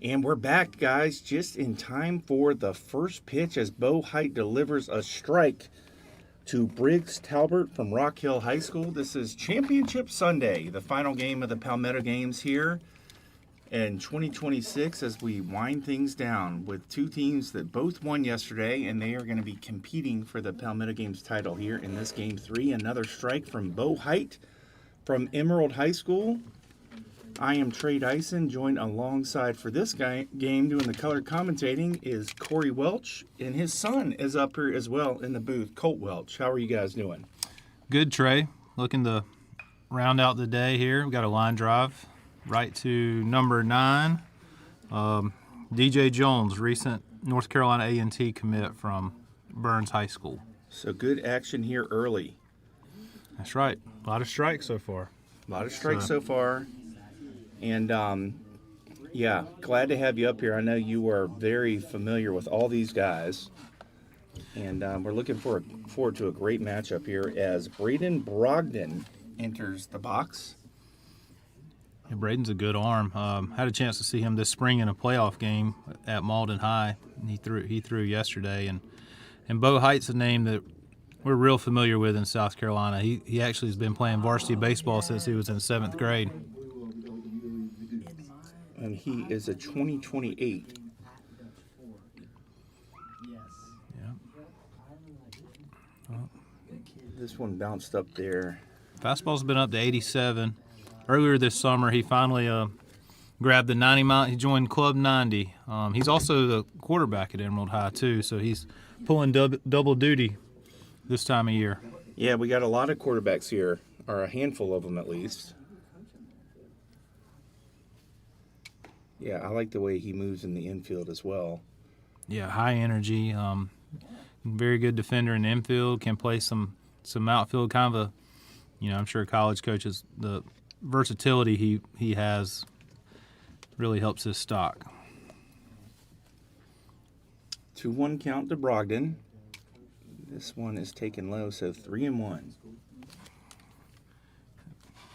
And we're back, guys, just in time for the first pitch as Bo Height delivers a strike to Briggs Talbert from Rock Hill High School. This is Championship Sunday, the final game of the Palmetto games here in 2026 as we wind things down with two teams that both won yesterday, and they are going to be competing for the Palmetto games title here in this game 3. Another strike from Bo Height from Emerald High School. I am Trey Dyson, joined alongside for this game doing the color commentating is Corey Welch, and his son is up here as well in the booth, Colt Welch. How are you guys doing? Good, Trey. Looking to round out the day here. We got a line drive right to number 9. DJ Jones, recent North Carolina A&T commit from Burns High School. So good action here early. That's right. A lot of strikes so far. A lot of strikes so far. And, yeah, glad to have you up here. I know you are very familiar with all these guys. And we're looking forward to a great matchup here as Braden Brogdon enters the box. Yeah, Braden's a good arm. Had a chance to see him this spring in a playoff game at Malden High. He threw yesterday. And Bo Height's a name that we're real familiar with in South Carolina. He actually has been playing varsity baseball since he was in 7th grade. And he is a 2028. Yeah. This one bounced up there. Fastball's been up to 87. Earlier this summer, he finally grabbed the 90 mile. He joined Club 90. He's also the quarterback at Emerald High too, so he's pulling double duty this time of year. Yeah, we got a lot of quarterbacks here, or a handful of them at least. Yeah, I like the way he moves in the infield as well. Yeah, high energy. Very good defender in the infield. Can play some outfield. Kind of a, I'm sure college coaches, the versatility he has really helps his stock. 2-1 count to Brogdon. This one is taken low, so 3-1.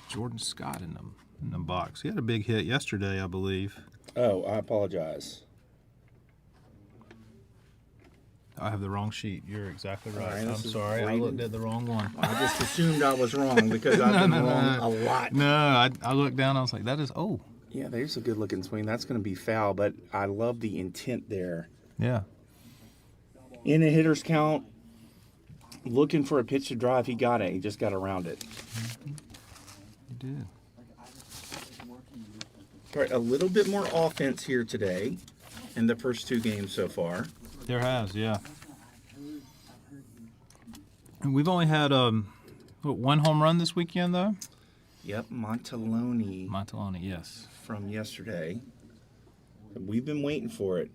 Jordan Scott in the box. He had a big hit yesterday, I believe. Oh, I apologize. I have the wrong sheet. You're exactly right. Right, I'm sorry. I looked at the wrong one. I just assumed I was wrong because I've been wrong a lot. No, I looked down. I was like, that is, Yeah, there's a good-looking swing. That's going to be foul, but I love the intent there. Yeah. In a hitter's count, looking for a pitch to drive. He got it. He just got around it. He did. All right, a little bit more offense here today in the first 2 games so far. There has, yeah. And we've only had one home run this weekend, though? Yep, Montaloni yes. from yesterday. We've been waiting for it,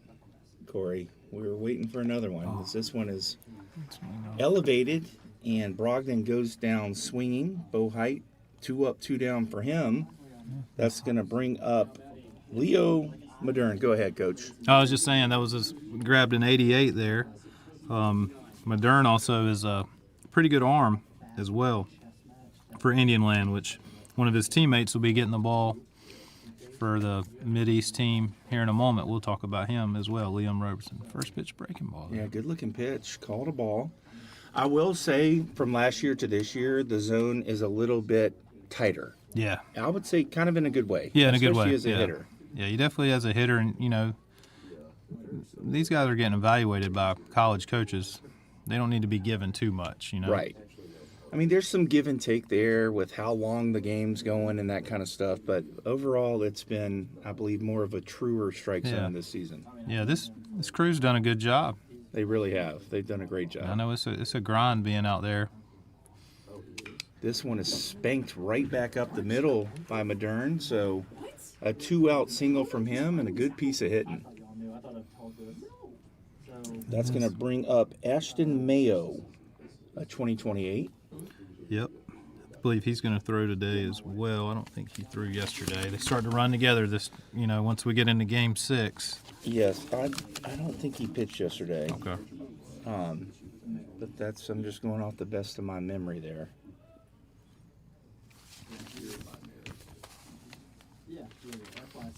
Corey. We were waiting for another one. Oh. This one is elevated, and Brogdon goes down swinging. Bo Height, 2 up, 2 down for him. That's going to bring up Leo Modern. Go ahead, Coach. I was just saying that was just grabbed an 88 there. Modern also is a pretty good arm as well for Indian Land, which one of his teammates will be getting the ball for the Mideast team here in a moment. We'll talk about him as well, Liam Robertson. First pitch breaking ball there. Yeah, good-looking pitch. Called a ball. I will say from last year to this year, the zone is a little bit tighter. Yeah. I would say kind of in a good way. Yeah, in a good way. Especially as a hitter. Yeah, he definitely as a hitter, and, these guys are getting evaluated by college coaches. They don't need to be given too much, Right. I mean, there's some give and take there with how long the game's going and that kind of stuff, but overall it's been, I believe, more of a truer strike zone this season. Yeah, this crew's done a good job. They really have. They've done a great job. I know it's a grind being out there. This one is spanked right back up the middle by Modern, so a 2-out single from him and a good piece of hitting. That's going to bring up Ashton Mayo, a 2028. Yep. I believe he's going to throw today as well. I don't think he threw yesterday. They start to run together once we get into Game 6. Yes, I don't think he pitched yesterday. Okay. But I'm just going off the best of my memory there.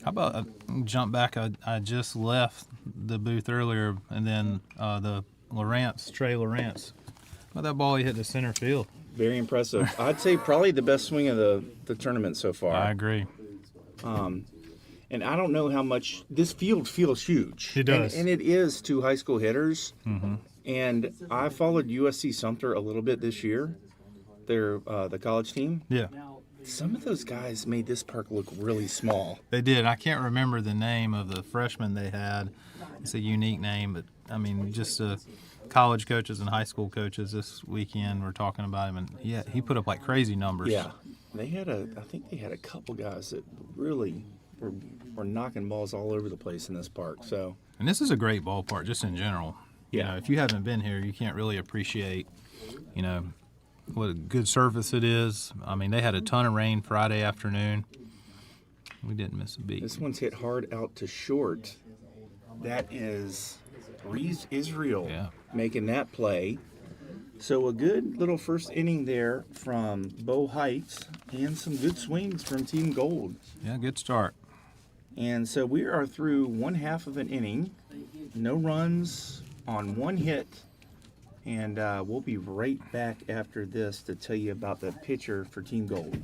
How about jump back? I just left the booth earlier, and then the Trey Lawrence. How about that ball he hit the center field? Very impressive. I'd say probably the best swing of the tournament so far. I agree. And I don't know how much this field feels huge. It does. And it is two high school hitters. Mm-hmm. And I followed USC Sumter a little bit this year. They're the college team. Yeah. Some of those guys made this park look really small. They did. I can't remember the name of the freshman they had. It's a unique name, but I mean, just college coaches and high school coaches this weekend were talking about him, and he put up like crazy numbers. Yeah, I think they had a couple guys that really were knocking balls all over the place in this park. So, and this is a great ballpark just in general. Yeah. You know, if you haven't been here, you can't really appreciate, you know, what a good surface it is. I mean, they had a ton of rain Friday afternoon. We didn't miss a beat. This one's hit hard out to short. That is Reese Israel making that play. So a good little first inning there from Bo Heights and some good swings from Team Gold. Yeah, good start. And so we are through one half of an inning. No runs on one hit. And we'll be right back after this to tell you about the pitcher for Team Gold.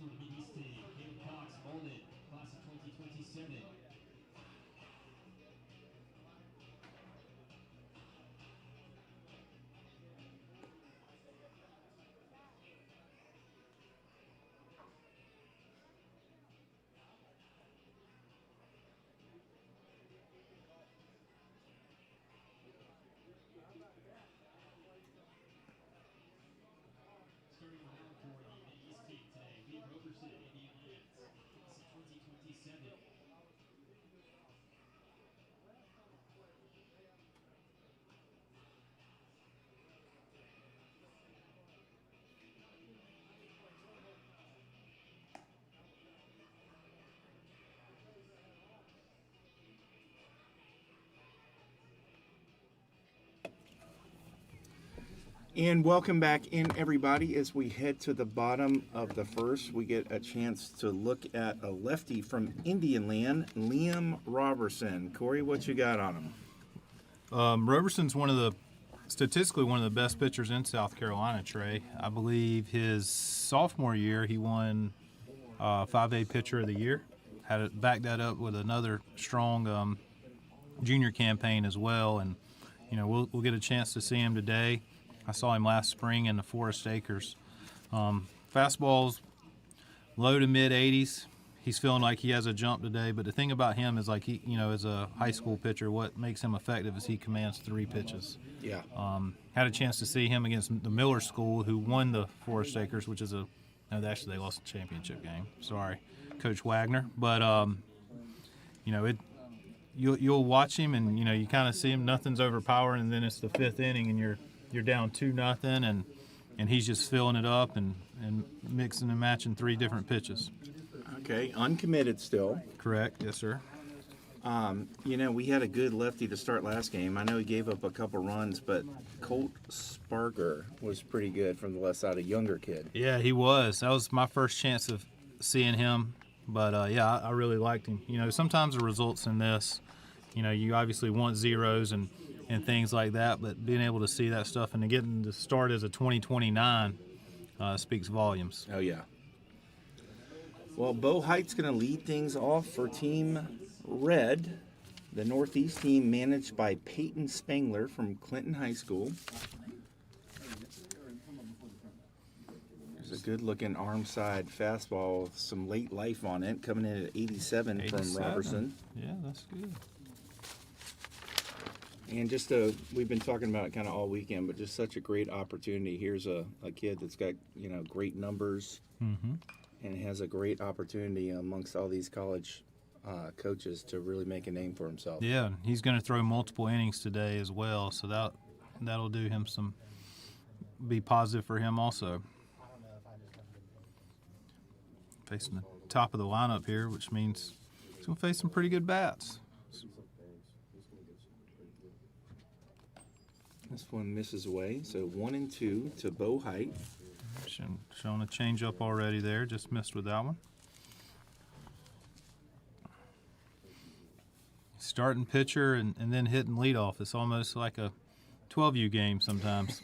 For the Mideast team, Caleb Cox, Molden, class of 2027. Starting the mound for the Mideast team today, Lee Roberson, Indian Lands, class of 2027. And welcome back in, everybody. As we head to the bottom of the first, we get a chance to look at a lefty from Indian Land, Liam Robertson. Corey, what you got on him? Roberson's statistically one of the best pitchers in South Carolina, Trey. I believe his sophomore year he won 5A Pitcher of the Year. Had to back that up with another strong junior campaign as well, and you know we'll get a chance to see him today. I saw him last spring in the Forest Acres. Fastball's low to mid 80s. He's feeling like he has a jump today, but the thing about him is like he, you know, as a high school pitcher, what makes him effective is he commands 3 pitches. Yeah. Had a chance to see him against the Miller School, who won the Forest Acres, which is actually they lost the championship game. Sorry, Coach Wagner. But you know, you'll watch him, and you know you kind of see him. Nothing's overpowering, and then it's the 5th inning, and you're down 2-0, and he's just filling it up and mixing and matching 3 different pitches. Okay, uncommitted still. Correct, yes, sir. You know, we had a good lefty to start last game. I know he gave up a couple runs, but Colt Sparker was pretty good from the left side, a younger kid. Yeah, he was. That was my first chance of seeing him. But, yeah, I really liked him. You know, sometimes the results in this, you know, you obviously want zeros and things like that, but being able to see that stuff and to getting to start as a 2029 speaks volumes. Oh, yeah. Well, Bo Heights going to lead things off for Team Red, the Northeast team managed by Peyton Spangler from Clinton High School. There's a good-looking arm side fastball with some late life on it, coming in at 87 from Robertson. Yeah, that's good. And we've been talking about it kind of all weekend, but just such a great opportunity. Here's a kid that's got, great numbers Mm-hmm. and has a great opportunity amongst all these college coaches to really make a name for himself. Yeah, he's going to throw multiple innings today as well, so that'll do him be positive for him also. Facing the top of the lineup here, which means he's going to face some pretty good bats. This one misses away, so 1-2 to Bo Height. Showing a changeup already there, just missed with that one. Starting pitcher and then hitting leadoff. It's almost like a 12U game sometimes.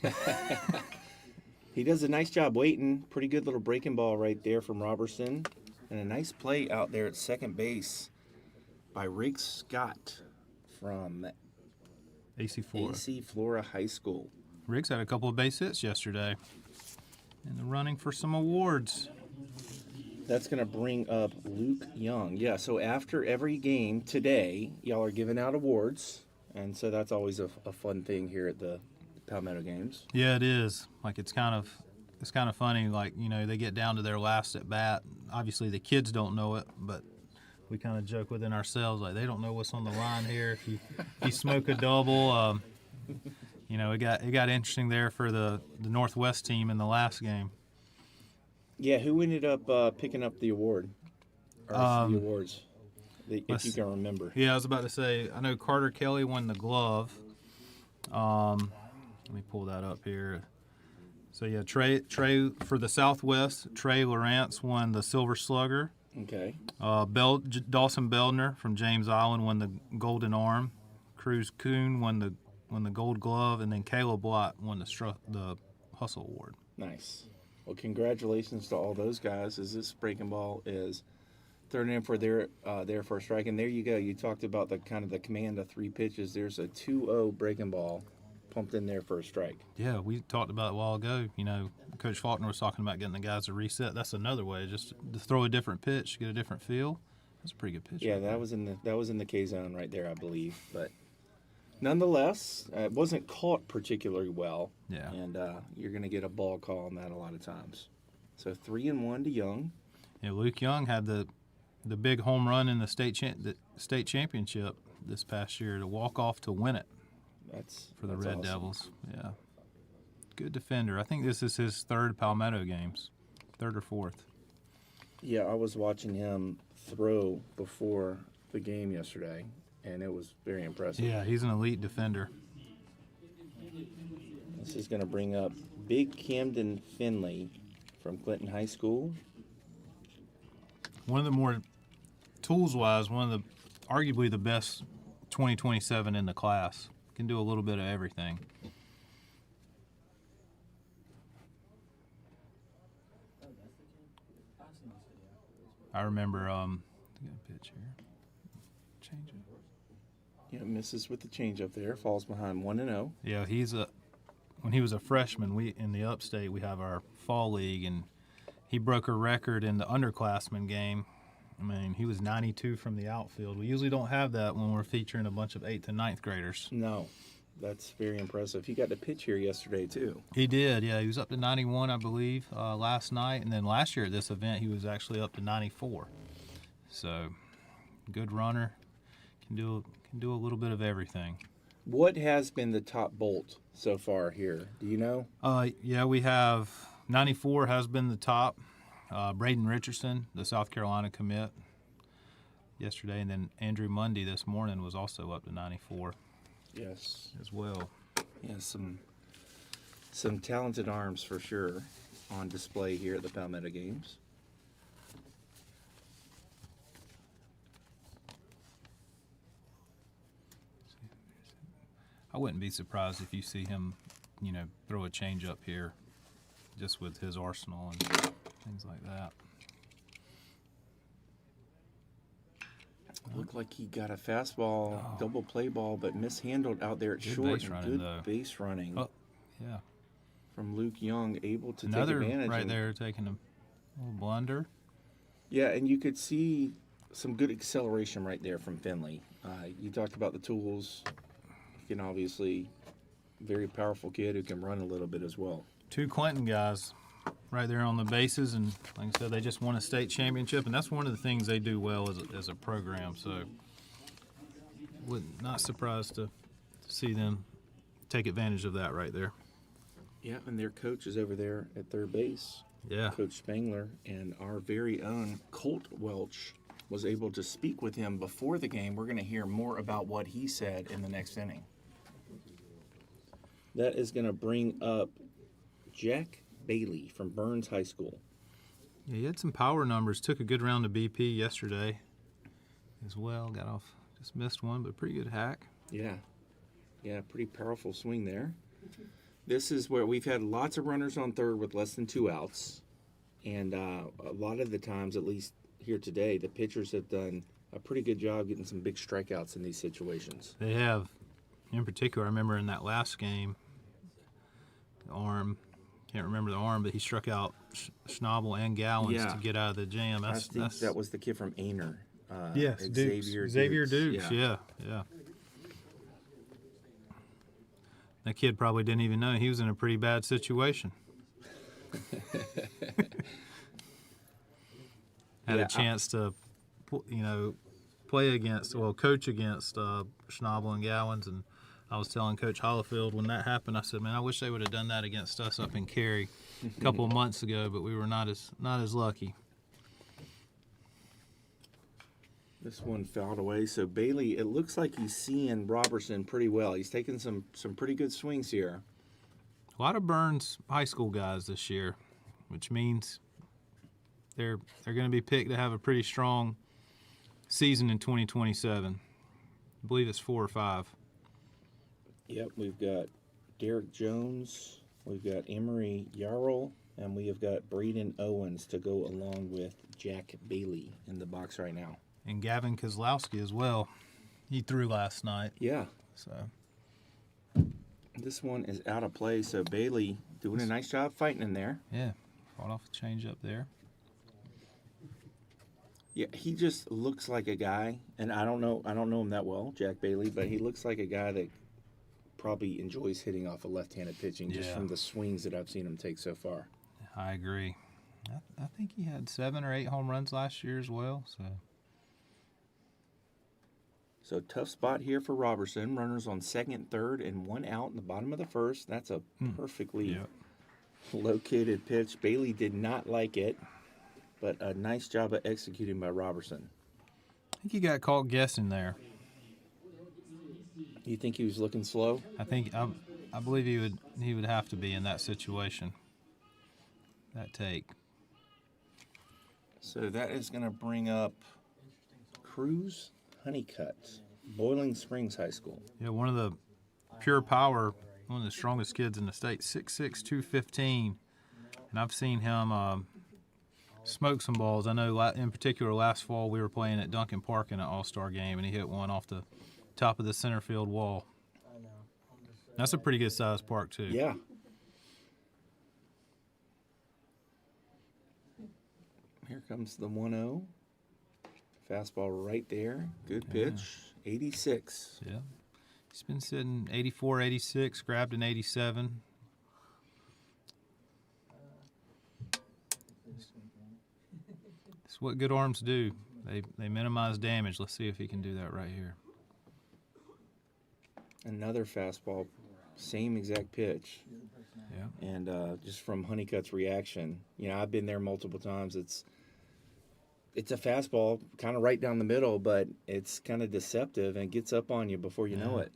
He does a nice job waiting. Pretty good little breaking ball right there from Robertson. And a nice play out there at second base by Rick Scott from AC Flora. AC Flora High School. Riggs had a couple of base hits yesterday in the running for some awards. That's going to bring up Luke Young. Yeah, so after every game today, y'all are giving out awards. And so that's always a fun thing here at the Palmetto games. Yeah, it is. Like it's kind of funny. Like they get down to their last at bat. Obviously, the kids don't know it, but we kind of joke within ourselves like they don't know what's on the line here. If you smoke a double, it got interesting there for the Northwest team in the last game. Yeah, who ended up picking up the award? Or the awards, if you can remember. Yeah, I was about to say, I know Carter Kelly won the glove. Let me pull that up here. So, yeah, Trey for the Southwest, Trey Lawrence won the Silver Slugger. Okay. Dawson Beldner from James Island won the Golden Arm. Cruz Kuhn won the Gold Glove, and then Caleb Blott won the Hustle Award. Nice. Well, congratulations to all those guys as this breaking ball is third in for their first strike. And there you go. You talked about the command of 3 pitches. There's a 2-0 breaking ball pumped in there for a strike. Yeah, we talked about it a while ago. Coach Faulkner was talking about getting the guys to reset. That's another way, just to throw a different pitch, get a different feel. That's a pretty good pitch. Yeah, that was in the K zone right there, I believe. But nonetheless, it wasn't caught particularly well. Yeah. And you're going to get a ball call on that a lot of times. So 3-1 to Young. Yeah, Luke Young had the big home run in the state championship this past year to walk off to win it. That's Red awesome. Devils. Yeah. Good defender. I think this is his third Palmetto games, third or fourth. Yeah, I was watching him throw before the game yesterday, and it was very impressive. Yeah, he's an elite defender. This is going to bring up Big Camden Finley from Clinton High School. One of the more tools-wise, arguably the best 2027 in the class. Can do a little bit of everything. I remember, got a pitch here. Change it. Yeah, misses with the changeup there, falls behind 1-0. Yeah, when he was a freshman, in the upstate, we have our fall league, and he broke a record in the underclassmen game. I mean, he was 92 from the outfield. We usually don't have that when we're featuring a bunch of 8th and 9th graders. No, that's very impressive. He got to pitch here yesterday, too. He did, yeah. He was up to 91, I believe, last night. And then last year at this event, he was actually up to 94. So, good runner. Can do a little bit of everything. What has been the top bolt so far here? Do you know? Yeah, we have 94 has been the top. Braden Richardson, the South Carolina commit, yesterday, and then Andrew Mundy this morning was also up to 94. Yes, as well. Yeah, some talented arms for sure on display here at the Palmetto Games. I wouldn't be surprised if you see him, throw a change up here, just with his arsenal and things like that. Looked like he got a fastball, double play ball, but mishandled out there at Good short. base And running, good though. base running Oh, yeah. from Luke Young, able to Another take advantage. right and- there taking a little blunder. Yeah, and you could see some good acceleration right there from Finley. You talked about the tools can obviously, very powerful kid who can run a little bit as well. 2 Clinton guys right there on the bases, and like I said, they just won a state championship, and that's one of the things they do well as a program. So, not surprised to see them take advantage of that right there. Yeah, and their coach is over there at third base, Yeah. Coach Spangler, and our very own Colt Welch was able to speak with him before the game. We're going to hear more about what he said in the next inning. That is going to bring up Jack Bailey from Burns High School. Yeah, he had some power numbers. Took a good round to BP yesterday as well. Got off, just missed one, but pretty good hack. Yeah, pretty powerful swing there. This is where we've had lots of runners on third with less than 2 outs. And a lot of the times, at least here today, the pitchers have done a pretty good job getting some big strikeouts in these situations. They have. In particular, I remember in that last game, the arm, can't remember the arm, but he struck out Schnabel and Gallons to get out of the jam. I think that was the kid from Ainer. Yes, Xavier Dukes. Yeah. That kid probably didn't even know he was in a pretty bad situation. Had a chance to, coach against Schnabel and Gallons, and I was telling Coach Hollifield when that happened, I said, man, I wish they would have done that against us up in Cary a couple of months ago, but we were not as lucky. This one fouled away. So Bailey, it looks like he's seeing Robertson pretty well. He's taking some pretty good swings here. A lot of Burns High School guys this year, which means they're going to be picked to have a pretty strong season in 2027. I believe it's 4 or 5. Yep, we've got Derek Jones, we've got Emery Yarrell, and we have got Braden Owens to go along with Jack Bailey in the box right now. And Gavin Kozlowski as well. He threw last night. Yeah. So this one is out of play, so Bailey doing a nice job fighting in there. Yeah, fought off a change up there. Yeah, he just looks like a guy, and I don't know him that well, Jack Bailey, but he looks like a guy that probably enjoys hitting off a left-handed pitching just from the swings that I've seen him take so far. I agree. I think he had 7 or 8 home runs last year as well. So tough spot here for Robertson. Runners on second, third, and 1 out in the bottom of the first. That's a perfectly located pitch. Bailey did not like it, but a nice job of executing by Robertson. I think he got caught guessing there. You think he was looking slow? I believe he would have to be in that situation. That take. So that is going to bring up Cruz Honeycutt, Boiling Springs High School. Yeah, one of the pure power, one of the strongest kids in the state, 6'6", 215. And I've seen him smoke some balls. I know in particular last fall we were playing at Duncan Park in an all-star game, and he hit one off the top of the center field wall. That's a pretty good sized park too. Yeah. Here comes the 1-0. Fastball right there. Good pitch. 86. Yeah. He's been sitting 84, 86, grabbed an 87. It's what good arms do. They minimize damage. Let's see if he can do that right here. Another fastball, same exact pitch. Yeah. And just from Honeycutt's reaction, I've been there multiple times. It's a fastball, kind of right down the middle, but it's kind of deceptive and gets up on you before you know it.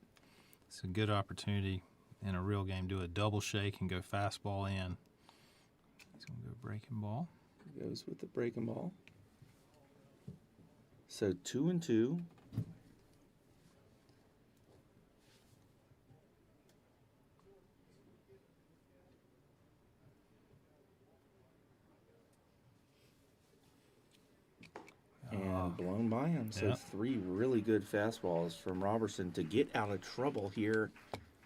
It's a good opportunity in a real game. Do a double shake and go fastball in. He's going to go breaking ball. Goes with the breaking ball. So 2-2. And blown by him. So 3 really good fastballs from Robertson to get out of trouble here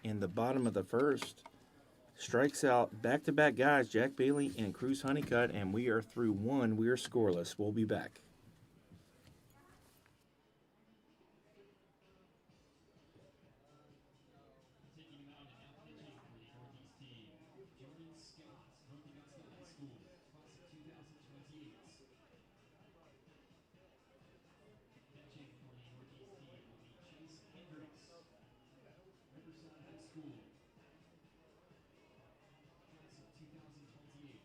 in the bottom of the first. Strikes out back-to-back guys, Jack Bailey and Cruz Honeycutt, and we are through 1. We are scoreless. We'll be back. School. Class of 2028.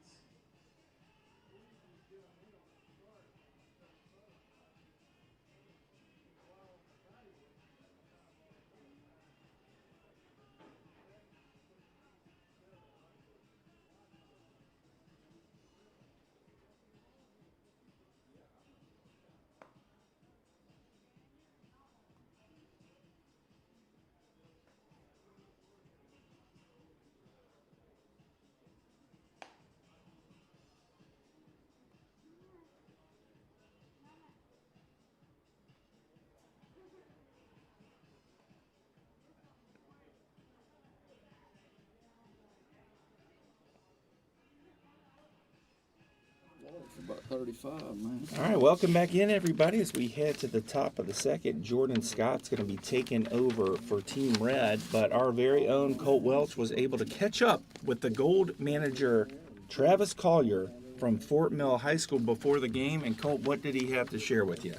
About 35, man. All right, welcome back in, everybody, as we head to the top of the second. Jordan Scott's going to be taking over for Team Red, but our very own Colt Welch was able to catch up with the gold manager, Travis Collier, from Fort Mill High School before the game. And Colt, what did he have to share with you?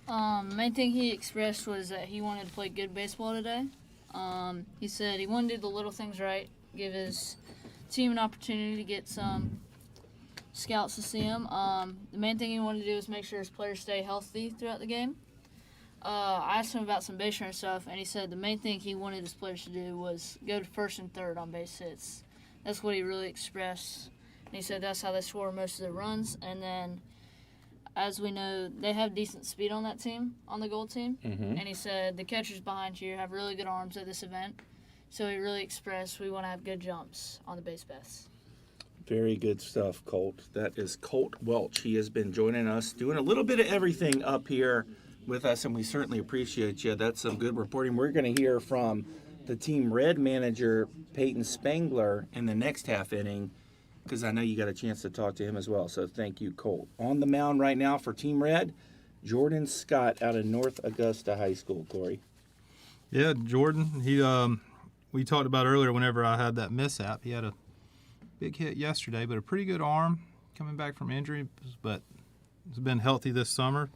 Main thing he expressed was that he wanted to play good baseball today. He said he wanted to do the little things right, give his team an opportunity to get some scouts to see him. The main thing he wanted to do was make sure his players stay healthy throughout the game. I asked him about some base running stuff, and he said the main thing he wanted his players to do was go to first and third on base hits. That's what he really expressed. And he said that's how they score most of their runs. And then, as we know, they have decent speed on that team, on the gold team. Mm-hmm. And he said the catchers behind you have really good arms at this event. So he really expressed we want to have good jumps on the base paths. Very good stuff, Colt. That is Colt Welch. He has been joining us, doing a little bit of everything up here with us, and we certainly appreciate you. That's some good reporting. We're going to hear from the Team Red manager, Peyton Spangler, in the next half inning, because I know you got a chance to talk to him as well. So thank you, Colt. On the mound right now for Team Red, Jordan Scott out of North Augusta High School, Corey. Yeah, Jordan, we talked about earlier whenever I had that mishap. He had a big hit yesterday, but a pretty good arm coming back from injury, but he's been healthy this summer,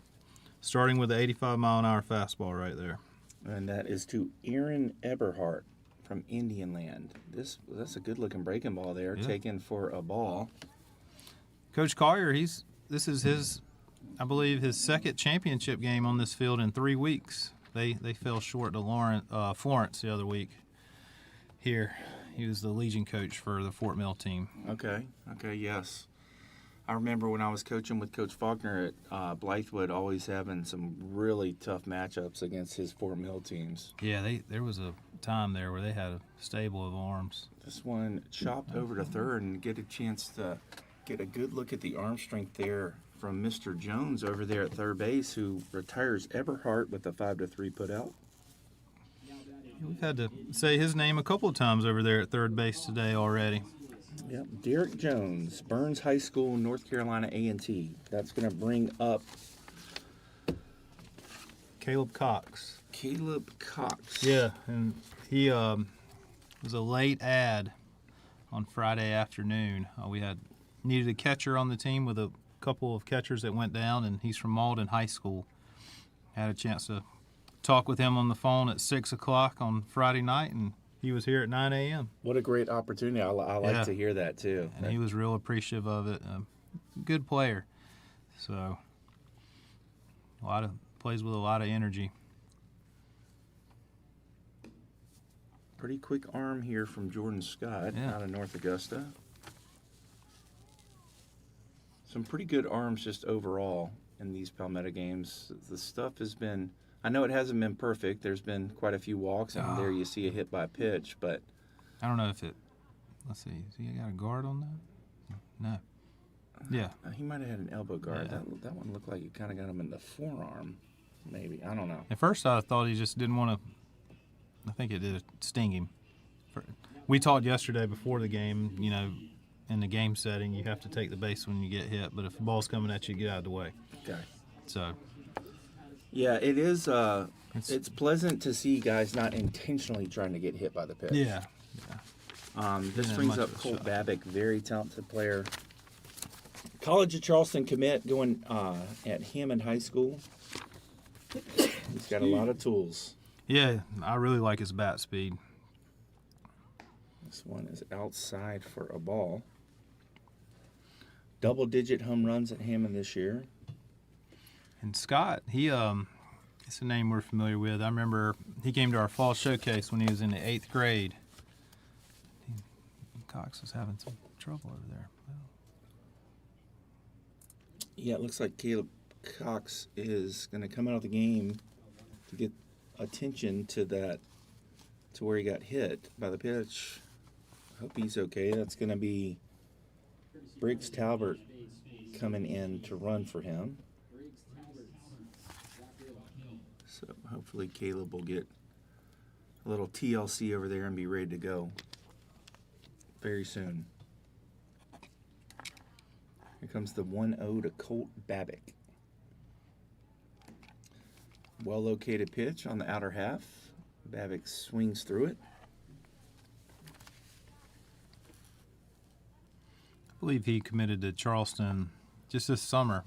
starting with the 85-mile-an-hour fastball right there. And that is to Aaron Eberhardt from Indian Land. That's a good-looking breaking ball there, taken for a ball. Coach Collier, this is his, I believe, his second championship game on this field in 3 weeks. They fell short to Florence the other week here. He was the Legion coach for the Fort Mill team. Okay, yes. I remember when I was coaching with Coach Faulkner at Blythewood, always having some really tough matchups against his Fort Mill teams. Yeah, there was a time there where they had a stable of arms. This one chopped over to third and get a chance to get a good look at the arm strength there from Mr. Jones over there at third base, who retires Eberhardt with a 5-3 put out. We've had to say his name a couple of times over there at third base today already. Yep, Derek Jones, Burns High School, North Carolina A&T. That's going to bring up Caleb Cox. Yeah, and he was a late ad on Friday afternoon. We needed a catcher on the team with a couple of catchers that went down, and he's from Malden High School. Had a chance to talk with him on the phone at 6 o'clock on Friday night, and he was here at 9 a.m. What a great opportunity. I like to hear that, too. And he was real appreciative of it. Good player. So, plays with a lot of energy. Pretty quick arm here from Jordan Scott out of North Augusta. Some pretty good arms just overall in these Palmetto games. The stuff has been, I know it hasn't been perfect. There's been quite a few walks, and there you see a hit by pitch, but I don't know if let's see, has he got a guard on that? No. Yeah. He might have had an elbow guard. Yeah. That one looked like it kind of got him in the forearm, maybe. I don't know. At first I thought he just didn't want to, I think it did sting him. We talked yesterday before the game, in the game setting, you have to take the base when you get hit, but if the ball's coming at you, get out of the way. Okay. So. Yeah, it is. It's pleasant to see guys not intentionally trying to get hit by the pitch. Yeah. This brings up Colt Babick, very talented player. College of Charleston commit going at Hammond High School. He's got a lot of tools. Yeah, I really like his bat speed. This one is outside for a ball. Double-digit home runs at Hammond this year. And Scott, it's a name we're familiar with. I remember he came to our fall showcase when he was in the 8th grade. Cox was having some trouble over there. Yeah, it looks like Caleb Cox is going to come out of the game to get attention to where he got hit by the pitch. Hope he's okay. That's going to be Briggs Talbert coming in to run for him. So hopefully Caleb will get a little TLC over there and be ready to go very soon. Here comes the 1-0 to Colt Babick. Well-located pitch on the outer half. Babick swings through it. I believe he committed to Charleston just this summer.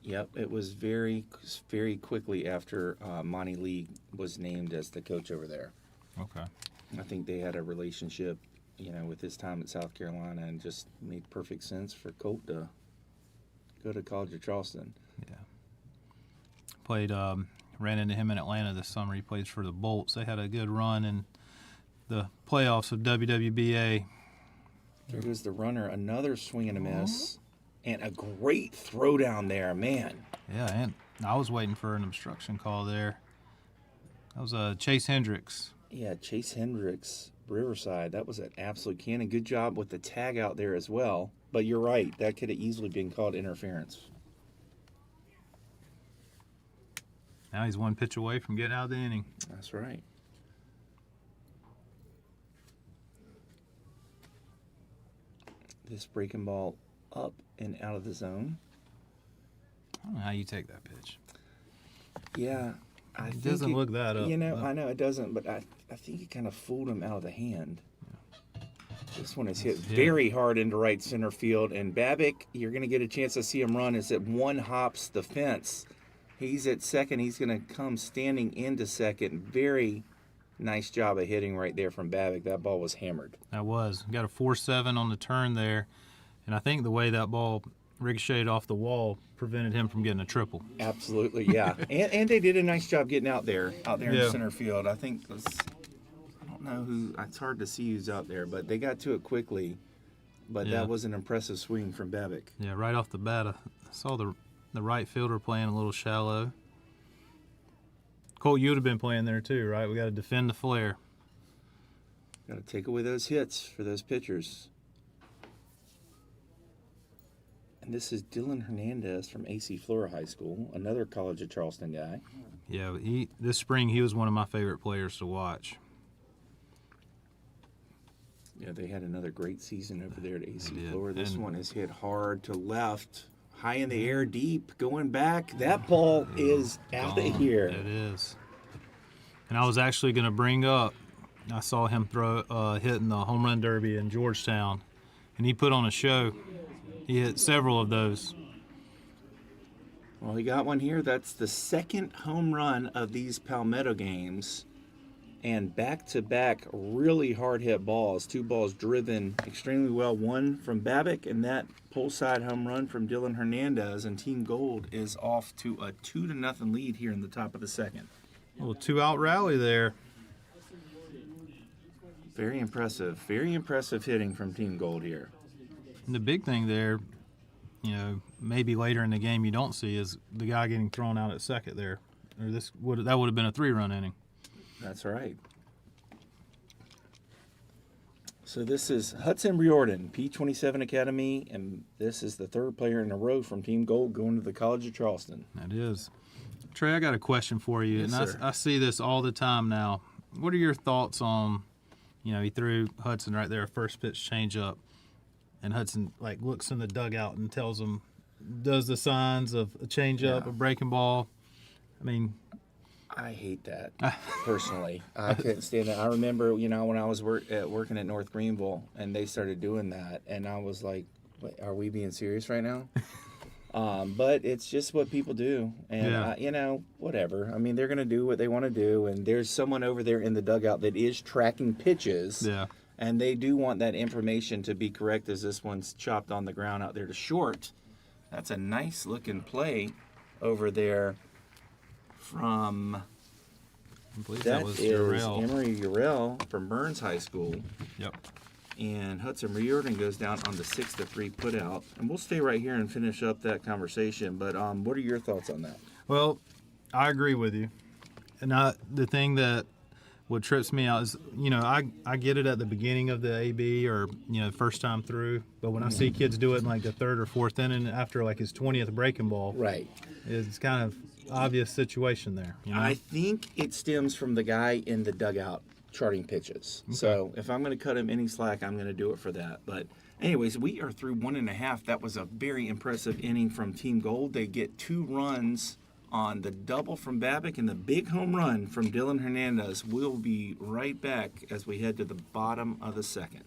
Yep, it was very, very quickly after Monty Lee was named as the coach over there. Okay. I think they had a relationship, with his time at South Carolina, and just made perfect sense for Colt to go to College of Charleston. Yeah. Ran into him in Atlanta this summer. He plays for the Bolts. They had a good run in the playoffs of WWBA. There goes the runner, another swing and a miss, and a great throw down there, man. Yeah, and I was waiting for an obstruction call there. That was Chase Hendricks. Yeah, Chase Hendricks, Riverside. That was an absolute cannon. Good job with the tag out there as well. But you're right, that could have easily been called interference. Now he's one pitch away from getting out of the inning. That's right. This breaking ball up and out of the zone. I don't know how you take that pitch. Yeah. It doesn't look that up. I know it doesn't, but I think it kind of fooled him out of the hand. Yeah. This one is hit very hard into right center field, and Babick, you're going to get a chance to see him run as it one hops the fence. He's at second. He's going to come standing into second. Very nice job of hitting right there from Babick. That ball was hammered. That was. Got a 4-7 on the turn there, and I think the way that ball ricocheted off the wall prevented him from getting a triple. Absolutely, yeah. and they did a nice job getting out there in center field. I think I don't know who. It's hard to see who's out there, but they got to it quickly. But that was an impressive swing from Babick. Yeah, right off the bat, I saw the right fielder playing a little shallow. Colt, you would have been playing there too, right? We got to defend the flare. Got to take away those hits for those pitchers. And this is Dylan Hernandez from AC Flora High School, another College of Charleston guy. Yeah, this spring he was one of my favorite players to watch. Yeah, they had another great season over there at AC Flora. This one is hit hard to left, high in the air, deep, going back. That ball is out of here. It is. And I was actually going to bring up, I saw him hitting the home run derby in Georgetown, and he put on a show. He hit several of those. Well, he got one here. That's the second home run of these Palmetto games. And back-to-back really hard-hit balls. 2 balls driven extremely well. One from Babick and that pull-side home run from Dylan Hernandez. And Team Gold is off to a 2-0 lead here in the top of the second. A little 2-out rally there. Very impressive. Very impressive hitting from Team Gold here. And the big thing there, maybe later in the game you don't see is the guy getting thrown out at second there. Or that would have been a 3-run inning. That's right. So this is Hudson Riordan, P27 Academy, and this is the third player in a row from Team Gold going to the College of Charleston. That is. Trey, I got a question for you. Yes, and sir. I see this all the time now. What are your thoughts on, he threw Hudson right there, a first pitch changeup, and Hudson looks in the dugout and tells him, does the signs of a changeup, a breaking ball. I hate that, personally. I couldn't stand that. I remember, when I was working at North Greenville, and they started doing that, and I was like, wait, are we being serious right now? But it's just what people do. And, Yeah. whatever. I mean, they're going to do what they want to do. And there's someone over there in the dugout that is tracking pitches. Yeah. And they do want that information to be correct as this one's chopped on the ground out there to short. That's a nice looking play over there from, I believe that that was is Jarrell. Emery Urell from Burns High School. Yep. And Hudson Riordan goes down on the 6-3 put out. And we'll stay right here and finish up that conversation. But what are your thoughts on that? Well, I agree with you. And the thing that what trips me out is, I get it at the beginning of the AB or, first time through. But when I see kids do it in like the third or fourth inning after like his 20th breaking ball, Right. it's kind of obvious situation there. I think it stems from the guy in the dugout charting pitches. Okay. So if I'm going to cut him any slack, I'm going to do it for that. But anyways, we are through 1.5. That was a very impressive inning from Team Gold. They get 2 runs on the double from Babbitt and the big home run from Dylan Hernandez. We'll be right back as we head to the bottom of the second.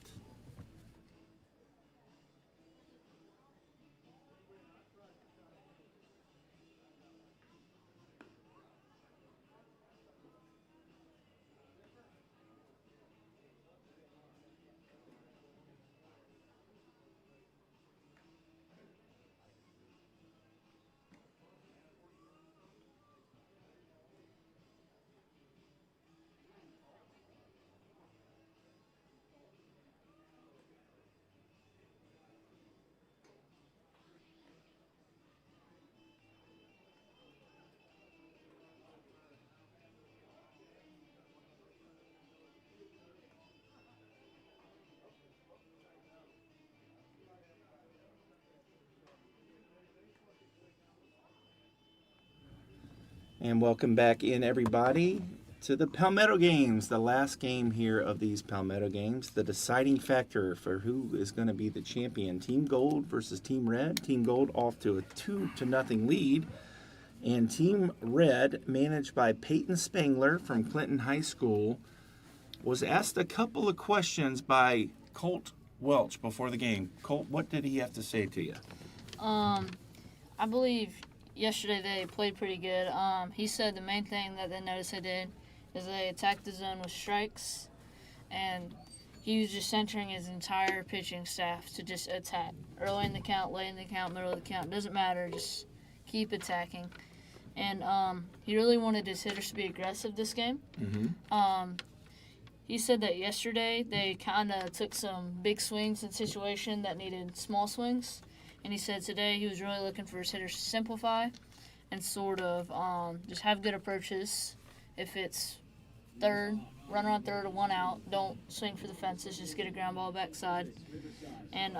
And welcome back in, everybody, to the Palmetto games, the last game here of these Palmetto games, the deciding factor for who is going to be the champion. Team Gold versus Team Red. Team Gold off to a 2-0 lead. And Team Red, managed by Peyton Spangler from Clinton High School, was asked a couple of questions by Colt Welch before the game. Colt, what did he have to say to you? I believe yesterday they played pretty good. He said the main thing that they noticed they did is they attacked the zone with strikes, and he was just centering his entire pitching staff to just attack. Early in the count, late in the count, middle of the count, doesn't matter, just keep attacking. And he really wanted his hitters to be aggressive this game. Mm-hmm. He said that yesterday they kind of took some big swings in situation that needed small swings. And he said today he was really looking for his hitters to simplify and sort of just have good approaches. If it's third, runner on third or 1 out, don't swing for the fences, just get a ground ball backside. And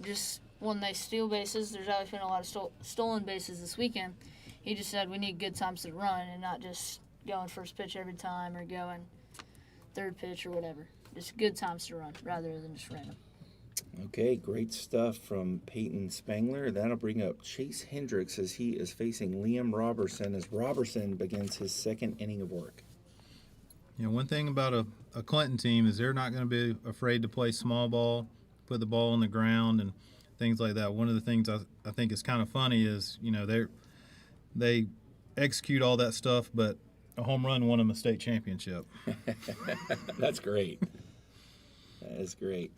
just when they steal bases, there's always been a lot of stolen bases this weekend. He just said we need good times to run and not just going first pitch every time or going third pitch or whatever. Just good times to run rather than just random. Okay, great stuff from Peyton Spangler. That'll bring up Chase Hendricks as he is facing Liam Robertson as Robertson begins his second inning of work. One thing about a Clinton team is they're not going to be afraid to play small ball, put the ball on the ground, and things like that. One of the things I think is kind of funny is, they execute all that stuff, but a home run won them a state championship. That's great. That is great.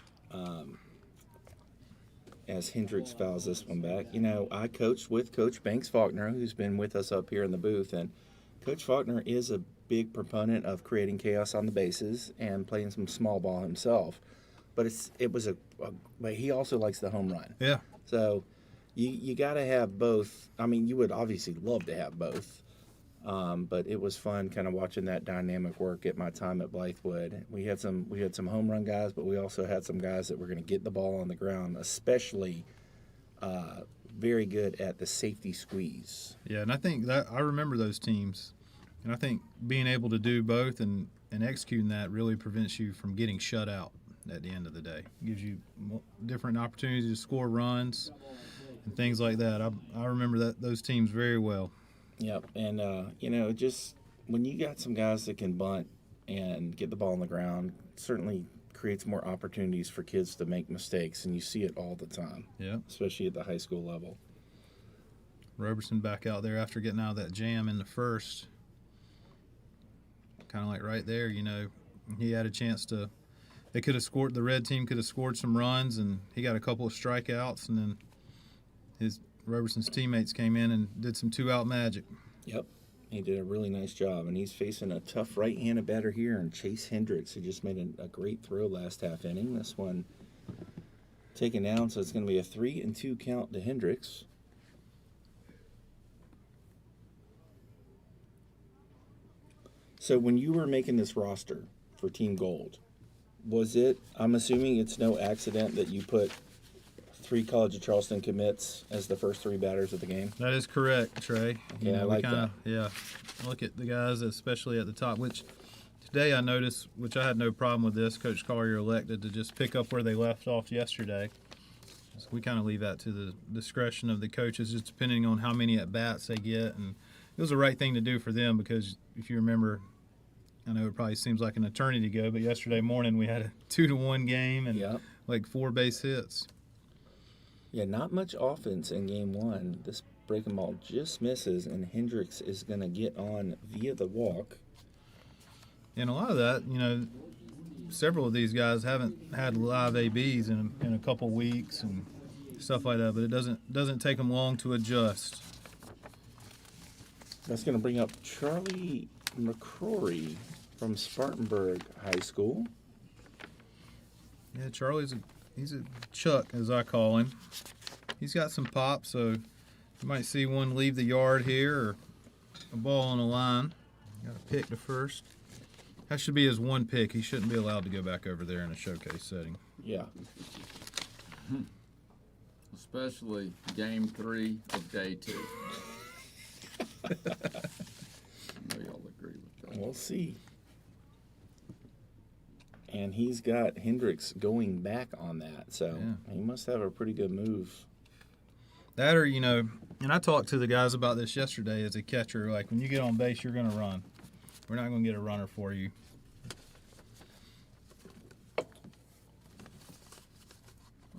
As Hendricks fouls this one back. I coached with Coach Banks Faulkner, who's been with us up here in the booth, and Coach Faulkner is a big proponent of creating chaos on the bases and playing some small ball himself. But but he also likes the home run. Yeah. So you got to have both. I mean, you would obviously love to have both. But it was fun kind of watching that dynamic work at my time at Blythewood. We had some home run guys, but we also had some guys that were going to get the ball on the ground, especially very good at the safety squeeze. Yeah, and I think that I remember those teams, and I think being able to do both and executing that really prevents you from getting shut out at the end of the day. It gives you different opportunities to score runs and things like that. I remember those teams very well. Yep, and just when you got some guys that can bunt and get the ball on the ground, certainly creates more opportunities for kids to make mistakes, and you see it all the time, Yeah. especially at the high school level. Roberson back out there after getting out of that jam in the first. Kind of like right there, he had a chance to. They could have scored. The red team could have scored some runs, and he got a couple of strikeouts, and then Roberson's teammates came in and did some 2-out magic. Yep. He did a really nice job, and he's facing a tough right-handed batter here, and Chase Hendricks, who just made a great throw last half inning. This one taken down, so it's going to be a 3-2 count to Hendricks. So when you were making this roster for Team Gold, was it, I'm assuming it's no accident that you put 3 College of Charleston commits as the first 3 batters of the game? That is correct, Trey. Yeah, I like that. Yeah, look at the guys, especially at the top, which today I noticed, which I had no problem with this, Coach Collier elected to just pick up where they left off yesterday. So we kind of leave that to the discretion of the coaches, just depending on how many at-bats they get. And it was the right thing to do for them because if you remember, I know it probably seems like an eternity ago, but yesterday morning we had a 2-1 game and like 4 base hits. Yeah, not much offense in game 1. This breaking ball just misses, and Hendricks is going to get on via the walk. And a lot of that, several of these guys haven't had live ABs in a couple weeks and stuff like that, but it doesn't take them long to adjust. That's going to bring up Charlie McCrory from Spartanburg High School. Yeah, he's a Chuck, as I call him. He's got some pop, so you might see one leave the yard here or a ball on the line. Got a pick to first. That should be his one pick. He shouldn't be allowed to go back over there in a showcase setting. Yeah. Especially game 3 of day 2. I know y'all agree with that. We'll see. And he's got Hendricks going back on that, so he must have a pretty good move. That or, and I talked to the guys about this yesterday as a catcher, like when you get on base, you're going to run. We're not going to get a runner for you.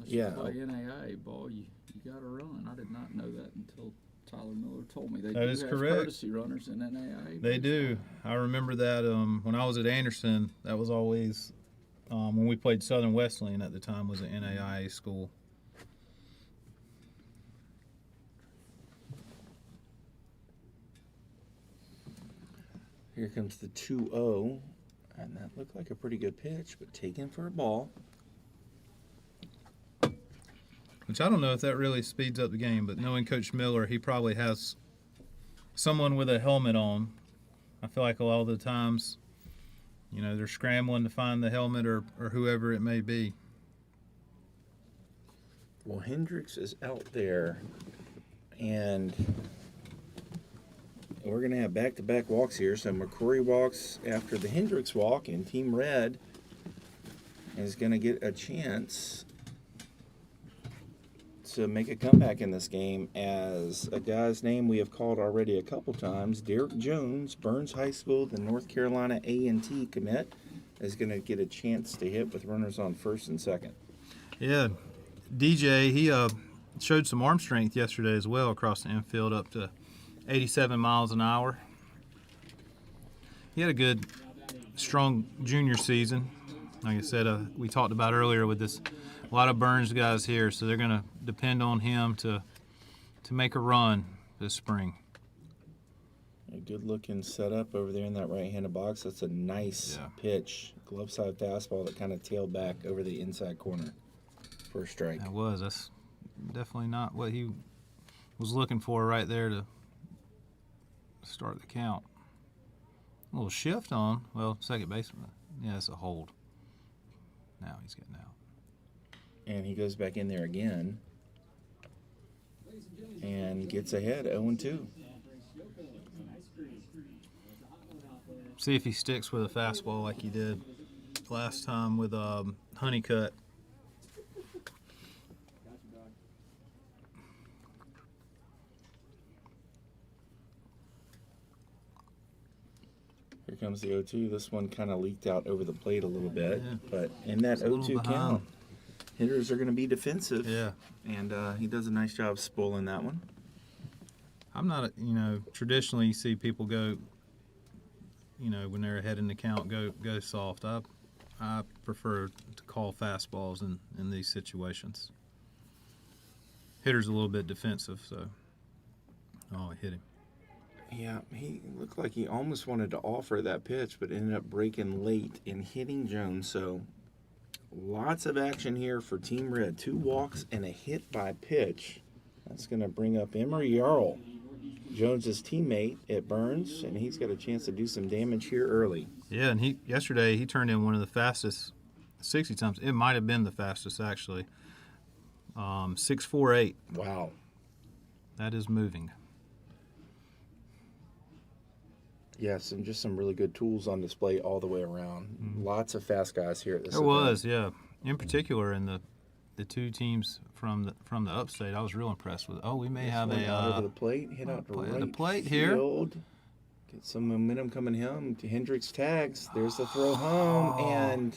Yeah. Play NAIA ball, you got to run. I did not know that until Tyler Miller told me. They That do is have correct. courtesy runners in NAIA. They do. I remember that when I was at Anderson, that was always when we played Southern Wesleyan at the time was an NAIA school. Here comes the 2-0, and that looked like a pretty good pitch, but taken for a ball. Which I don't know if that really speeds up the game, but knowing Coach Miller, he probably has someone with a helmet on. I feel like a lot of the times, they're scrambling to find the helmet or whoever it may be. Well, Hendricks is out there, and we're going to have back-to-back walks here. So McCrory walks after the Hendricks walk, and Team Red is going to get a chance to make a comeback in this game as a guy's name we have called already a couple times, Derek Jones, Burns High School, the North Carolina A&T commit, is going to get a chance to hit with runners on first and second. Yeah, DJ, he showed some arm strength yesterday as well across the infield up to 87 miles an hour. He had a good, strong junior season. Like I said, we talked about earlier with this, a lot of Burns guys here, so they're going to depend on him to make a run this spring. A good-looking setup over there in that right-handed box. That's a nice pitch. Glove side fastball that kind of tailed back over the inside corner for a strike. That's definitely not what he was looking for right there to start the count. A little shift on, second baseman. Yeah, it's a hold. Now he's getting out. And he goes back in there again and gets ahead 0-2. See if he sticks with a fastball like he did last time with Honeycutt. Here comes the 0-2. This one kind of leaked out over the plate a little bit. Yeah. But in that It's a little 0-2 behind. count, hitters are going to be defensive. Yeah. And he does a nice job spoiling that one. I'm not, traditionally you see people go, when they're ahead in the count, go soft. I prefer to call fastballs in these situations. Hitter's a little bit defensive, so I hit him. Yeah, he looked like he almost wanted to offer that pitch, but ended up breaking late and hitting Jones. So lots of action here for Team Red. 2 walks and a hit by pitch. That's going to bring up Emery Yarl, Jones's teammate at Burns, and he's got a chance to do some damage here early. Yeah, and yesterday he turned in one of the fastest 60 times. It might have been the fastest actually. 6.48. Wow. That is moving. Yes, and just some really good tools on display all the way around. Lots of fast guys here at this There event. was, yeah. In particular, in the 2 teams from the upstate, I was real impressed with. Oh, we may This have one out over a the plate, hit out to play- right the plate here. field. Get some momentum coming home. Hendricks tags. There's the throw home, Oh. and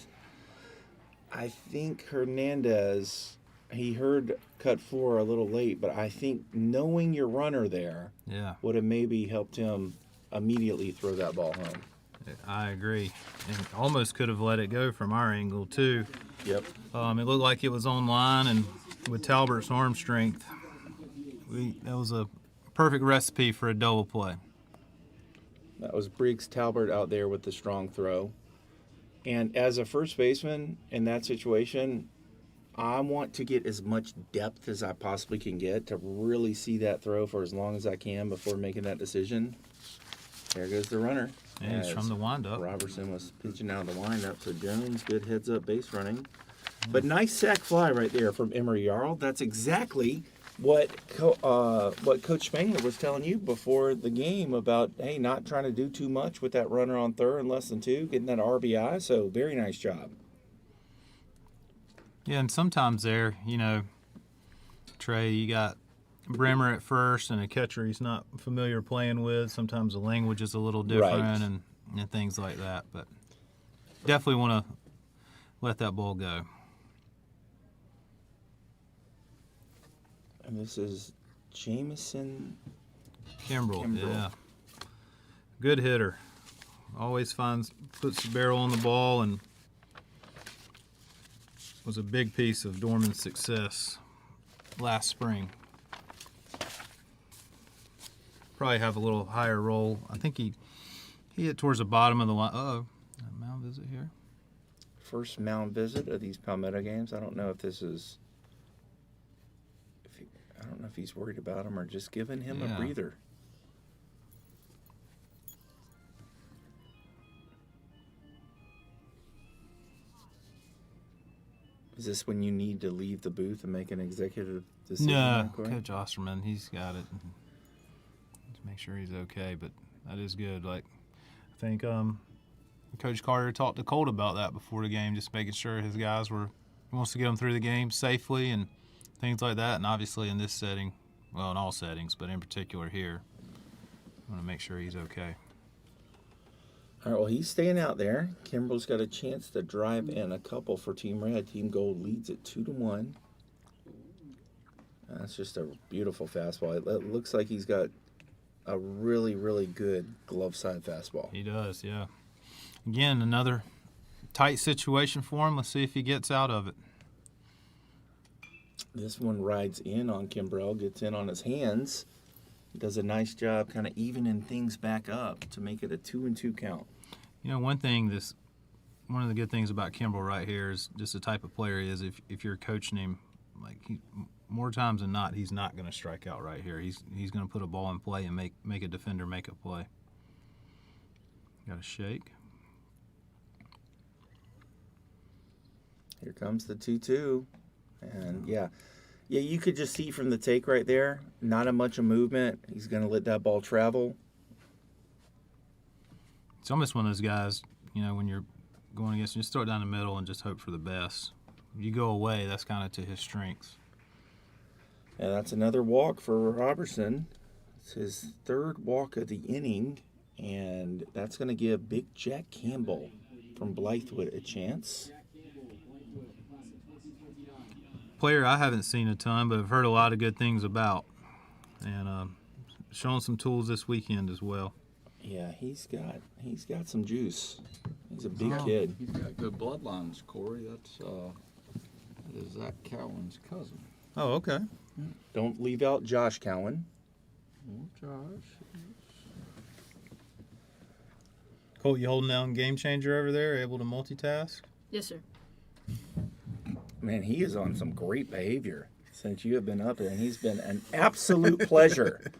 I think Hernandez. He heard cut 4 a little late, but I think knowing your runner there yeah. would have maybe helped him immediately throw that ball home. I agree, and almost could have let it go from our angle too. Yep. It looked like it was on line, and with Talbert's arm strength, that was a perfect recipe for a double play. That was Briggs Talbert out there with the strong throw. And as a first baseman in that situation, I want to get as much depth as I possibly can get to really see that throw for as long as I can before making that decision. There goes the runner. And he's as from the windup. Robertson was pitching out of the windup, so Jones, good heads-up base running. But nice sac fly right there from Emery Yarl. That's exactly what Coach Spangler was telling you before the game about, hey, not trying to do too much with that runner on third in less than 2, getting that RBI. So very nice job. Yeah, and sometimes there, Trey, you got Bremer at first and a catcher he's not familiar playing with. Sometimes the language is a little different Right. and things like that. But definitely want to let that ball go. And this is Jamison. Kimbrell, Kimbrell. yeah. Good hitter. Always puts the barrel on the ball and was a big piece of Dorman's success last spring. Probably have a little higher roll. I think he hit towards the bottom of the line. Uh-oh. Mound visit here. First mound visit of these Palmetto games. I don't know if this is. I don't know if he's worried about him or just giving him a Yeah. breather. Is this when you need to leave the booth and make an executive decision? No, Corey? Coach Osterman, he's got it. Let's make sure he's okay, but that is good. Like, I think Coach Carter talked to Colt about that before the game, just making sure his guys he wants to get them through the game safely and things like that. And obviously in this setting, well, in all settings, but in particular here, I want to make sure he's okay. All right, well, he's staying out there. Kimbrell's got a chance to drive in a couple for Team Red. Team Gold leads it 2-1. That's just a beautiful fastball. It looks like he's got a really, really good glove side fastball. He does, yeah. Again, another tight situation for him. Let's see if he gets out of it. This one rides in on Kimbrell, gets in on his hands. Does a nice job kind of evening things back up to make it a 2-2 count. One of the good things about Kimbrell right here is just the type of player he is. If you're coaching him, more times than not, he's not going to strike out right here. He's going to put a ball in play and make a defender make a play. Got a shake. Here comes the 2-2. And yeah, you could just see from the take right there, not a much of movement. He's going to let that ball travel. It's almost one of those guys, when you're going against him, just throw it down the middle and just hope for the best. If you go away, that's kind of to his strengths. And that's another walk for Robertson. It's his third walk of the inning. And that's going to give Big Jack Campbell from Blythewood a chance. Player I haven't seen a ton, but I've heard a lot of good things about. And showing some tools this weekend as well. Yeah, he's got some juice. He's a big kid. He's got good bloodlines, Corey. That is Zach Cowan's cousin. Oh, okay. Don't leave out Josh Cowan. Oh, Josh. Colt, you holding down Game Changer over there, able to multitask? Yes, sir. Man, he is on some great behavior since you have been up here, and he's been an absolute pleasure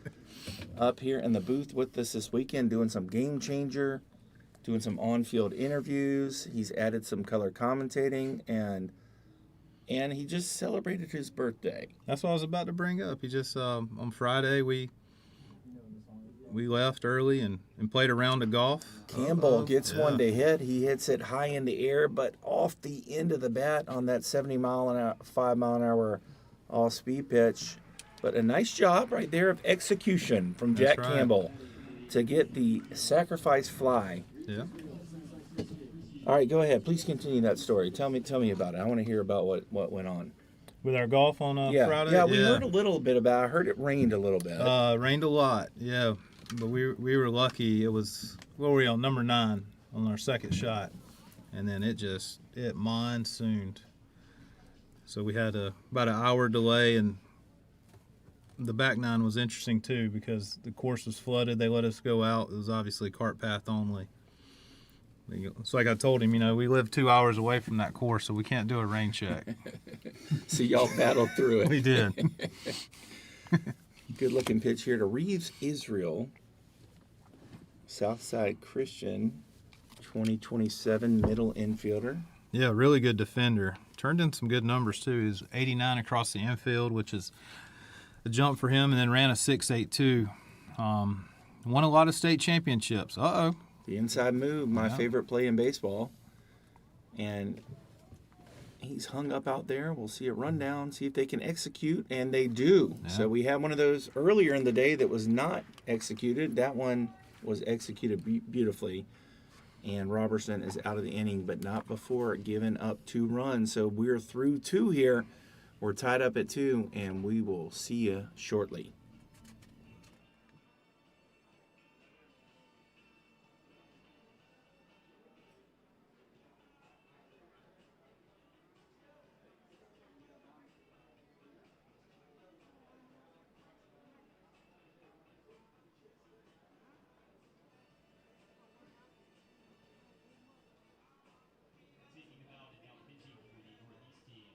up here in the booth with us this weekend, doing some Game Changer, doing some on-field interviews. He's added some color commentating, and he just celebrated his birthday. That's what I was about to bring up. He just on Friday we left early and played a round of golf. Campbell gets one to hit. He hits it high in the air, but off the end of the bat on that 5 mile an hour off-speed pitch. But a nice job right there of execution from Jack That's right. Campbell to get the sacrifice fly. Yeah. All right, go ahead. Please continue that story. Tell me about it. I want to hear about what went on. With our golf on Friday? Yeah, we heard a little bit about it. I heard it rained a little bit. Rained a lot, yeah. But we were lucky. It was, what were we on, number 9 on our second shot. And then it monsooned. So we had about an hour delay, and the back 9 was interesting too because the course was flooded. They let us go out. It was obviously cart path only. So like I told him, we live 2 hours away from that course, so we can't do a rain check. So y'all battled through it. We did. Good looking pitch here to Reeves Israel, Southside Christian, 2027 middle infielder. Yeah, really good defender. Turned in some good numbers too. He's 89 across the infield, which is a jump for him, and then ran a 6.82. Won a lot of state championships. The inside move, my favorite play in baseball. And he's hung up out there. We'll see it run down, see if they can execute, and they do. Yeah. So we had one of those earlier in the day that was not executed. That one was executed beautifully. And Robertson is out of the inning, but not before giving up 2 runs. So we're through 2 here. We're tied up at 2, and we will see you shortly. Taking the mound and now pitching for the Northeast team.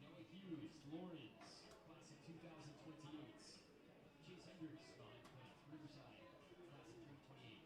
Noah Hughes, Lawrence, class of 2028. Chase Hendricks behind plate, Riverside, class of 328.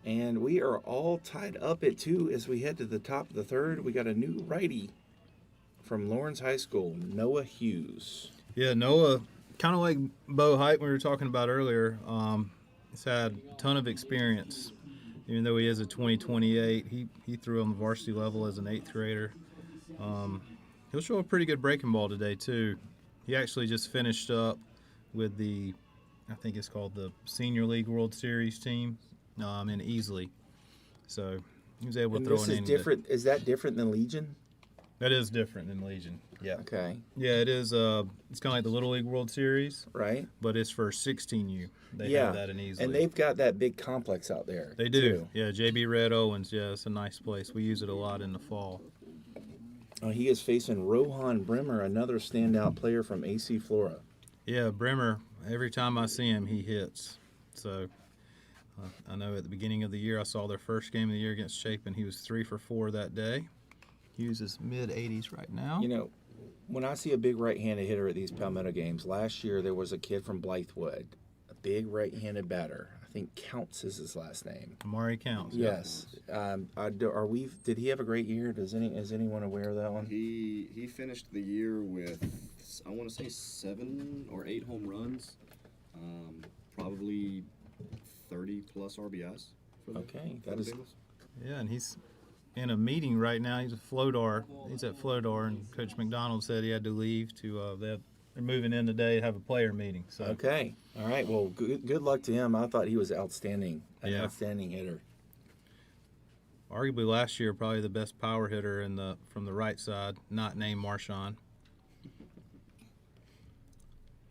And we are all tied up at 2 as we head to the top of the 3rd. We got a new righty from Lawrence High School, Noah Hughes. Yeah, Noah kind of like Bo Height we were talking about earlier. He's had a ton of experience. Even though he is a 2028, he threw on the varsity level as an 8th grader. He'll show a pretty good breaking ball today, too. He actually just finished up with I think it's called the Senior League World Series team in Easley. So he was able to throw an inning. Different. Is that different than Legion? That is different than Legion. Yeah. Okay. Yeah, it is. It's kind of like the Little League World Series, Right. but it's for 16U. They have that in Easley. And they've got that big complex out there. They do. Too. Yeah, JB Red Owens. Yeah, it's a nice place. We use it a lot in the fall. He is facing Rohan Bremer, another standout player from AC Flora. Yeah, Bremer, every time I see him, he hits. So I know at the beginning of the year, I saw their first game of the year against Chapin. He was 3 for 4 that day. He uses mid-80s right now. You know, when I see a big right-handed hitter at these Palmetto games, last year there was a kid from Blythewood, a big right-handed batter. I think Counts is his last name. Amari Counts. Yes. Did he have a great year? Is anyone aware of that one? He finished the year with, I want to say, 7 or 8 home runs, probably 30-plus RBIs. Okay, for that the is. Bengals. Yeah, and he's in a meeting right now. He's at Flodar. He's at Flodar, and Coach McDonald said he had to leave to they're moving in today to have a player meeting. So Okay. All right. Well, good luck to him. I thought he was outstanding. An outstanding hitter. arguably last year probably the best power hitter from the right side, not named Marshawn.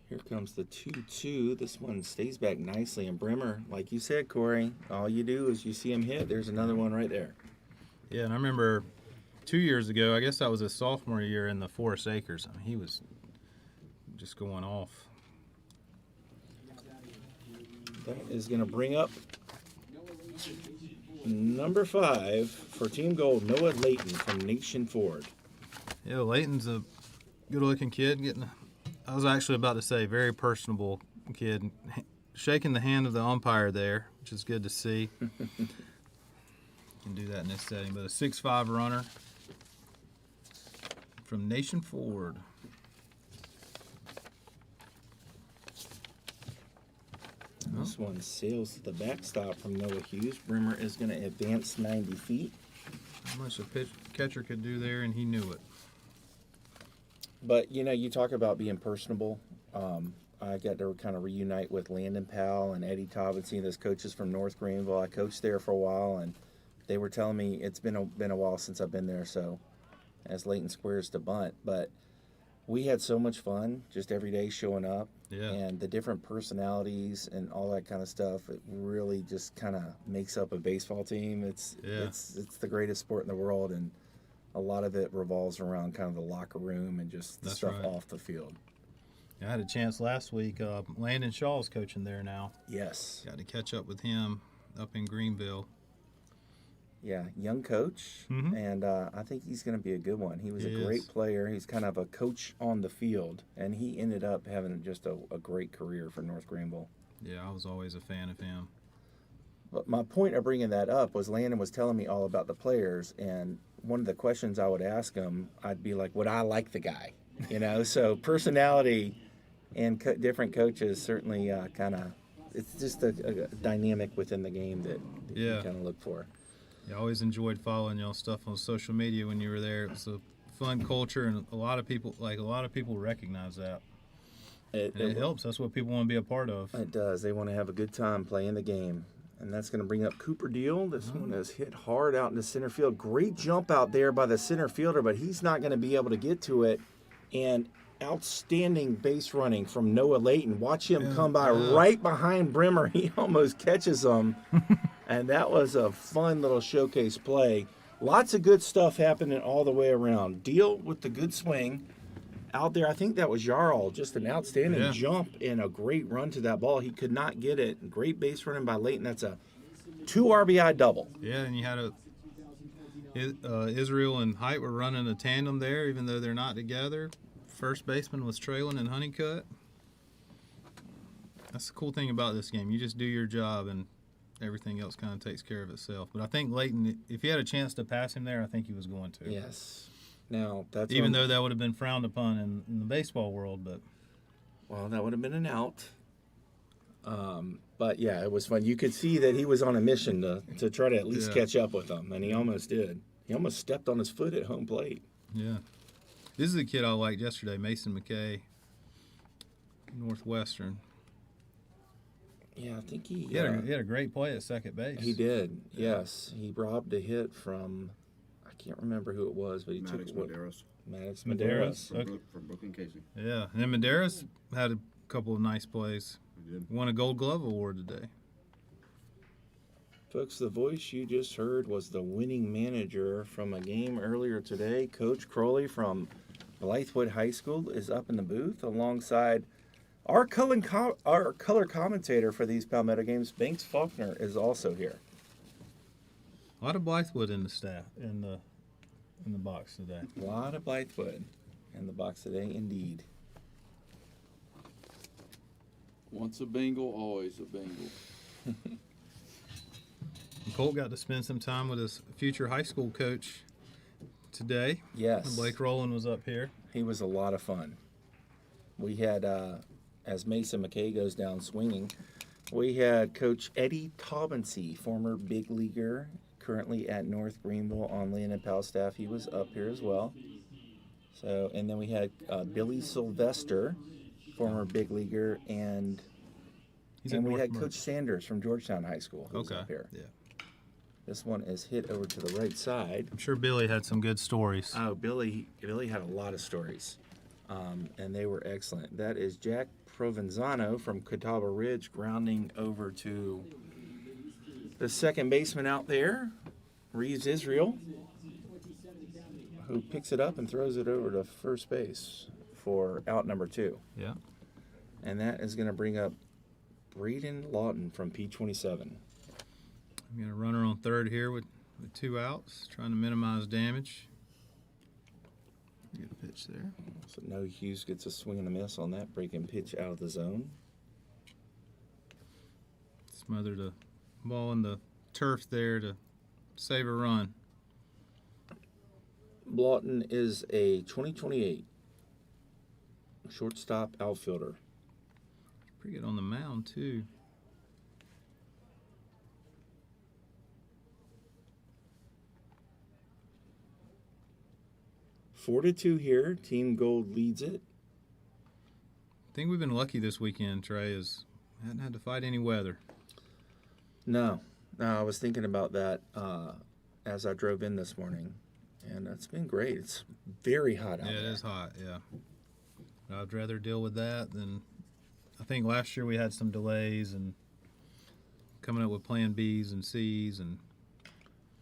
Here comes the 2-2. This one stays back nicely. And Bremer, like you said, Corey, all you do is you see him hit. There's another one right there. Yeah, and I remember 2 years ago, I guess that was his sophomore year in the Forest Acres. I mean, he was just going off. That is going to bring up number 5 for Team Gold, Noah Layton from Nation Ford. Yeah, Layton's a good-looking kid. I was actually about to say very personable kid, shaking the hand of the umpire there, which is good to see. Can do that in this setting, but a 6'5" runner from Nation Ford. This one sails to the backstop from Noah Hughes. Bremer is going to advance 90 feet. How much a catcher could do there, and he knew it. But, you know, you talk about being personable. I got to kind of reunite with Landon Powell and Eddie Tobinson, those coaches from North Greenville. I coached there for a while, and they were telling me it's been a while since I've been there, so as Layton squares to bunt. But we had so much fun just every day showing up. Yeah. And the different personalities and all that kind of stuff, it really just kind of makes up a baseball team. It's the greatest sport in the world, and a lot of it revolves around kind of the locker room and just the stuff off the field. I had a chance last week. Landon Shaw's coaching there now. Yes. Got to catch up with him up in Greenville. Yeah, young coach, and I think he's going to be a good one. He was a great player. He's kind of a coach on the field, and he ended up having just a great career for North Greenville. Yeah, I was always a fan of him. But my point of bringing that up was Landon was telling me all about the players, and one of the questions I would ask him, I'd be like, would I like the guy? You know, so personality and different coaches certainly kind of, it's just a dynamic within the game that you kind of look for. Yeah, I always enjoyed following y'all stuff on social media when you were there. It was a fun culture, and a lot of people recognize that. It helps. That's what people want to be a part of. It does. They want to have a good time playing the game. And that's going to bring up Cooper Deal. This one is hit hard out into center field. Great jump out there by the center fielder, but he's not going to be able to get to it. And outstanding base running from Noah Layton. Watch him come by right behind Bremer. He almost catches him. And that was a fun little showcase play. Lots of good stuff happening all the way around. Deal with the good swing out there. I think that was Jarl. Just an outstanding jump and a great run to that ball. He could not get it. Great base running by Layton. That's a 2 RBI double. Yeah, and you had Israel and Height were running a tandem there, even though they're not together. First baseman was trailing in Honeycutt. That's the cool thing about this game. You just do your job, and everything else kind of takes care of itself. But I think Layton, if he had a chance to pass him there, I think he was going to. Yes. Now that's even though that would have been frowned upon in the baseball world, but Well, that would have been an out. But yeah, it was fun. You could see that he was on a mission to try to at least Yeah. catch up with them, and he almost did. He almost stepped on his foot at home plate. Yeah. This is a kid I liked yesterday, Mason McKay, Northwestern. Yeah, I think he He had a great play at second base. he did. Yes, he robbed a hit from I can't remember who it was, but he Maddox took what Medeiros Maddox Medeiros. Medeiros. Okay. From Brooklyn Casey. Yeah, and then Medeiros had a couple of nice plays. He did. Won a Gold Glove award today. Folks, the voice you just heard was the winning manager from a game earlier today. Coach Crowley from Blythewood High School is up in the booth alongside our color commentator for these Palmetto games. Banks Faulkner is also here. A lot of Blythewood in the staff in the box today. A lot of Blythewood in the box today, indeed. Once a Bengal, always a Bengal. Colt got to spend some time with his future high school coach today. Yes. Blake Rowland was up here. He was a lot of fun. We had, as Mason McKay goes down swinging, we had Coach Eddie Taubensee, former big leaguer, currently at North Greenville on Landon Powell's staff. He was up here as well. So, and then we had Billy Sylvester, former big leaguer, and He's at we North had Mer- Coach Sanders from Georgetown High School who was Okay. up here. Yeah. This one is hit over to the right side. I'm sure Billy had some good stories. Oh, Billy had a lot of stories, and they were excellent. That is Jack Provenzano from Catawba Ridge grounding over to the second baseman out there, Reeves Israel, who picks it up and throws it over to first base for out number 2. Yeah. And that is going to bring up Braden Lawton from P27. We got a runner on third here with 2 outs, trying to minimize damage. Good pitch there. So No Hughes gets a swing and a miss on that breaking pitch out of the zone. Smothered a ball in the turf there to save a run. Lawton is a 2028 shortstop outfielder. Pretty good on the mound, too. Four to 2 here. Team Gold leads it. I think we've been lucky this weekend, Trey, is hadn't had to fight any weather. No, I was thinking about that as I drove in this morning, and it's been great. It's very hot out Yeah, it there. is hot, yeah. I'd rather deal with that than I think last year we had some delays and coming up with plan Bs and Cs and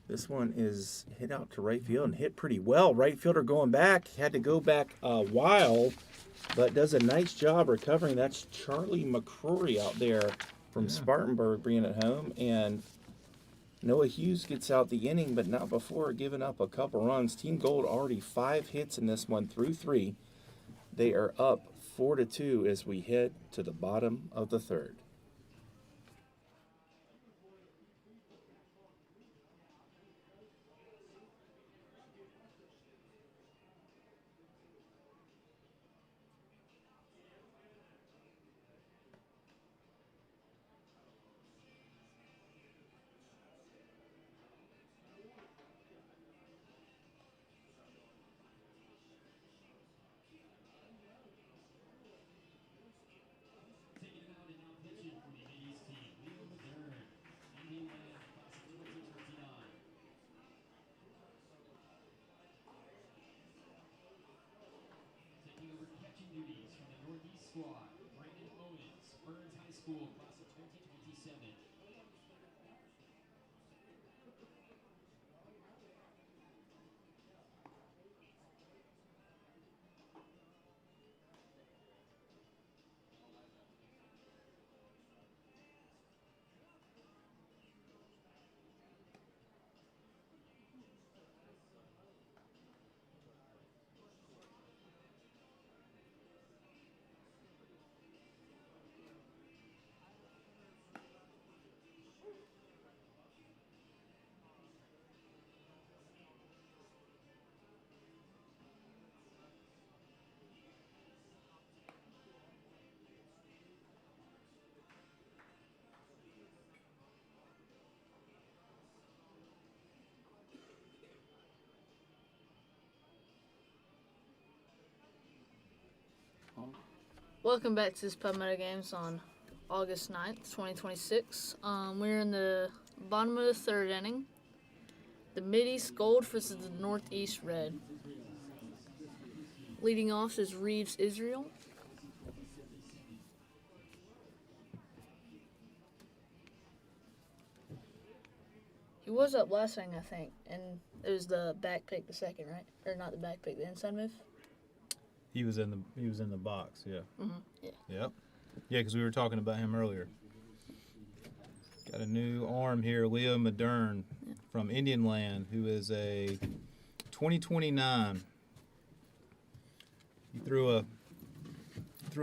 This one is hit out to right field and hit pretty well. Right fielder going back. Had to go back a while, but does a nice job recovering. That's Charlie McCrory out there from Yeah. Spartanburg bringing it home. And Noah Hughes gets out the inning, but not before giving up a couple runs. Team Gold already 5 hits in this one through 3. They are up 4 to 2 as we head to the bottom of the third. Welcome back to this Palmetto Games on August 9th, 2026. We're in the bottom of the third inning. The Mideast Gold versus the Northeast Red. Leading off is Reeves Israel. He was up last inning, I think, and it was the back pick, the second, right? Or not the back pick, the inside move. He was in the box. Yeah. Yeah. Yep. Yeah, because we were talking about him earlier. Got a new arm here, Leo Modern from Indian Land, who is a 2029. He threw a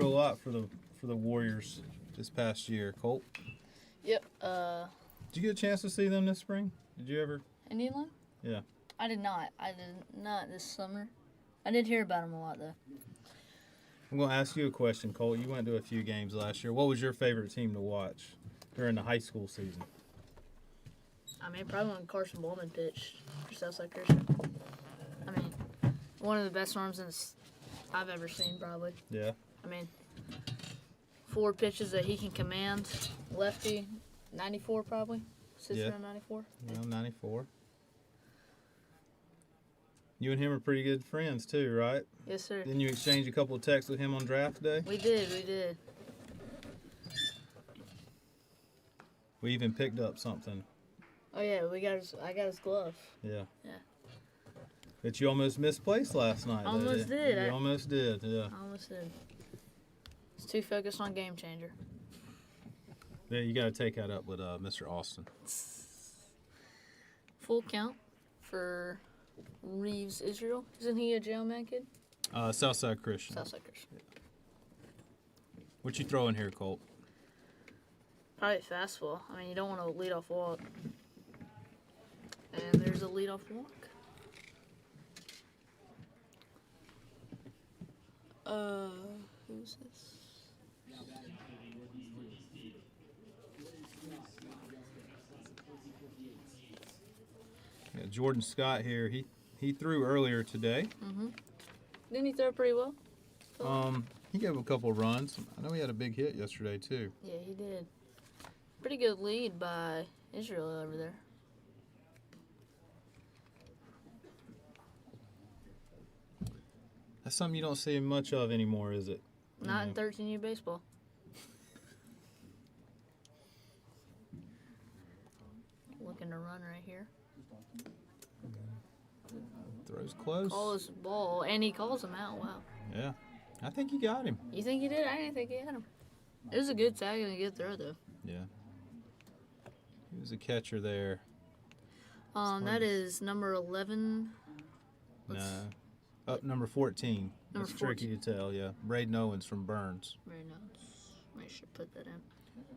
lot for the Warriors this past year. Colt, Yep. did you get a chance to see them this spring? Did you ever? Indian Line? Yeah. I did not. I did not this summer. I did hear about him a lot, though. I'm going to ask you a question, Colt. You went to a few games last year. What was your favorite team to watch during the high school season? I mean, probably when Carson Bowman pitched for Southside Christian. I mean, one of the best arms I've ever seen, probably. Yeah. I mean, 4 pitches that he can command. Lefty, 94 probably. Sits Yeah. around 94. Yeah, 94. You and him are pretty good friends too, right? Yes, sir. Didn't you exchange a couple of texts with him on draft day? We did. We even picked up something. Oh, yeah, I got his glove. Yeah. Yeah. That you almost misplaced last night. Almost did. You almost did, yeah. I almost did. It's too focused on Game Changer. Yeah, you got to take that up with Mr. Austin. Full count for Reeves Israel. Isn't he a jailman kid? Southside Christian. Southside Christian. What you throwing here, Colt? Probably fastball. I mean, you don't want to lead off walk. And there's a lead off walk. Who's this? Yeah, Jordan Scott here. He threw earlier today. Didn't he throw pretty well? He gave a couple of runs. I know he had a big hit yesterday too. Yeah, he did. Pretty good lead by Israel over there. That's something you don't see much of anymore, is it? Not in 13U baseball. Looking to run right here. Throws close. Calls ball, and he calls him out. Wow. Yeah. I think he got him. You think he did? I didn't think he had him. It was a good tag and a good throw, though. Yeah. He was a catcher there. That is number 11. No. Up number 14. Number It's tricky to tell, yeah. Braden Owens from Burns. Very nice. I should put that in.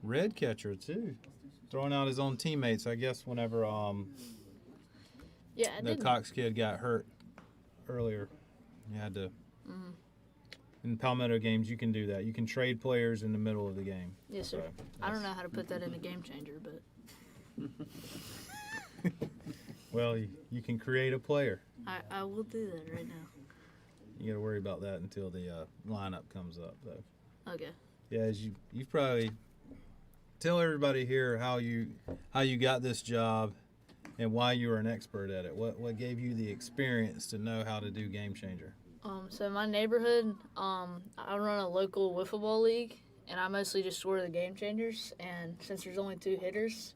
Red catcher, too. Throwing out his own teammates, I guess, whenever Yeah, I the did. Cox kid got hurt earlier. You had to. In Palmetto games, you can do that. You can trade players in the middle of the game. Yes, sir. So, I don't know how to put that in a Game Changer, but well, you can create a player. I will do that right now. You got to worry about that until the lineup comes up, though. Okay. Yeah, as you probably tell everybody here how you got this job and why you were an expert at it. What gave you the experience to know how to do Game Changer? So my neighborhood, I run a local wiffle ball league, and I mostly just score the Game Changers. And since there's only 2 hitters,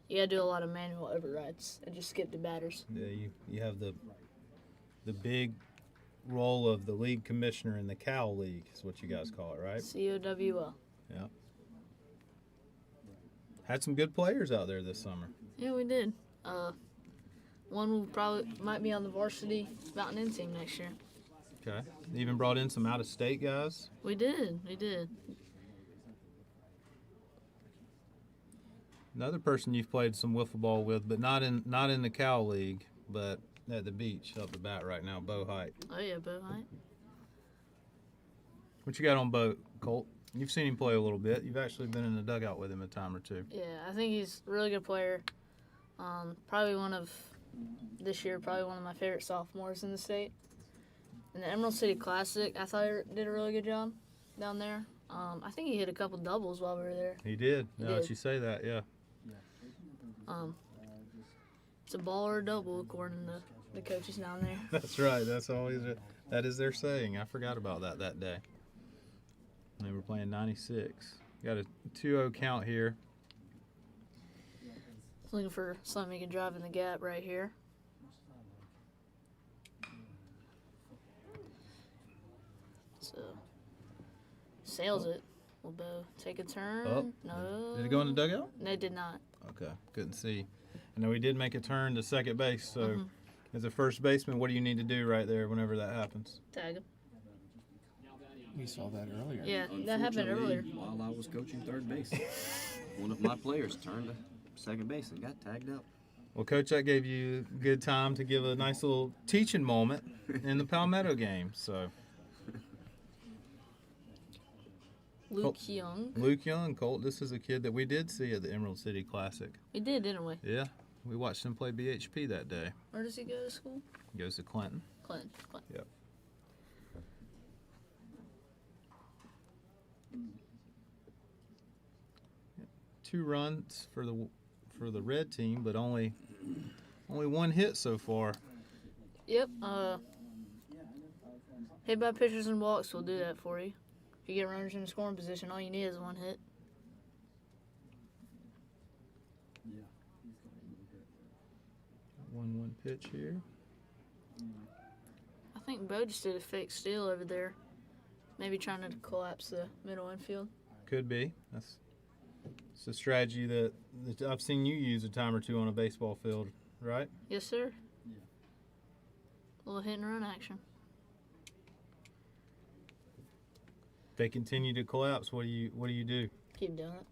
you gotta do a lot of manual overrides and just skip the batters. Yeah, you have the big role of the league commissioner in the Cow League is what you guys call it, right? COWL. Yeah. Had some good players out there this summer. Yeah, we did. One might be on the varsity Mountain End team next year. Okay. Even brought in some out-of-state guys. We did. Another person you've played some wiffle ball with, but not in the Cow League, but at the beach up the bat right now, Bo Height. Oh yeah, Bo Height. What you got on Bo, Colt? You've seen him play a little bit. You've actually been in the dugout with him a time or two. Yeah, I think he's a really good player. Probably one of my favorite sophomores in the state. In the Emerald City Classic, I thought he did a really good job down there. I think he hit a couple doubles while we were there. He did. He Now did. that you say that, yeah. It's a ball or a double according to the coaches down there. That's right. That is their saying. I forgot about that day. They were playing 96. Got a 2-0 count here. Looking for something he can drive in the gap right here. So sails it. Will Bo take a turn? Oh. No. Did it go in the dugout? No, it did not. Okay, couldn't see. I know he did make a turn to second base, so Mm-hmm. as a first baseman, what do you need to do right there whenever that happens? Tag him. We saw that earlier. Yeah, that happened Unfortunately, earlier. while I was coaching third base, one of my players turned to second base and got tagged up. Well, Coach, that gave you good time to give a nice little teaching moment in the Palmetto game. So Luke Young. Luke Young, Colt, this is a kid that we did see at the Emerald City Classic. We did, didn't we? Yeah, we watched him play BHP that day. Where does he go to school? He goes to Clinton. Clinton. Yep. 2 runs for the red team, but only 1 hit so far. Yep. Hit by pitchers and walks will do that for you. If you get runners in the scoring position, all you need is 1 hit. One pitch here. I think Bo just did a fake steal over there. Maybe trying to collapse the middle infield. Could be. It's a strategy that I've seen you use a time or two on a baseball field, right? Yes, sir. Little hit and run action. If they continue to collapse, what do you do? Keep doing it.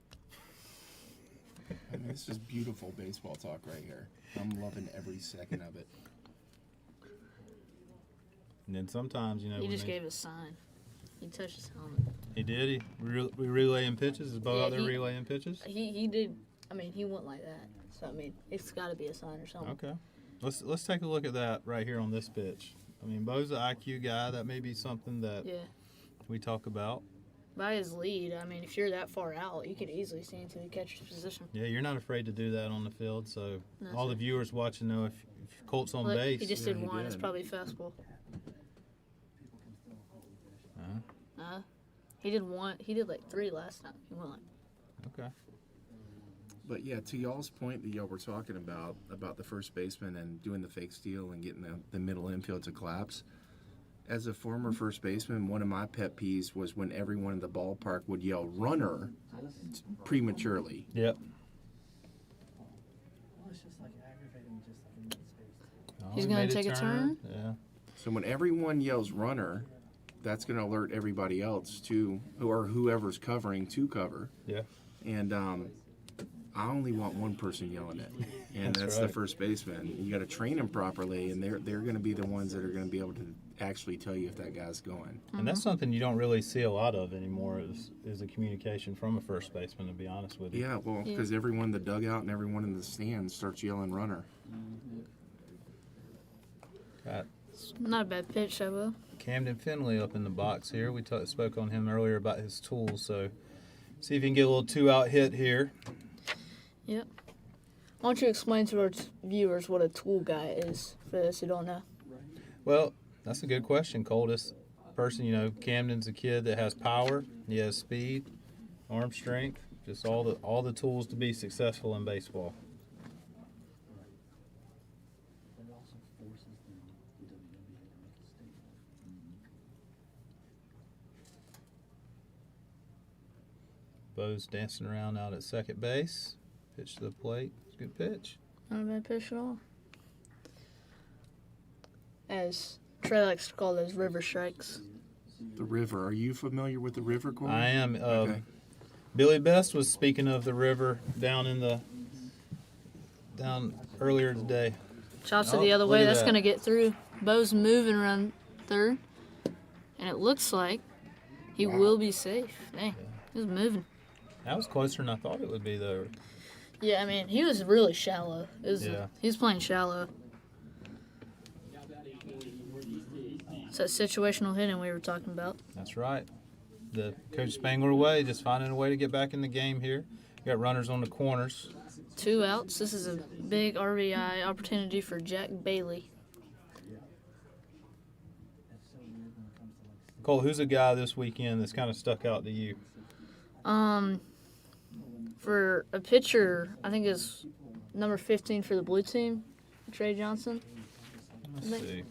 I mean, this is beautiful baseball talk right here. I'm loving every second of it. And then sometimes, He when just they- gave a sign. He touched his helmet. He did. We relaying pitches. Is Bo Yeah, out there he- relaying pitches? He did. I mean, he went like that. So I mean, it's got to be a sign or something. Okay. Let's take a look at that right here on this pitch. I mean, Bo's an IQ guy. That may be something that Yeah. we talk about. By his lead, I mean, if you're that far out, you could easily see into the catcher's position. Yeah, you're not afraid to do that on the field. So No, all the sir. viewers watching know if Colt's on Look, base. he just Yeah, did he one. It's did. probably fastball. Uh-huh. He did one. He did like 3 last time. He went like. Okay. But yeah, to y'all's point that y'all were talking about the first baseman and doing the fake steal and getting the middle infield to collapse. As a former first baseman, one of my pet peeves was when everyone in the ballpark would yell "runner" prematurely. Yep. He's he gonna made take a turn? Yeah. So when everyone yells "runner," that's going to alert everybody else to, or whoever's covering to cover. Yeah. And I only want one person yelling it, and that's right. the first baseman. You got to train them properly, and they're going to be the ones that are going to be able to actually tell you if that guy's going. And that's something you don't really see a lot of anymore is a communication from a first baseman, to be honest with you. Yeah, well, because everyone in the dugout and everyone in the stands starts yelling "runner." Got Not a bad pitch, though. Camden Finley up in the box here. We spoke on him earlier about his tools, so see if you can get a little 2-out hit here. Yep. Why don't you explain to our viewers what a tool guy is for those who don't know? Well, that's a good question, Coldest person. Camden's a kid that has power. He has speed, arm strength, just all the tools to be successful in baseball. Bo's dancing around out at second base. Pitch to the plate. It's a good pitch. Not a bad pitch at all. As Trey likes to call those river strikes. The river. Are you familiar with the river, Corey? I am. Okay. Billy Best was speaking of the river down earlier today. Chops it Oh, the other look way. at That's that. going to get through. Bo's moving around third. And it looks like he will be safe. Dang. He was moving. That was closer than I thought it would be, though. Yeah, I mean, he was really shallow. Yeah. He was playing shallow. It's that situational hitting we were talking about. That's right. the Coach Spangler way, just finding a way to get back in the game here. Got runners on the corners. 2 outs. This is a big RBI opportunity for Jack Bailey. Cole, who's a guy this weekend that's kind of stuck out to you? For a pitcher, I think is number 15 for the blue team, Trey Johnson. Let's see.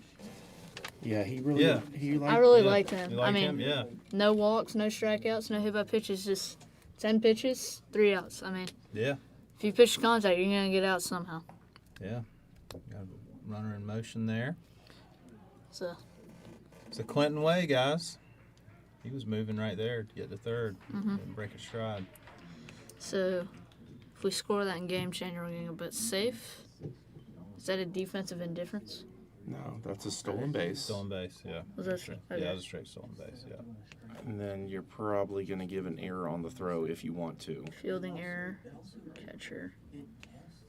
Yeah, he really. Yeah. He liked, I really Yeah. liked him. You like I mean, him? Yeah. no walks, no strikeouts, no hit by pitches, just 10 pitches, 3 outs. I mean, Yeah. if you pitch to contact, you're going to get out somehow. Yeah. Got a runner in motion there. So, It's a Clinton way, guys. He was moving right there to get to third and break a stride. so if we score that in game changer, we're going to go a bit safe. Is that a defensive indifference? No, that's a stolen base. Stolen base, yeah. Was that Straight- okay. Yeah, that was a straight stolen base, yeah. And then you're probably going to give an error on the throw if you want to. Fielding error, catcher.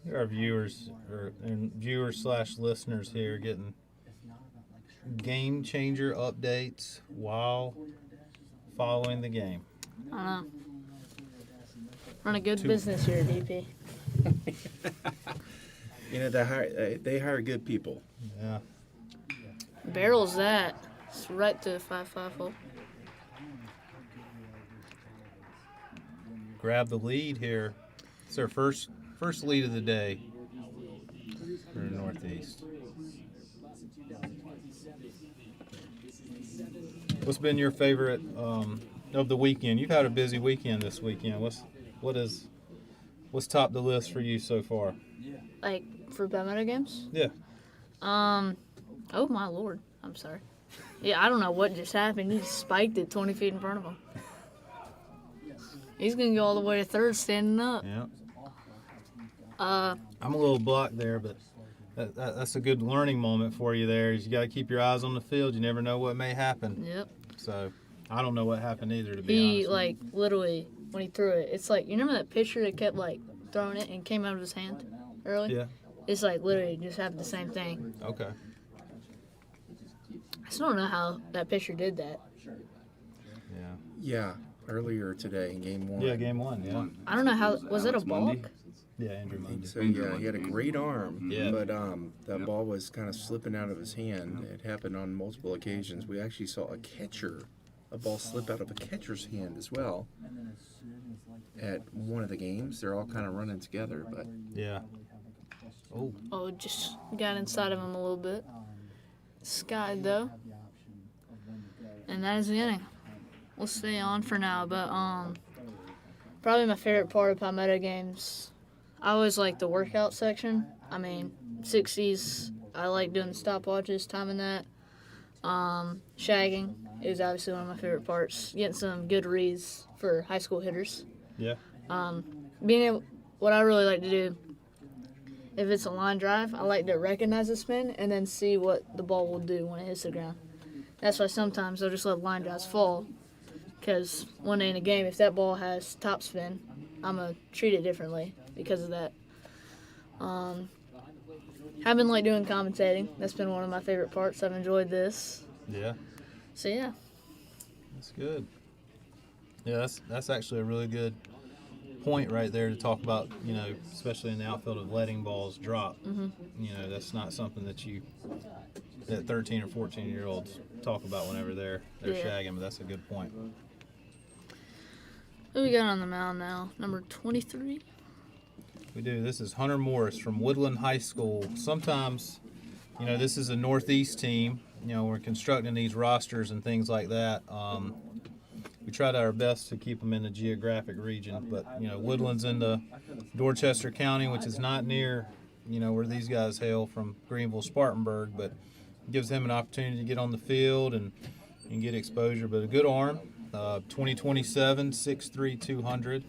Here are viewers and viewers/listeners here getting game changer updates while following the game. I don't know. Run a good Two- business here, DP. You know, they hire good people. Yeah. Barrels that. It's right to 5-5 hole. Grab the lead here. It's their first lead of the day for the Northeast. What's been your favorite of the weekend? You've had a busy weekend this weekend. What's topped the list for you so far? Like, for Palmetto games? Yeah. Oh my lord. I'm sorry. Yeah, I don't know what just happened. He just spiked it 20 feet in front of him. He's going to go all the way to third standing up. Yeah. Uh, I'm a little blocked there, but that's a good learning moment for you there. Is you got to keep your eyes on the field. You never know what may happen. yep. So I don't know what happened either, to be He, honest. like, literally, when he threw it, it's like, you remember that pitcher that kept, like, throwing it and came out of his hand early? Yeah. It's like, literally, just happened the same thing. Okay. I still don't know how that pitcher did that. Yeah. Yeah, earlier today in game 1. Yeah, game 1, yeah. I don't know how, was it a Alex Mundy? balk? Yeah, Andrew Mundy. So yeah, he had a great arm, Yeah. but that ball was kind of slipping out of his hand. It happened on multiple occasions. We actually saw a ball slip out of a catcher's hand as well. At one of the games, they're all kind of running together, but Yeah. Oh, Oh, it just got inside of him a little bit. Skied, though. And that is the inning. We'll stay on for now, but probably my favorite part of Palmetto games, I always like the workout section. I mean, 60s, I like doing the stopwatches, timing that. Shagging is obviously one of my favorite parts. Getting some good reads for high school hitters. yeah. Being able, what I really like to do, if it's a line drive, I like to recognize the spin and then see what the ball will do when it hits the ground. That's why sometimes I'll just let line drives fall, because one day in a game, if that ball has top spin, I'm going to treat it differently because of that. I've been like doing commentating. That's been one of my favorite parts. I've enjoyed this. Yeah. So yeah, That's good. Yeah, that's actually a really good point right there to talk about, you know, especially in the outfield of letting balls drop. You know, that's not something that 13 or 14-year-olds talk about whenever they're Yeah. shagging, but that's a good point. who we got on the mound now? Number 23? We do. This is Hunter Morris from Woodland High School. Sometimes, you know, this is a Northeast team. You know, we're constructing these rosters and things like that. We tried our best to keep them in the geographic region, but, you know, Woodland's in the Dorchester County, which is not near, you know, where these guys hail from, Greenville, Spartanburg, but gives him an opportunity to get on the field and get exposure. But a good arm, 2027, 6'3", 200.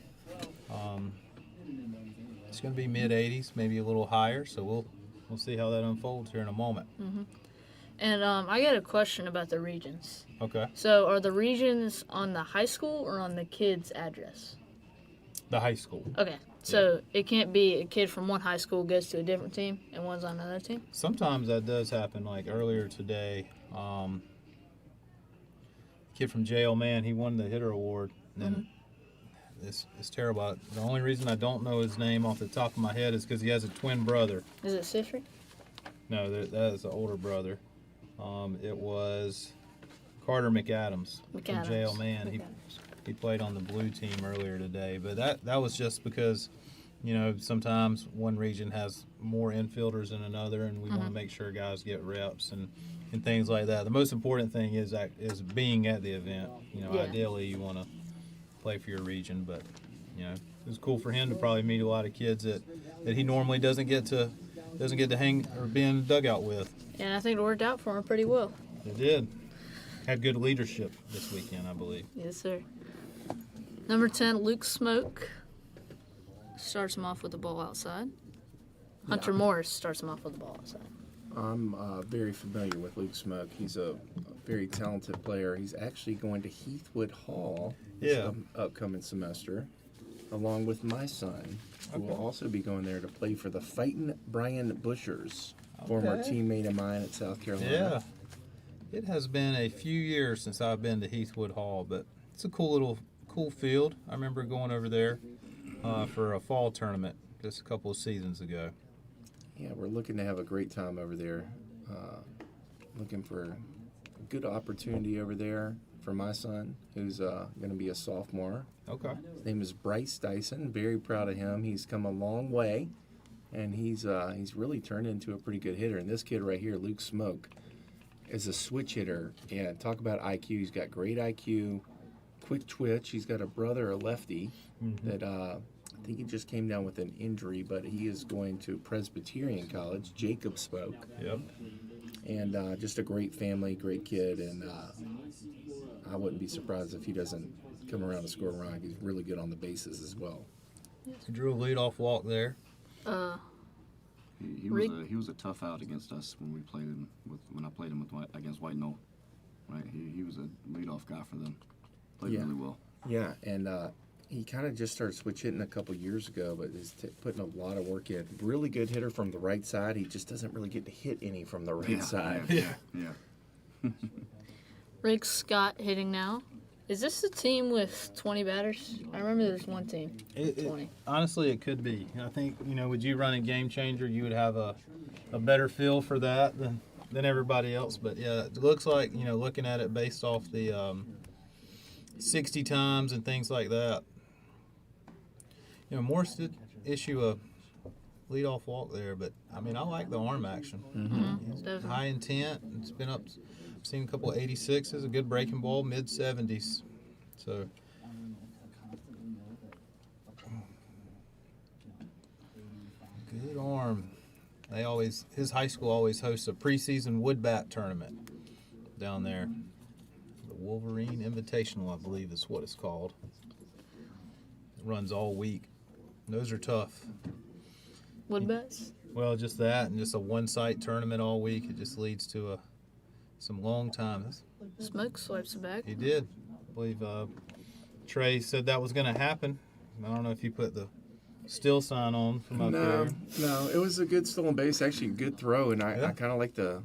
It's going to be mid-80s, maybe a little higher, so we'll see how that unfolds here in a moment. And I got a question about the regions. Okay. So are the regions on the high school or on the kid's address? The high school. Okay. So it can't be a kid from one high school goes to a different team and one's on another team? Sometimes that does happen, like earlier today. kid from JL Man. He won the hitter award. And it's terrible. The only reason I don't know his name off the top of my head is because he has a twin brother. Is it Sifri? No, that is the older brother. It was Carter McAdams from JL Man. He played on the blue team earlier today. But that was just because, sometimes one region has more infielders than another, and we want to make sure guys get reps and things like that. The most important thing is being at the event. Ideally you want to play for your region, but it was cool for him to probably meet a lot of kids that he normally doesn't get to hang or be in the dugout with. And I think it worked out for him pretty well. It did. Had good leadership this weekend, I believe. Yes, sir. Number 10, Luke Smoke starts him off with the ball outside. Hunter Morris starts him off with the ball outside. I'm very familiar with Luke Smoke. He's a very talented player. He's actually going to Heathwood Hall this upcoming semester, along with my son, who will also be going there to play for the Fightin' Brian Bushers, former teammate of mine at South Carolina. Yeah. It has been a few years since I've been to Heathwood Hall, but it's a cool field. I remember going over there for a fall tournament just a couple of seasons ago. Yeah, we're looking to have a great time over there. Looking for a good opportunity over there for my son, who's going to be a sophomore. Okay. His name is Bryce Dyson. Very proud of him. He's come a long way, and he's really turned into a pretty good hitter. And this kid right here, Luke Smoke, is a switch hitter. And talk about IQ. He's got great IQ, quick twitch. He's got a brother, a lefty, that I think he just came down with an injury, but he is going to Presbyterian College, Jacob Smoke. Yep. And just a great family, great kid, and I wouldn't be surprised if he doesn't come around and score a run. He's really good on the bases as well. He drew a leadoff walk there. He was a tough out against us when we played him when I played him against White Knoll. Right, he was a leadoff guy for them. Played really well. Yeah, and he kind of just started switch hitting a couple years ago, but is putting a lot of work in. Really good hitter from the right side. He just doesn't really get to hit any from the right side. Yeah. Rick Scott hitting now. Is this the team with 20 batters? I remember there's one team with 20. Honestly, it could be. I think, would you run a game changer, you would have a better feel for that than everybody else. But, yeah, it looks like, looking at it based off the 60 times and things like that. Morris did issue a leadoff walk there, but, I like the arm action. It's high intent. It's been up. I've seen a couple of 86s, a good breaking ball, mid-70s. So, good arm. His high school always hosts a preseason wood bat tournament down there. The Wolverine Invitational, I believe is what it's called. It runs all week. Those are tough. Wood bats? Well, just that, and just a one-site tournament all week. It just leads to some long times. Smoke swipes it back. He did. I believe Trey said that was going to happen. I don't know if you put the still sign on from up there. No, it was a good stolen base, actually a good throw, and I kind of like the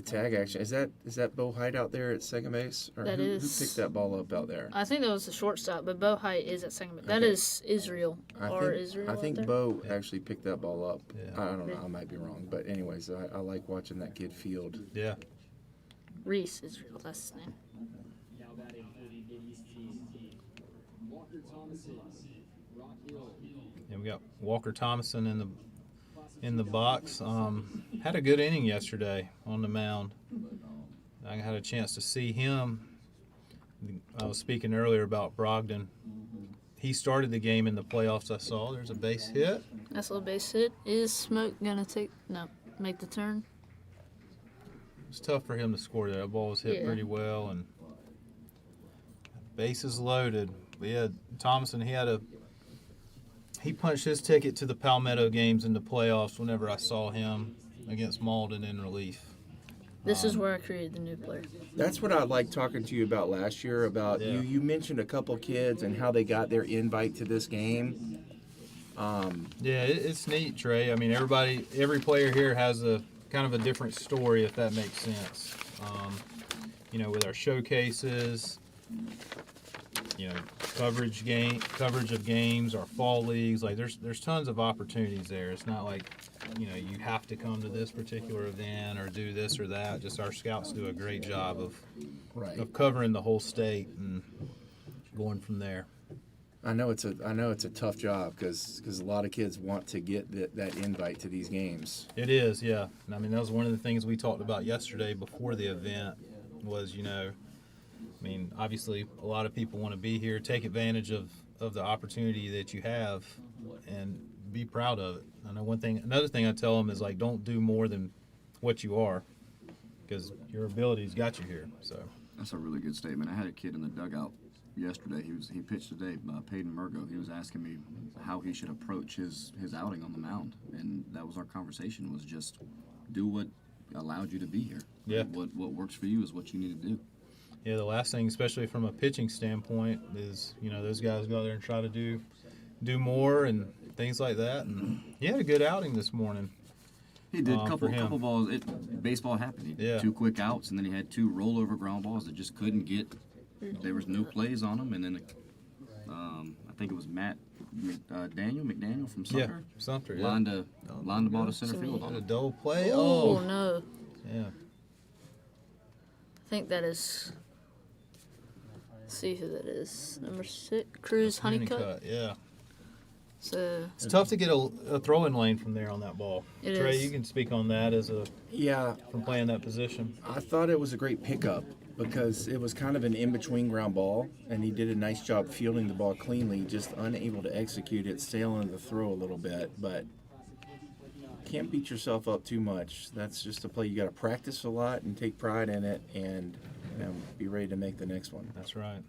tag action. Is that Bo Height out there at second base? Or That who is. picked that ball up out there? I think that was the shortstop, but Bo Height is at second base. That is Israel. Israel I think out there? Bo actually picked that ball up. Yeah. I don't know. I might be wrong. But anyways, I like watching that kid field. Yeah. Reese Israel, that's his name. Now batting for the Mideast team. Walker Thomason, Rock Hill. Yeah, we got Walker Thomason in the box. Had a good inning yesterday on the mound. I had a chance to see him. I was speaking earlier about Brogdon. He started the game in the playoffs. I saw there's a base hit. That's a little base hit. Is Smoke gonna make the turn? It's tough for him to score there. That ball was hit pretty well, and bases loaded. But yeah, Thomason, he punched his ticket to the Palmetto games in the playoffs whenever I saw him against Malden in relief. This is where I created the new player. That's what I liked talking to you about last year. About you mentioned a couple kids and how they got their invite to this game. Yeah, it's neat, Trey. Every player here has a kind of a different story, if that makes sense. With our showcases, coverage of games, our fall leagues. Like there's tons of opportunities there. It's not like you have to come to this particular event or do this or that. Just our scouts do a great job of covering the whole state and going from there. I know it's a tough job because a lot of kids want to get that invite to these games. It is, yeah. And I mean, that was one of the things we talked about yesterday before the event was, obviously a lot of people want to be here, take advantage of the opportunity that you have and be proud of it. I know another thing I tell them is like, don't do more than what you are because your abilities got you here. So That's a really good statement. I had a kid in the dugout yesterday. He pitched today, Peyton Murgo. He was asking me how he should approach his outing on the mound, and that was our conversation. Was just do what allowed you to be here. Yeah. What works for you is what you need to do. Yeah, the last thing, especially from a pitching standpoint, is those guys go out there and try to do more and things like that. And he had a good outing this morning. He did for him. couple balls. Baseball happened. He had 2 quick outs, and then he had 2 rollover ground balls that just couldn't get. There was no plays on them, and then I think it was McDaniel from Sumter. Yeah, Sumter. Yeah. Lined the ball to center field on A him. double play. Oh, Oh, no. yeah. I think that is. Let's see who that is. Number 6, Cruz Honeycutt. Yeah. So It's tough to get a throwing lane from there on that ball. It Trey, is. you can speak on that from playing that position. I thought it was a great pickup because it was kind of an in-between ground ball, and he did a nice job fielding the ball cleanly, just unable to execute it, sailing the throw a little bit, but can't beat yourself up too much. That's just a play you got to practice a lot and take pride in it and be ready to make the next one. That's right.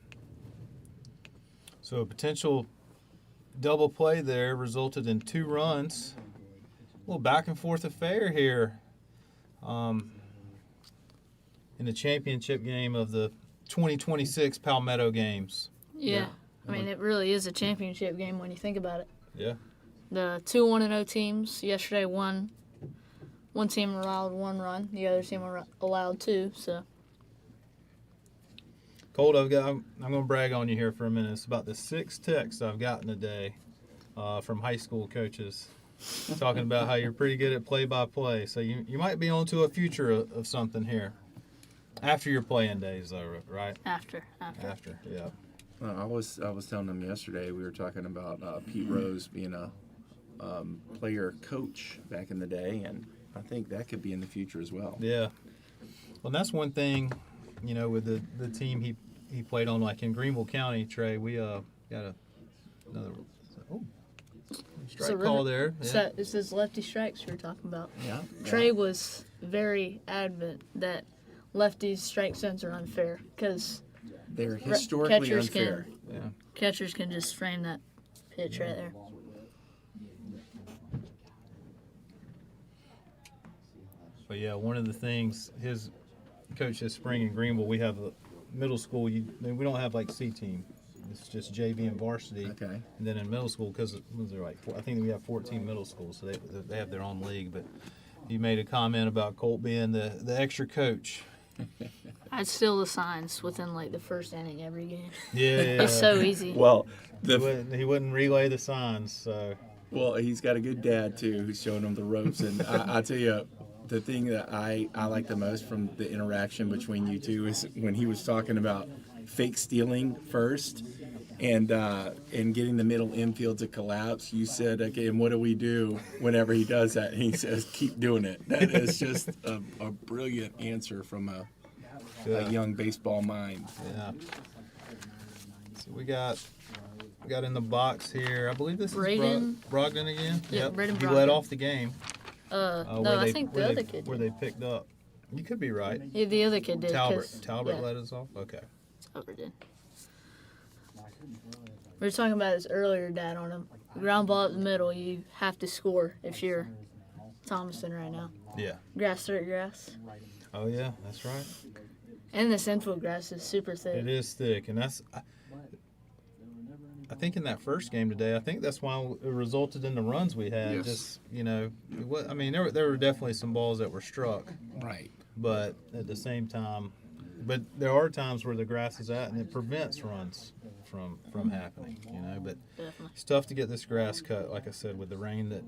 So a potential double play there resulted in 2 runs. A little back and forth affair here in the championship game of the 2026 Palmetto games. yeah. I mean, it really is a championship game when you think about it. Yeah. The 2 1-0 teams yesterday won. One team allowed 1 run. The other team allowed 2. So Colt, I'm going to brag on you here for a minute. It's about the 6th text I've gotten today from high school coaches talking about how you're pretty good at play-by-play. So you might be onto a future of something here. After your playing days, though, right? after. Yeah. I was telling them yesterday, we were talking about Pete Rose being a player coach back in the day, and I think that could be in the future as well. Yeah. Well, and that's one thing, with the team he played on, like in Greenville County, Trey, we got another strike call there. Yeah. So it's those lefty strikes we were talking about. Yeah. Trey was very adamant that lefty strike zones are unfair because They're historically catchers unfair. catchers can just frame that pitch right there. But yeah, one of the things his coach this spring in Greenville, we have a middle school. We don't have like C team. It's just JV and varsity. Okay. And then in middle school, because I think we have 14 middle schools, so they have their own league. But he made a comment about Colt being the extra coach. I'd steal the signs within like the first inning every game. Yeah. It's so easy. Well, He wouldn't relay the signs. So well, he's got a good dad too, who's showing him the ropes. And I tell you, the thing that I like the most from the interaction between you two is when he was talking about fake stealing first and getting the middle infield to collapse. You said, okay, and what do we do whenever he does that? And he says, keep doing it. That is just a brilliant answer from a young baseball mind. yeah. So we got in the box here. I believe this Braden. is Brogdon again. Yeah, Yep. Braden He led Brogdon. off the game. No, where I they- think where the they- other kid where did. they picked up. You could be right. Yeah, the other kid did. Talbot 'cause- Talbot yeah, led us off. Okay. Talbot did. We were talking about this earlier, Dad, on a ground ball up the middle. You have to score if you're Thomason right now. Yeah. Grass, dirt, grass. Oh yeah, that's right. And this infield grass is super thick. It is thick, and that's. I think in that first game today, I think that's why it resulted in the runs we had. Yes. Just there were definitely some balls that were struck, Right. but at the same time, but there are times where the grass is at and it prevents runs from happening, but Definitely. it's tough to get this grass cut, like I said, with the rain that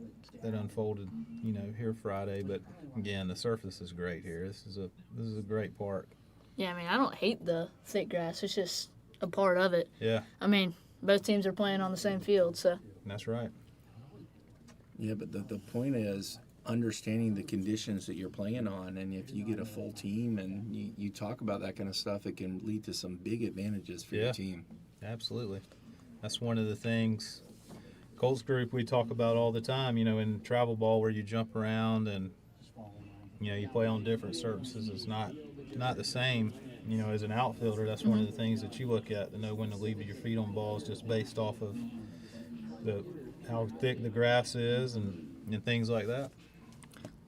unfolded, here Friday. But again, the surface is great here. This is a great park. Yeah, I mean, I don't hate the thick grass. It's just a part of it. Yeah, I mean, both teams are playing on the same field, so. that's right. Yeah, but the point is understanding the conditions that you're playing on, and if you get a full team and you talk about that kind of stuff, it can lead to some big advantages for Yeah. your team. Absolutely. That's one of the things Colts group we talk about all the time, in travel ball where you jump around and you play on different surfaces. It's not the same, as an outfielder. That's one of the things that you look at to know when to leave your feet on balls, just based off of how thick the grass is and things like that.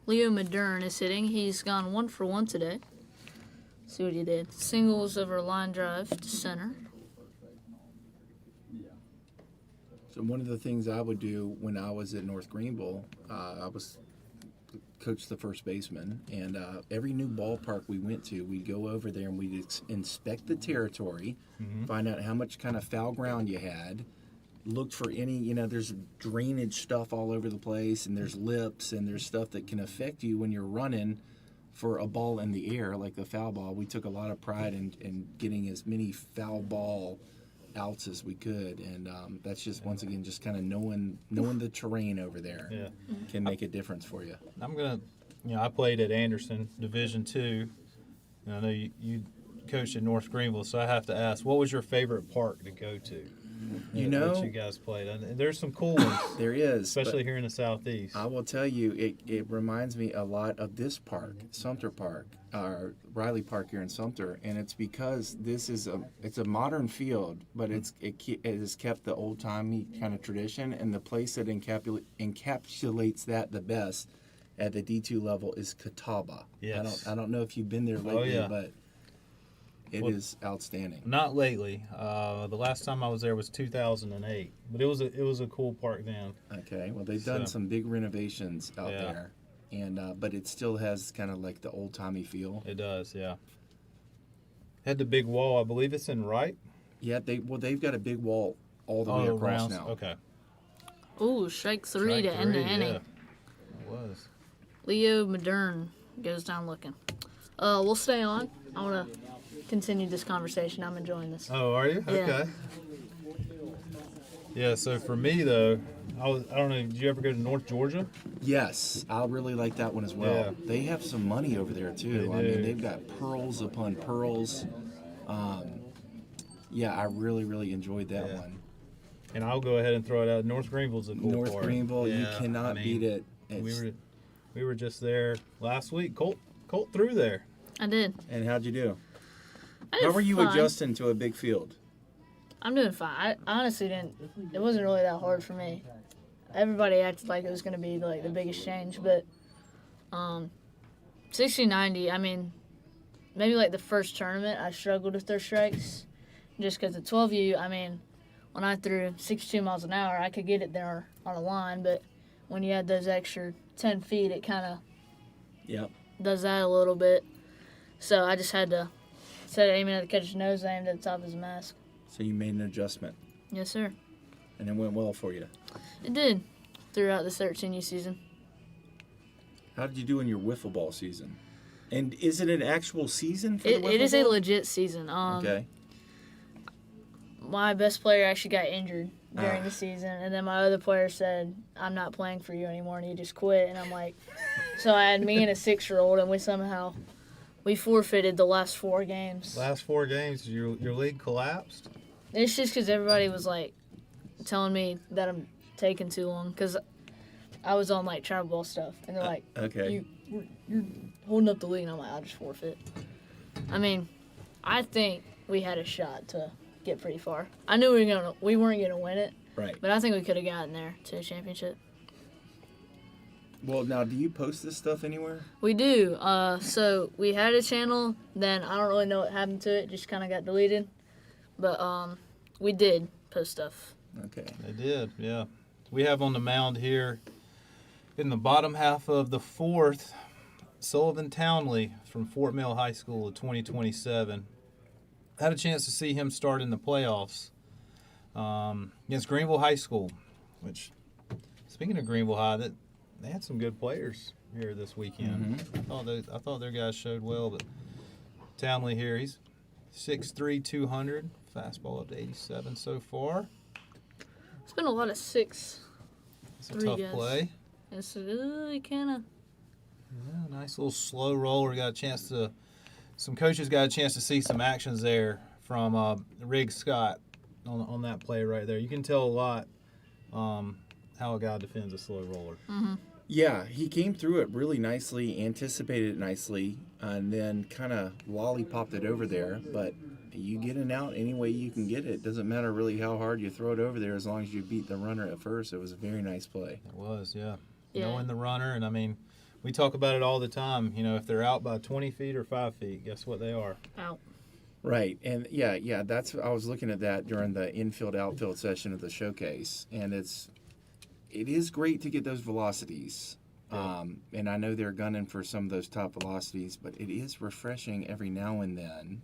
Leo Modern is hitting. He's gone 1 for 1 today. See what he did. Singles over line drive to center. So one of the things I would do when I was at North Greenville, I was coached the first baseman, and every new ballpark we went to, we'd go over there and we'd inspect the territory, find out how much kind of foul ground you had, look for any, there's drainage stuff all over the place, and there's lips, and there's stuff that can affect you when you're running for a ball in the air, like the foul ball. We took a lot of pride in getting as many foul ball outs as we could, and that's just, once again, just kind of knowing the terrain over there Yeah. can make a difference for you. I'm going to, I played at Anderson, Division II, and I know you coached at North Greenville, so I have to ask, what was your favorite park to go to? That you guys played. And there's some cool ones, There is, especially but here in the Southeast. I will tell you, it reminds me a lot of this park, Sumter Park, or Riley Park here in Sumter, and it's because it's a modern field, but it has kept the old timey kind of tradition, and the place that encapsulates that the best at the D2 level is Catawba. Yes. I don't know if you've been there lately, yeah. but it is outstanding. Not lately. The last time I was there was 2008, but it was a cool park then. Okay, well they've done some big renovations out there, and but it still has kind of like the old timey feel. It does, yeah. Had the big wall. I believe it's in right. Yeah, they've got a big wall all the way across around. now. Okay. Ooh, strike 3 to end the inning. Yeah. It was. Leo Modern goes down looking. We'll stay on. I want to continue this conversation. I'm enjoying this. Oh, are you? Yeah. Okay. Yeah, so for me, though, I don't know, did you ever go to North Georgia? Yes, I really like that one as well. Yeah. They have some money over there too. They I mean, do. they've got pearls upon pearls. Yeah, I really enjoyed that Yeah. one. And I'll go ahead and throw it out. North Greenville's a cool North park. Greenville, you Yeah, cannot beat it. We were just there last week. Colt threw there. I did. And how'd you do? I did How were you fine. adjusting to a big field? I'm doing fine. I honestly didn't. It wasn't really that hard for me. Everybody acted like it was going to be like the biggest change, but 60-90. I mean, maybe like the first tournament, I struggled with their strikes, just because the 12U. I mean, when I threw 62 miles an hour, I could get it there on a line, but when you add those extra 10 feet, it kind of Yep. does that a little bit. So I just had to, instead of aiming at the catcher's nose, I aimed at the top of his mask. So you made an adjustment, Yes, sir. and it went well for you. It did throughout the 13U season. How did you do in your wiffle ball season? And is it an actual season for the wiffle It is a ball? legit season. Okay. My best player actually got injured during Ah. the season, and then my other player said, "I'm not playing for you anymore," and he just quit. And I'm like, so I had me and a 6-year-old, and we forfeited the last 4 games. Last 4 games, your league collapsed? It's just because everybody was like telling me that I'm taking too long because I was on like travel ball stuff, and they're like, Okay. you're holding up the league, and I'm like, I'll just forfeit. I mean, I think we had a shot to get pretty far. I knew we weren't gonna win it, Right. but I think we could have gotten there to the championship. Well, now, do you post this stuff anywhere? We do. So we had a channel, then I don't really know what happened to it. Just kind of got deleted. But we did post stuff. Okay. They did, yeah. We have on the mound here in the bottom half of the 4th, Sullivan Townley from Fort Mill High School of 2027. Had a chance to see him start in the playoffs against Greenville High School, which, speaking of Greenville High, they had some good players here this weekend. I thought their guys showed well, but Townley here, he's 6'3", 200, fastball up to 87 so far. It's been a lot of 6'3" It's a tough guys. play. It's really kind of. Yeah, nice little slow roller. Some coaches got a chance to see some actions there from Riggs Scott on that play right there. You can tell a lot how a guy defends a slow roller. Yeah, he came through it really nicely, anticipated it nicely, and then kind of lollipopped it over there. But you get an out any way you can get it. Doesn't matter really how hard you throw it over there as long as you beat the runner at first. It was a very nice play. It was, yeah. Yeah. Knowing the runner, and I mean, we talk about it all the time. You know, if they're out by 20 feet or 5 feet, guess what they are? Out. Right, and yeah, I was looking at that during the infield-outfield session of the showcase, and it is great to get those velocities. Yeah. And I know they're gunning for some of those top velocities, but it is refreshing every now and then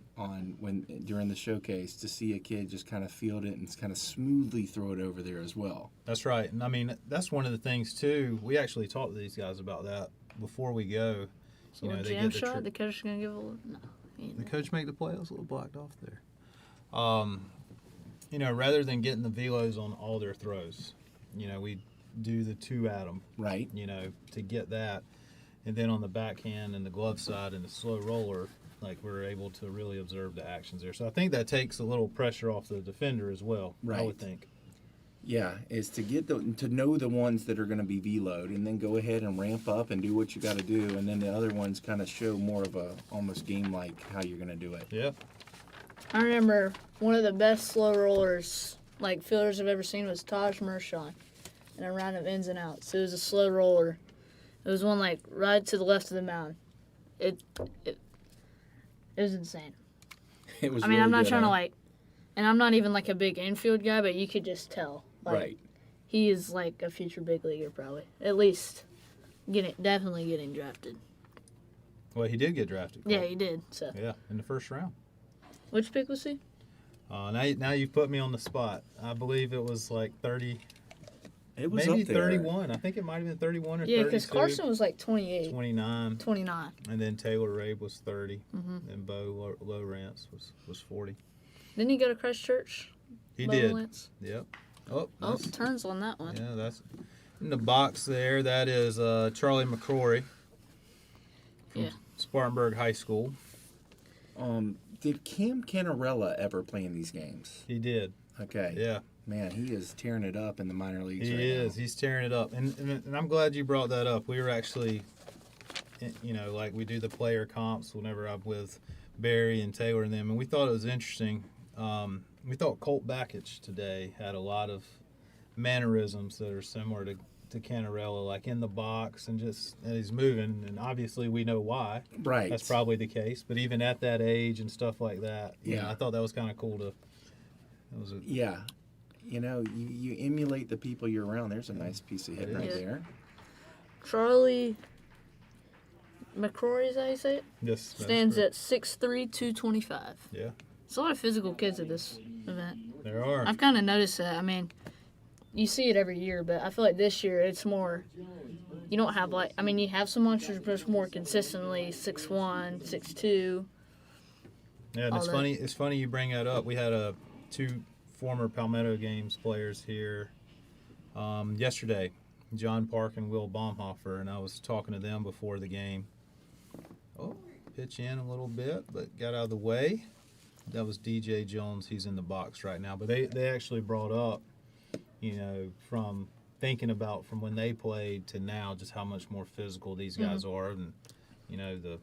during the showcase to see a kid just kind of field it and kind of smoothly throw it over there as well. That's right. And I mean, that's one of the things, too. We actually talked to these guys about that before we go. So You know, a they jam get the shot, tri- the coach is going to give a little. No. The coach make the play? I was a little blocked off there. You know, rather than getting the velos on all their throws, you know, we do the 2 at 'em, Right. you know, to get that. And then on the backhand and the glove side and the slow roller, like, we're able to really observe the actions there. So I think that takes a little pressure off the defender as well, I Right. would think. Yeah, is to to know the ones that are going to be veloed, and then go ahead and ramp up and do what you got to do, and then the other ones kind of show more of a almost game like how you're going to do it. Yeah. I remember one of the best slow rollers, like fielders I've ever seen, was Taj Mershon in a round of ins and outs. It was a slow roller. It was one like right to the left of the mound. It was insane. It was. I mean, really I'm not good, trying to huh? like, and I'm not even like a big infield guy, but you could just tell. Like, Right. He is like a future big leaguer, probably. At least, definitely getting drafted. Well, he did get drafted. Yeah, Cole. he did. So, Yeah, in the first round. which pick was he? Now you've put me on the spot. I believe it was like 30, It was maybe up there. 31. I think it might have been 31 or Yeah, 32. because Carson was like 28, 29, 29. and then Taylor Rabe was 30, Mm-hmm. and Bo Lowrance was 40. Didn't he go to Christchurch? He Low did. Lance? Yep. Oh, Oh, that's, turns on that one. yeah, that's in the box there. That is Charlie McCrory from Yeah. Spartanburg High School. Did Cam Canarella ever play in these games? He did. Okay. Yeah, Man, he is tearing it up in the minor leagues he right is. now. He's tearing it up, and I'm glad you brought that up. We were actually, you know, like we do the player comps whenever I'm with Barry and Taylor and them, and we thought it was interesting. We thought Colt Bakich today had a lot of mannerisms that are similar to Canarella, like in the box and he's moving, and obviously we know why. Right. That's probably the case, but even at that age and stuff like that, you know, Yeah. I thought that was kind of cool to. Yeah. You know, you emulate the people you're around. There's a nice piece of hit right Yeah. there. Charlie McCrory, is that how you say it? Yes, that's Stands correct. at 6'3", 225. Yeah, It's a lot of physical kids at this event. there are. I've kind of noticed that. I mean, you see it every year, but I feel like this year it's more. You don't have like. I mean, you have some monsters, but it's more consistently 6'1", 6'2". Yeah, and all it's that. funny. It's funny you bring that up. We had 2 former Palmetto Games players here yesterday, John Park and Will Baumhofer, and I was talking to them before the game. Oh, pitch in a little bit, but got out of the way. That was DJ Jones. He's in the box right now. But they actually brought up, you know, from thinking about from when they played to now, just how much more physical these guys are, and you know the.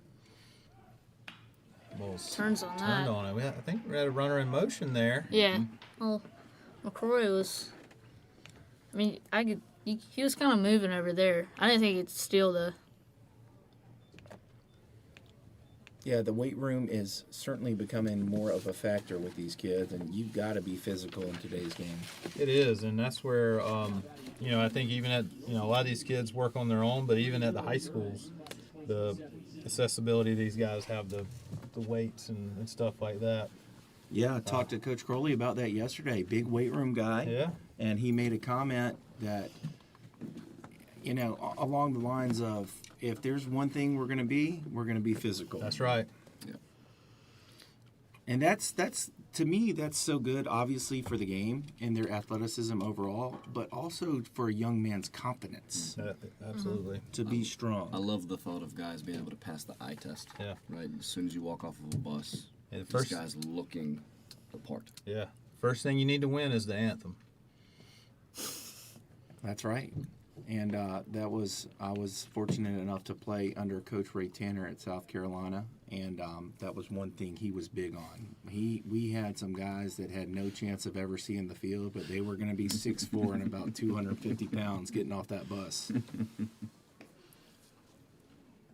Well, Turns on turned that. on it. I think we had a runner in motion there. Yeah. Well, McCrory was. I mean, he was kind of moving over there. I didn't think he'd steal the. Yeah, the weight room is certainly becoming more of a factor with these kids, and you've got to be physical in today's game. It is, and that's where you know, I think even at, you know, a lot of these kids work on their own, but even at the high schools, the accessibility these guys have, the weights and stuff like that. Yeah, I talked to Coach Crowley about that yesterday. Big weight room guy. Yeah. And he made a comment that, along the lines of, if there's one thing we're going to be physical. That's right. Yeah. And that's to me, that's so good, obviously, for the game and their athleticism overall, but also for a young man's confidence Absolutely. to be strong. I love the thought of guys being able to pass the eye test. Yeah. Right? As soon as you walk off of a bus, Yeah, the this first- guy's looking the part. Yeah. First thing you need to win is the anthem. That's right. And I was fortunate enough to play under Coach Ray Tanner at South Carolina, and that was one thing he was big on. We had some guys that had no chance of ever seeing the field, but they were going to be 6'4" and about 250 pounds getting off that bus.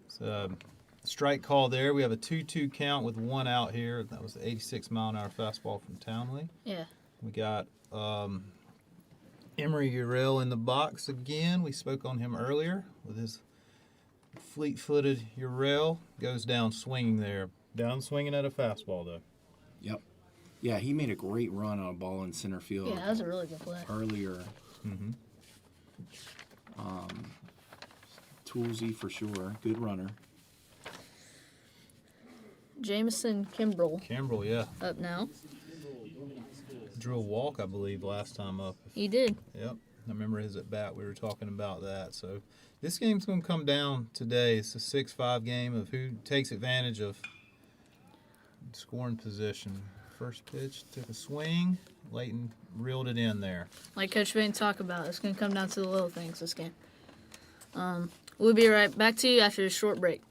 So, strike call there. We have a 2-2 count with 1 out here. That was the 86-mile-an-hour fastball from Townley. Yeah. We got Emery Urell in the box again. We spoke on him earlier with his fleet-footed Urell. Goes down swinging there. Down swinging at a fastball, though. Yep. Yeah, he made a great run on a ball in center field Yeah, that was a really good play. earlier. Mm-hmm. Toolsy for sure. Good runner. Jamison Kimbrell Kimbrell, yeah. up now. Drew a walk, I believe, last time up. He did. Yep. I remember his at bat. We were talking about that. So this game's going to come down today. It's a 6-5 game of who takes advantage of scoring position. First pitch, took a swing. Leighton reeled it in there. Like Coach Bain talked about, it's going to come down to the little things this game. We'll be right back to you after a short break.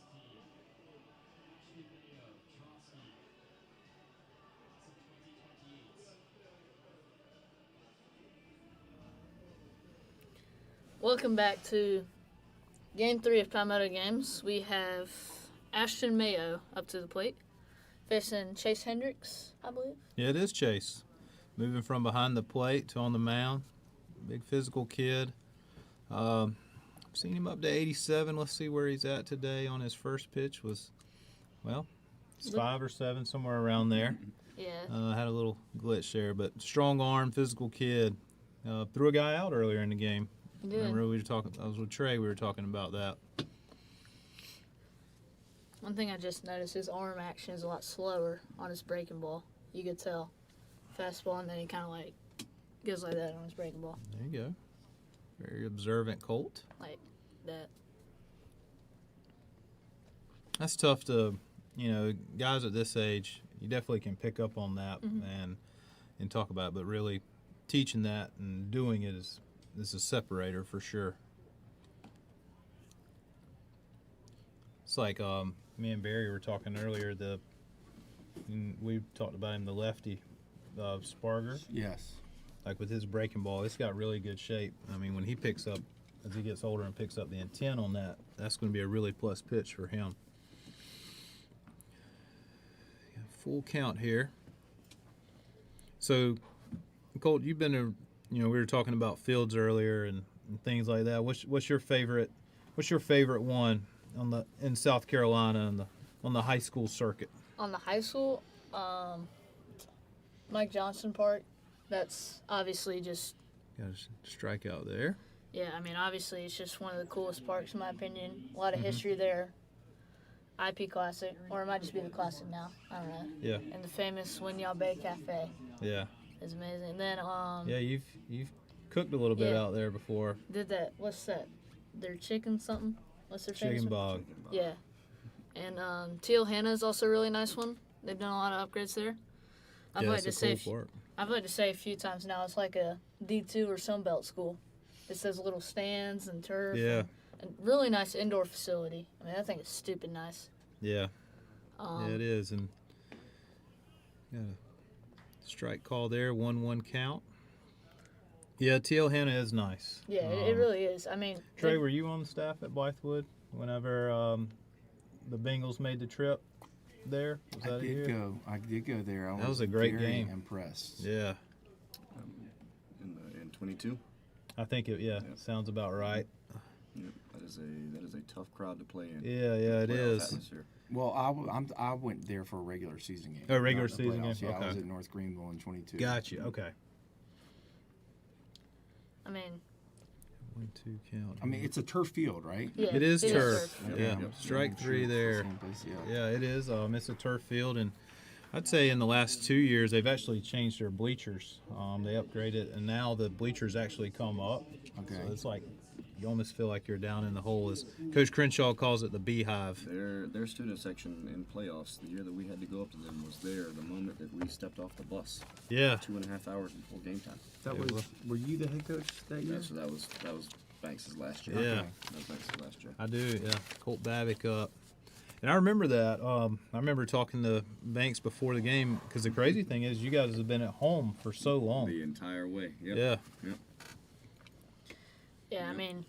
Mideast team. Ashley Mayo, Trotsky. Class of 2028. Welcome back to Game 3 of Palmetto Games. We have Ashton Mayo up to the plate, facing Chase Hendricks, I believe. Yeah, it is Chase. Moving from behind the plate to on the mound. Big physical kid. Seen him up to 87. Let's see where he's at today on his first pitch. It's 5 or 7, somewhere around there. Yeah. Had a little glitch there, but strong arm, physical kid. Threw a guy out earlier in the game. He did. Remember we were talking? I was with Trey. We were talking about that. One thing I just noticed, his arm action is a lot slower on his breaking ball. You could tell. Fastball, and then he kind of like goes like that on his breaking ball. There you go. Very observant Colt. Like that. That's tough to, guys at this age, you definitely can pick up on that and talk about it, but really teaching that and doing it is a separator for sure. It's like me and Barry were talking earlier, we talked about him, the lefty, Sparger. Yes. Like with his breaking ball, it's got really good shape. I mean, when he picks up, as he gets older and picks up the intent on that, that's going to be a really plus pitch for him. Full count here. So, Colt, you've been to, we were talking about fields earlier and things like that. What's your favorite? What's your favorite one in South Carolina on the high school circuit? On the high school, Mike Johnson Park. That's obviously just. Got a strikeout there. Yeah, I mean, obviously it's just one of the coolest parks in my opinion. A lot of history there. IP Classic, or it might just be the Classic now. I don't know. Yeah. And the famous Winyah Bay Cafe Yeah. is amazing. And then Yeah, you've cooked a little bit Yeah. out there before. did that. What's that? Their chicken something? What's their famous Chicken one? bog. Yeah. And Teal Hannah is also a really nice one. They've done a lot of upgrades there. I've Yeah, liked it's to a say cool park. I've liked to say a few times now it's like a D2 or Sunbelt school. It says little stands and turf. Yeah. And really nice indoor facility. I mean, that thing is stupid nice. Yeah. Yeah, it is, and got a strike call there, 1-1 count. Yeah, Teal Hannah is nice. Yeah, it really is. I mean, Trey, were you on the staff at Blythewood whenever the Bengals made the trip there? Was that a year? I did go there. That was a great very game. Impressed. Yeah, In 22. I think sounds about right. Yep, that is a tough crowd to play in. Yeah, it Playoff is. atmosphere. Well, I went there for a regular season game. Oh, regular not the season game? playoffs. Yeah, I was Okay. at North Greenville in 22. Gotcha. Okay. I mean, 1-2 count. I mean, it's a turf field, right? yeah. It is turf. Yep, Yeah, yep. strike three there. Same place, yeah. Yeah, it is. It's a turf field, and I'd say in the last 2 years they've actually changed their bleachers. They upgraded, and now the bleachers actually come up. Okay. So it's like you almost feel like you're down in the hole. As Coach Crenshaw calls it, the beehive. Their student section in playoffs, the year that we had to go up to them, was there the moment that we stepped off the bus. Yeah. 2.5 hours before game time. That was. Were you the head coach that year? Yeah, so that was Banks' last year. Yeah. That was Banks' last year. I do. Yeah, Colt Babick up. And I remember that. I remember talking to Banks before the game because the crazy thing is you guys have been at home for so long. The entire way. Yep. Yeah. Yep. Yeah, I mean,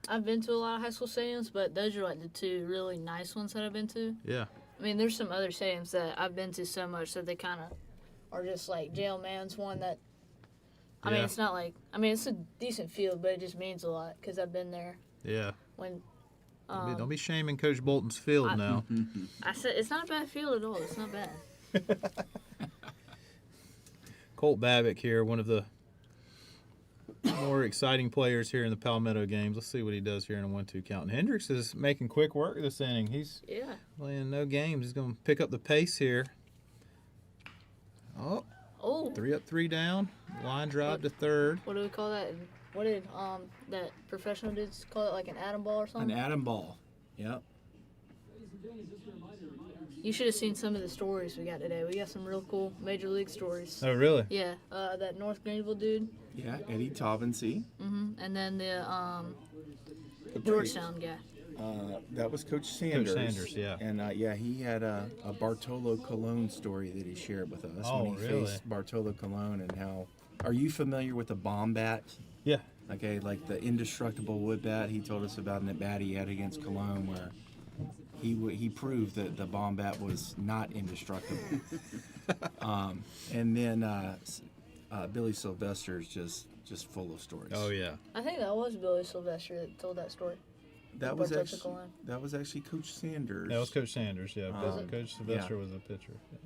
I've been to a lot of high school stadiums, but those are like the two really nice ones that I've been to. Yeah. I mean, there's some other stadiums that I've been to so much that they kind of are just like Jail Man's one that. I mean, Yeah. it's not like. I mean, it's a decent field, but it just means a lot because I've been there Yeah. when. Don't be shaming Coach Bolton's field now. I said it's not a bad field at all. It's not bad. Colt Babick here, one of the more exciting players here in the Palmetto games. Let's see what he does here in a 1-2 count. And Hendricks is making quick work this inning. He's Yeah. playing no games. He's going to pick up the pace here. Oh, Oh, 3 up, 3 down. Line drive to third. what do we call that? What did that professional dudes call it? Like an atom ball or An something? atom ball. Yep. You should have seen some of the stories we got today. We got some real cool major league stories. Oh, really? Yeah, that North Greenville dude, Yeah, Eddie Taubensee. and then the Georgetown guy. That was Coach Sanders. Sanders, yeah. And yeah, he had a Bartolo Colon story that he shared with us Oh, when he really? faced Bartolo Colon and how. Are you familiar with the bomb bat? Yeah. Okay, like the indestructible wood bat. He told us about an at bat he had against Cologne where he proved that the bomb bat was not indestructible. And then Billy Sylvester's just full of stories. Oh, yeah. I think that was Billy Sylvester that told that story. That was Bartolo actually Colon. Coach Sanders. That was Coach Sanders, yeah. Was it? Coach Sylvester was a pitcher. Yeah.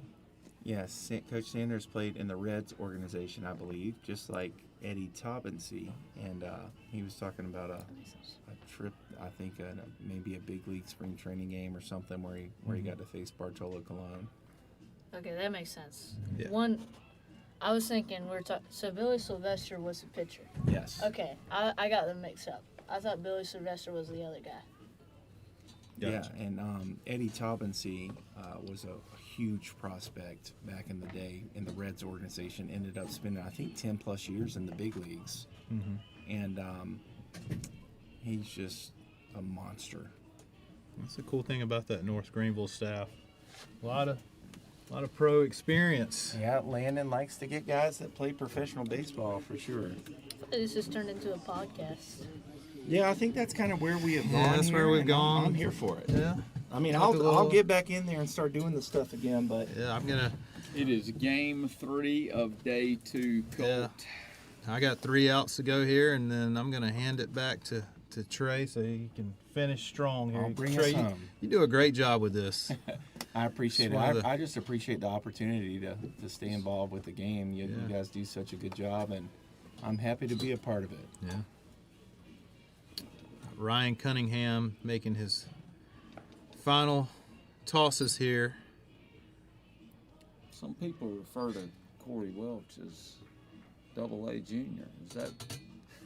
Yes, Coach Sanders played in the Reds organization, I believe, just like Eddie Taubensee. And he was talking about a trip, I think, maybe a big league spring training game or something where he got to face Bartolo Colon. Okay, that makes sense. Yeah. I was thinking so Billy Sylvester was the pitcher. Yes. Okay, I got them mixed up. I thought Billy Sylvester was the other guy. Yeah, and Eddie Taubensee was a huge prospect back in the day in the Reds organization. Ended up spending, I think, 10 plus years in the big leagues, and he's just a monster. That's the cool thing about that North Greenville staff. A lot of pro experience. Yeah, Landon likes to get guys that play professional baseball for sure. This has turned into a podcast. Yeah, I think that's kind of where we have gone. Yeah, that's here, where we've and gone. I'm here for it. Yeah. I mean, Talk a I'll little- get back in there and start doing the stuff again, but Yeah, I'm gonna. It is game 3 of day 2. Colt. Yeah. I got 3 outs to go here, and then I'm gonna hand it back to Trey so he can finish strong here. I'll bring Trey, us home. you do a great job with this. I appreciate It's it. one of the- I just appreciate the opportunity to stay involved with the game. You guys do such a good job, and I'm happy to be a part of it. Yeah. Ryan Cunningham making his final tosses here. Some people refer to Corey Welch as AA junior. Is that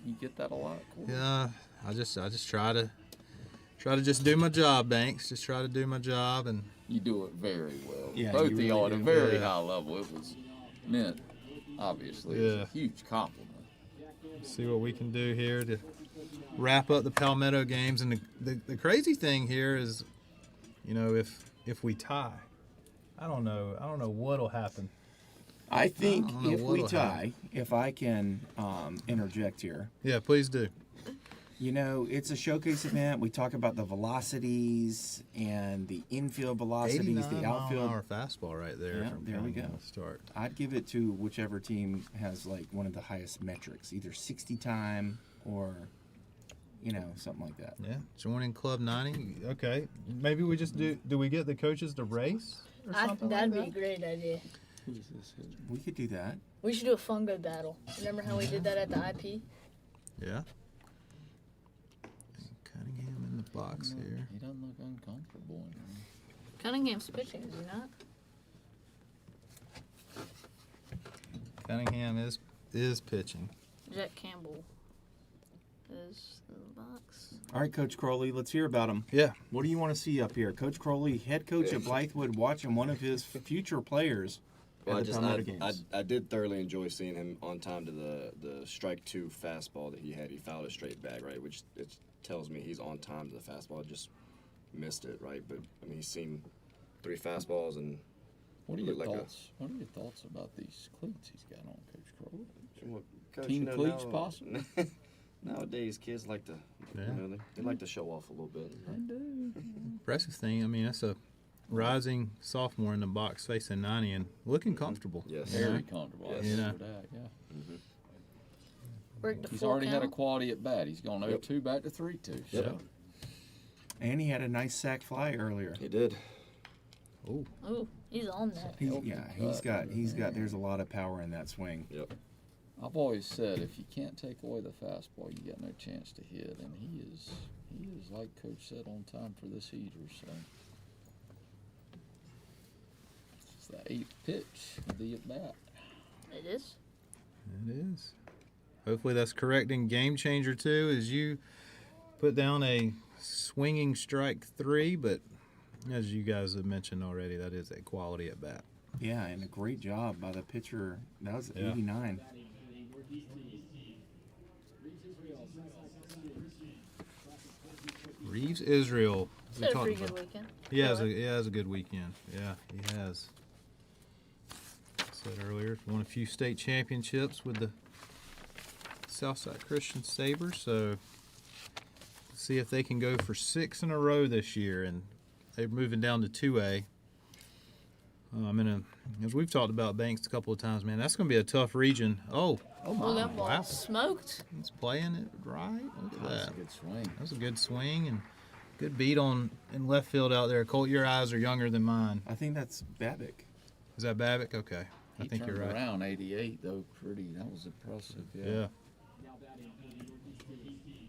you get that a lot, Corey? Yeah, I just try to just do my job, Banks. Just try to do my job, and You do it very well. Yeah, Both you of y'all at really a do. very Yeah. high level. It was meant, obviously, Yeah. it's a huge compliment. see what we can do here to wrap up the Palmetto games. And the crazy thing here is, if we tie, I don't know what'll happen. I think I don't know if we what'll tie, if I can interject here, Yeah, please do. it's a showcase event. We talk about the velocities and the infield velocities, 89 the outfield. mile-an-hour fastball right there. Yeah, from there we Cunningham go. to start. I'd give it to whichever team has like one of the highest metrics, either 60 time or, something like that. Yeah, joining Club 90. Okay, maybe we just do we get the coaches to race? Or something That'd like be a great idea. Who's this here? We could do that. We should do a fungo battle. Remember how we did that at the IP? Yeah. And Cunningham in the box here. He doesn't look uncomfortable in here. Cunningham's pitching, is he not? Cunningham is pitching. Jack Campbell is in the box. All right, Coach Crowley, let's hear about him. Yeah. What do you want to see up here? Coach Crowley, head coach of Blythewood, watching one of his future players Well, at the Palmetto games. I did thoroughly enjoy seeing him on time to the strike 2 fastball that he had. He fouled it straight back, right, which it tells me he's on time to the fastball. Just missed it, right? But I mean, he's seen 3 fastballs and What are your Look like a- thoughts? What are your thoughts about these cleats he's got on, Coach Crowley? well, Coach, Team you know, cleats now- possible? Nowadays, kids like to, Yeah. they like to show off a little bit. I do. Impressive thing. I mean, that's a rising sophomore in the box facing 90 and looking comfortable. Yes. you know? Very comfortable. I Yes. give Yeah. for that, yeah. Worked the He's full already had a count. quality at bat. He's gone 0-2 back to 3-2. So. Yep. And he had a nice sack fly earlier. He did. Ooh, he's on that. He's got. There's a lot of power in that swing. Yep. I've always said if you can't take away the fastball, you got no chance to hit, and he is like Coach said, on time for this heater. So it's the 8th pitch of the at bat. It is. It is. Hopefully that's correct in Game Changer 2 as you put down a swinging strike 3, but as you guys have mentioned already, that is a quality at bat. Yeah, and a great job by the pitcher. That was Yeah. 89. Reeves Israel. He's had a pretty good weekend. He has a good weekend. Yeah, he has. I said earlier, won a few state championships with the Southside Christian Sabres. So see if they can go for 6 in a row this year, and they're moving down to 2A. As we've talked about Banks a couple of times, man, that's going to be a tough region. Oh Oh, that ball wow. smoked. He's playing it right. Look at That's that. a good swing. That was a good swing and good beat in left field out there. Colt, your eyes are younger than mine. I think that's Babick. Is that Babbitt? Okay. I He think turned you're right. around 88 though. That was impressive. Yeah. Now batting for the Northeast Northeast team.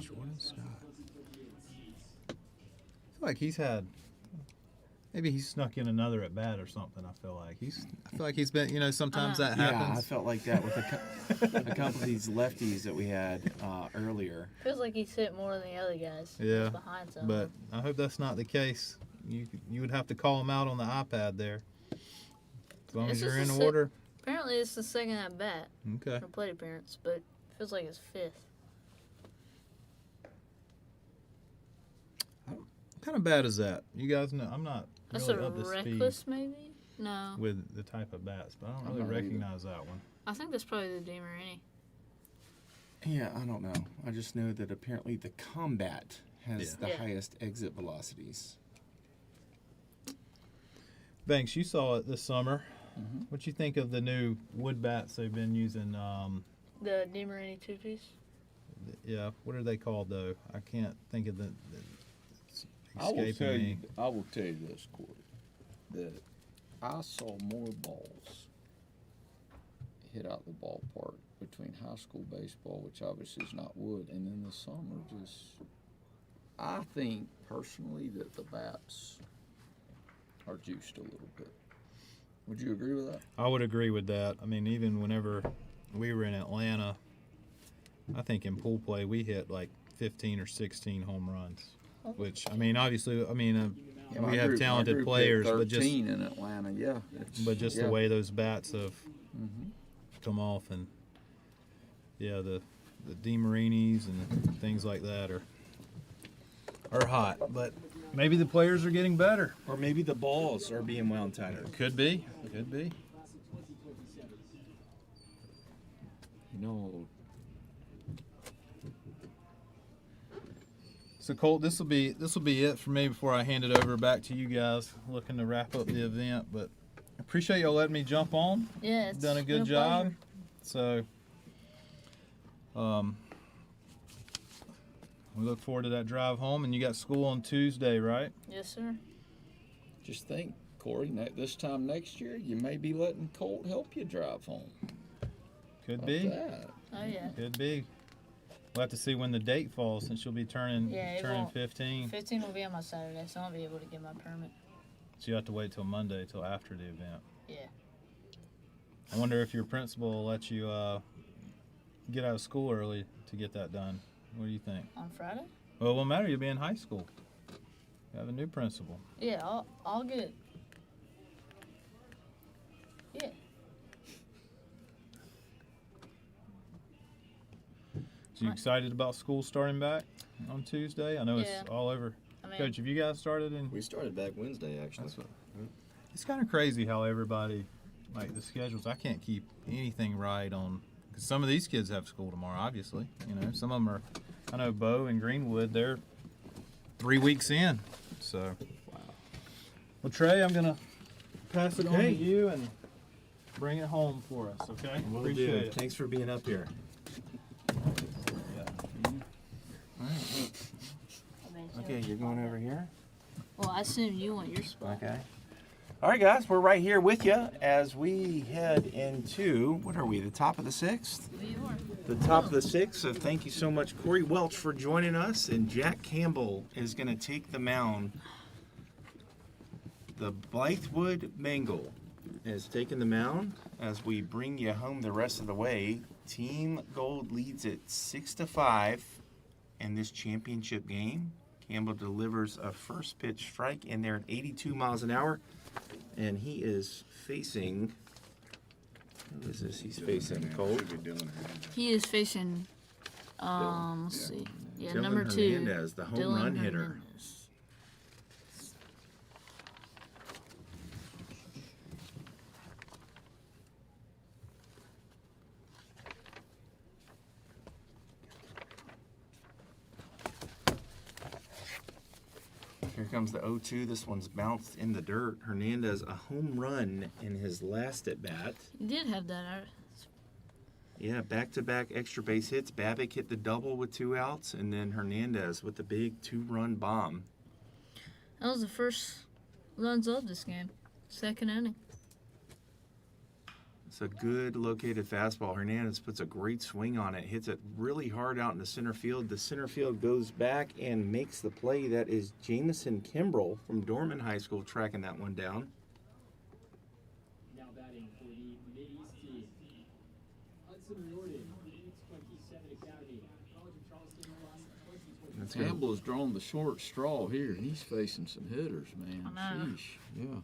Jordan Scott. I feel like he's had. Maybe he snuck in another at bat or something. I feel like he's been. You know, sometimes that Yeah, I happens. felt like that with a couple of these lefties that we had earlier. Feels like he's hit more than the other guys. Yeah, He's behind some. But I hope that's not the case. You would have to call him out on the iPad there. As long It's as you're just in a sit- order. Apparently, it's the second at bat Okay. for plate appearance, but feels like it's fifth. What kind of bat is that? You guys know. I'm not That's really a up to speed reckless, maybe. No, with the type of bats, but I don't I'm really not either. recognize that one. I think that's probably the DeMarini. Yeah, I don't know. I just know that apparently the Combat has Yeah. the Yeah. highest exit velocities. Banks, you saw it this summer. Mhm. What you think of the new wood bats they've been using? The DeMarini two-piece. Yeah, what are they called though? I can't think of it's I will escaping tell me. you. I will tell you this, Corey, that I saw more balls hit out the ballpark between high school baseball, which obviously is not wood, and then the summer. I think personally that the bats are juiced a little bit. Would you agree with that? I would agree with that. I mean, even whenever we were in Atlanta, I think in pool play we hit like 15 or 16 home runs. Which I mean, obviously, we have talented players, but just 13 in Atlanta, yeah. the way those bats have Mhm. come off, and the DeMarinis and things like that are hot. But maybe the players are getting better. Or maybe the balls are being wound tighter. Could be. Could be. You know, So Colt, this will be it for me before I hand it over back to you guys. Looking to wrap up the event, but appreciate y'all letting me jump on. Yeah, it's Done a been good job. pleasure. So, we look forward to that drive home. And you got school on Tuesday, right? Yes, sir. just think, Corey, this time next year, you may be letting Colt help you drive home. Could Like be. that. Oh yeah. Could be. We'll have to see when the date falls, since you'll be turning Yeah, it turning won't. 15. 15 will be on my Saturday, so I won't be able to get my permit. So you have to wait till Monday, till after the event. Yeah. I wonder if your principal will let you get out of school early to get that done. What do you think? On Friday? Well, it won't matter. You'll be in high school. You have a new principal. Yeah, I'll get. Yeah. So you excited about school starting back on Tuesday? I know Yeah. it's all over. I mean, Coach, have you guys started in? We started back Wednesday, actually. That's what- It's kind of crazy how everybody, like the schedules. I can't keep anything right on, because some of these kids have school tomorrow. Obviously, you know, some of them are. I know Bo and Greenwood. They're 3 weeks in. So, well, Trey, I'm gonna pass it on to Okay. you and bring it home for us. Okay? Will Appreciate do. it. Thanks for being up here. Okay, you're going over here. Well, I assume you want your spot. Okay. All right, guys, we're right here with you as we head into, what are we, the top of the sixth? You are. The top of the sixth. So thank you so much, Corey Welch, for joining us. And Jack Campbell is going to take the mound. The Blythewood Bengal is taking the mound as we bring you home the rest of the way. Team Gold leads it 6-5 in this championship game. Campbell delivers a first pitch strike in there at 82 miles an hour. And he is facing, who is this? He's facing Colt. He is facing. Let's see. Yeah, Dylan number 2. Hernandez, the home Dylan run hitter. Hernandez. Here comes the 0-2. This one's bounced in the dirt. Hernandez, a home run in his last at bat. He did have that. Yeah, back-to-back extra base hits. Babbitt hit the double with 2 outs, and then Hernandez with the big 2-run bomb. That was the first runs of this game. Second inning. It's a good located fastball. Hernandez puts a great swing on it, hits it really hard out in the center field. The center field goes back and makes the play. That is Jamison Kimbrell from Dorman High School tracking that one down. Now batting for the Mideast team. Hudson Riordan, 27 Academy. College of Charleston class of 2020. That's gonna- Campbell has drawn the short straw here. He's facing some hitters, man. I know. Sheesh. Yeah.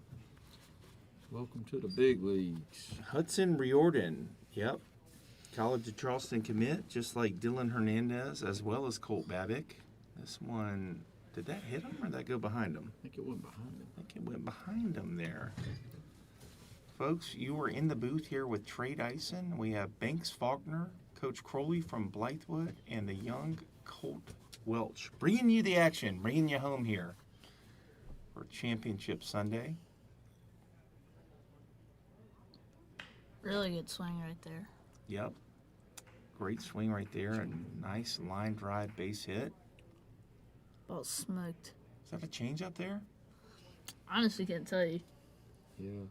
Welcome to the big leagues. Hudson Riordan, yep. College of Charleston commit, just like Dylan Hernandez as well as Colt Babick. This one, did that hit him or did that go behind him? I think it went behind him. I think it went behind him there. Folks, you were in the booth here with Trey Dyson. We have Banks Faulkner, Coach Crowley from Blythewood, and the young Colt Welch. Bringing you the action, bringing you home here for Championship Sunday. Really good swing right there. Yep. Great swing right there. A nice line drive base hit. Ball smoked. Is that a change up there? Honestly, can't tell you. Yeah.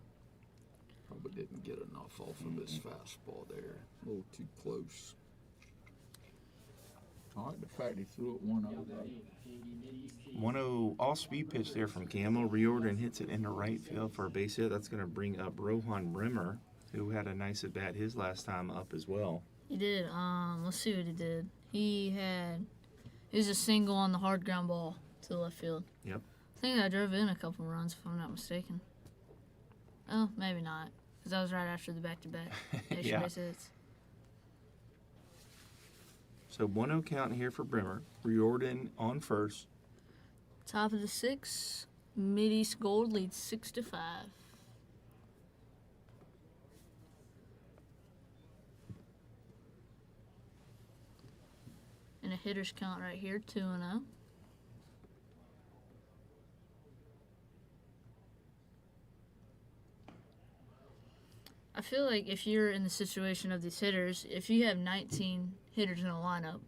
Probably didn't get enough off of his fastball there. A little too close. I like the fact he threw it 1-0 though. 1-0 off-speed pitch there from Campbell. Riordan hits it into right field for a base hit. That's going to bring up Rohan Brimmer, who had a nice at-bat his last time up as well. He did. Let's see what he did. It was a single on the hard ground ball to the left field. Yep. I think I drove in a couple runs, if I'm not mistaken. Oh, maybe not, because that was right after the back-to-back extra Yeah. base hits. So 1-0 count here for Brimmer. Riordan on first. Top of the sixth, Mideast Gold leads 6-5. And a hitter's count right here, 2-0. I feel like if you're in the situation of these hitters, if you have 19 hitters in a lineup,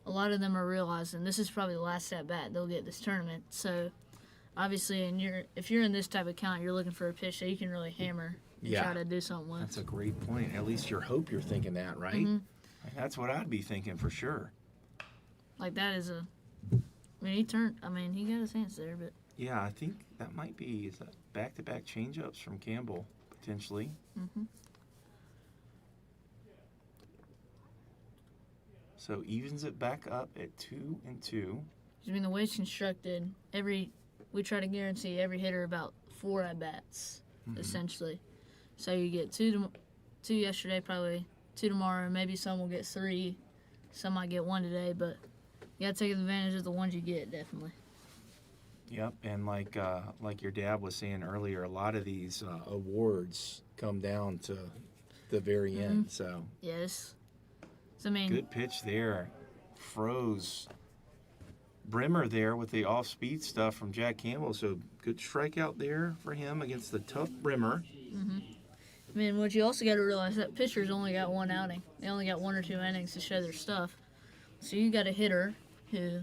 a lot of them are realizing this is probably the last at bat they'll get this tournament. So, obviously, if you're in this type of count, you're looking for a pitch that you can really hammer and Yeah. try to do something with. That's a great point. At least you're thinking that, right? Mhm. That's what I'd be thinking for sure. Like that is he got his hands there, but Yeah, I think that might be the back-to-back changeups from Campbell, potentially. So evens it back up at 2-2. I mean the way it's constructed, we try to guarantee every hitter about 4 at bats, essentially. So you get two yesterday, probably 2 tomorrow, maybe some will get 3, some might get 1 today, but you gotta take advantage of the ones you get, definitely. Yep, and like your dad was saying earlier, a lot of these awards come down to the very end. So Yes. So I mean, good pitch there, froze Brimmer there with the off-speed stuff from Jack Campbell. So good strikeout there for him against the tough Brimmer. I mean, what you also got to realize that pitchers only got 1 outing. They only got 1 or 2 innings to show their stuff. So you got a hitter who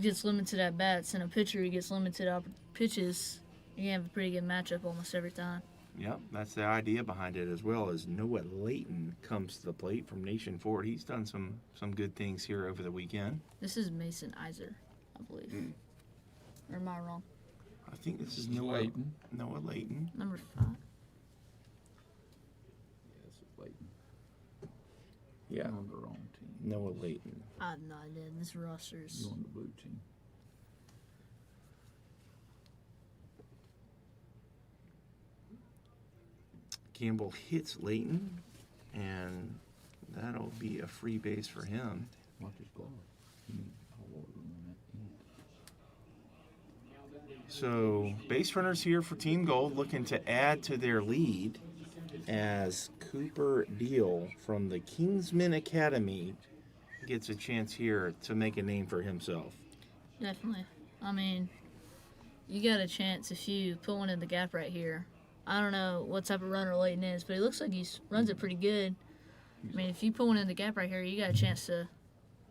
gets limited at bats and a pitcher who gets limited pitches. You have a pretty good matchup almost every time. Yep, that's the idea behind it as well. As Noah Layton comes to the plate from Nation Ford. He's done some good things here over the weekend. This is Mason Iser, I believe. Or am I wrong? I think this is Layton. Noah Layton. Number 5. Yeah, this is Layton. Yeah, You're on the wrong team. Noah Layton. I have no idea. This roster's. You're on the blue team. Campbell hits Layton, and that'll be a free base for him. Watch his glove. I'll order him that. So base runners here for Team Gold, looking to add to their lead as Cooper Deal from the Kingsman Academy gets a chance here to make a name for himself. Definitely. I mean, you got a chance if you put one in the gap right here. I don't know what type of runner Layton is, but he looks like he runs it pretty good. I mean, if you put one in the gap right here, you got a chance to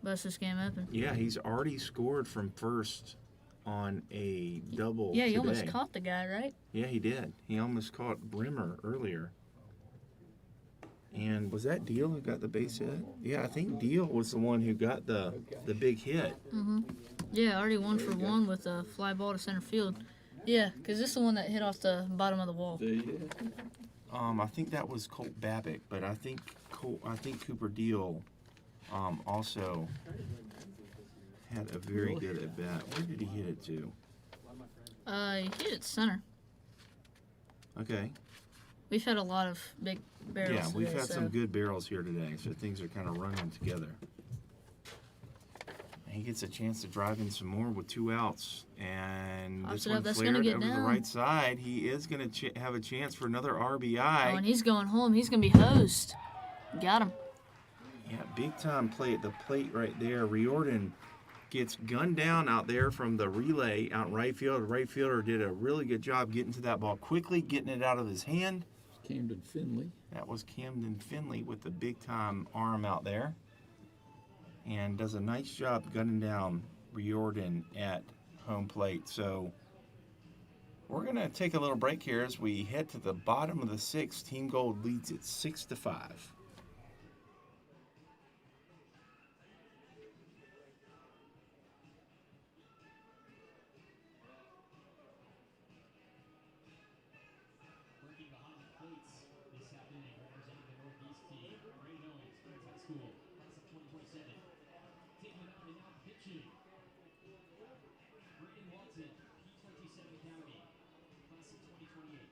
bust this game open. Yeah, he's already scored from first on a double Yeah, he today. almost caught the guy, right? Yeah, he did. He almost caught Brimmer earlier. And was that Deal who got the base hit? Yeah, I think Deal was the one who got the big hit. Yeah, already 1-for-1 with a fly ball to center field. Yeah, because this is the one that hit off the bottom of the wall. I think that was Colt Babbitt, but I think Cooper Deal also had a very good at bat. Where did he hit it to? He hit it center. Okay. We've had a lot of big barrels Yeah, we've today, had so. some good barrels here today, so things are kind of running together. He gets a chance to drive in some more with 2 outs, and Pops this it up, one that's gonna flared get over the down. right side. He is going to have a chance for another Oh, RBI. and he's going home. He's going to be hosed. Got him. Yeah, big time play at the plate right there. Riordan gets gunned down out there from the relay out in right field. The right fielder did a really good job getting to that ball quickly, getting it out of his hand. Camden Finley. That was Camden Finley with the big time arm out there. And does a nice job gunning down Riordan at home plate. So we're going to take a little break here as we head to the bottom of the 6th. Team Gold leads it 6-5. Working behind the plates this afternoon, representing the Northeast team, Braden Owens, Prince High School, class of 2027. Taking it out and now pitching. Braden Watson, P27 Academy, class of 2028.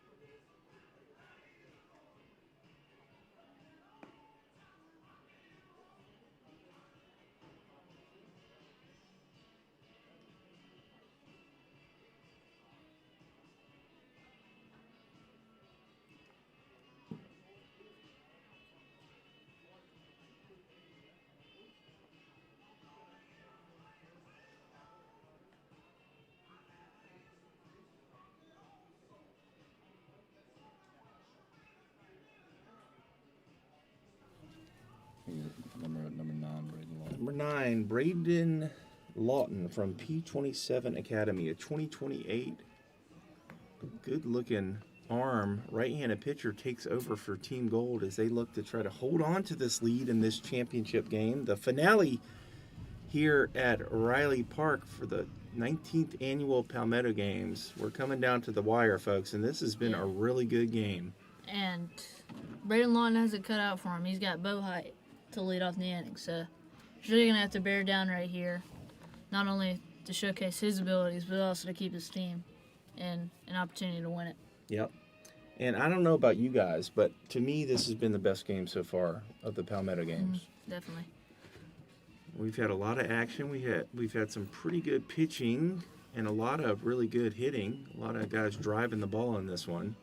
Number 9, Braden Long. Number 9, Braden Lawton from P27 Academy, a 2028. Good looking arm. Right-handed pitcher takes over for Team Gold as they look to try to hold on to this lead in this championship game. The finale here at Riley Park for the 19th annual Palmetto Games. We're coming down to the wire, folks, and this has been a really good game. And Braden Lawton has it cut out for him. He's got Bo Height to lead off the inning. So he's really going to have to bear down right here. Not only to showcase his abilities, but also to keep his team in an opportunity to win it. Yep. And I don't know about you guys, but to me, this has been the best game so far of the Palmetto Games. Definitely. We've had a lot of action. We've had some pretty good pitching and a lot of really good hitting. A lot of guys driving the ball in this one.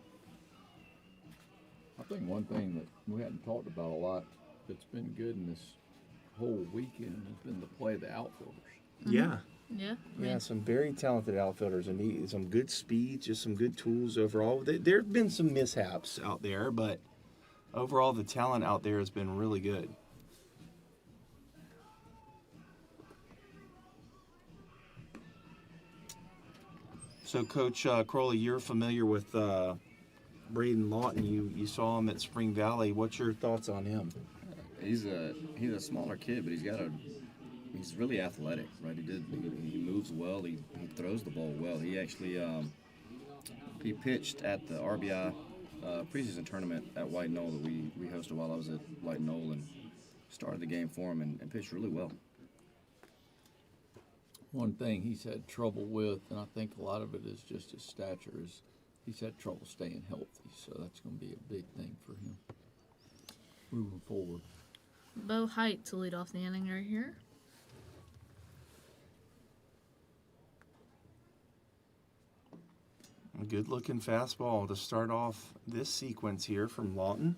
I think one thing that we hadn't talked about a lot that's been good in this whole weekend has been the play of the outfielders. Yeah. Yeah. Yeah, some very talented outfielders and some good speed, just some good tools overall. There have been some mishaps out there, but overall the talent out there has been really good. So, Coach Crowley, you're familiar with Braden Lawton. You saw him at Spring Valley. What's your thoughts on him? He's a smaller kid, but he's really athletic, right? He moves well. He throws the ball well. He actually he pitched at the RBI preseason tournament at White Knoll that we hosted while I was at White Knoll, and started the game for him and pitched really well. One thing he's had trouble with, and I think a lot of it is just his stature, is he's had trouble staying healthy. So that's going to be a big thing for him moving forward. Bo Height to lead off the inning right here. A good-looking fastball to start off this sequence here from Lawton.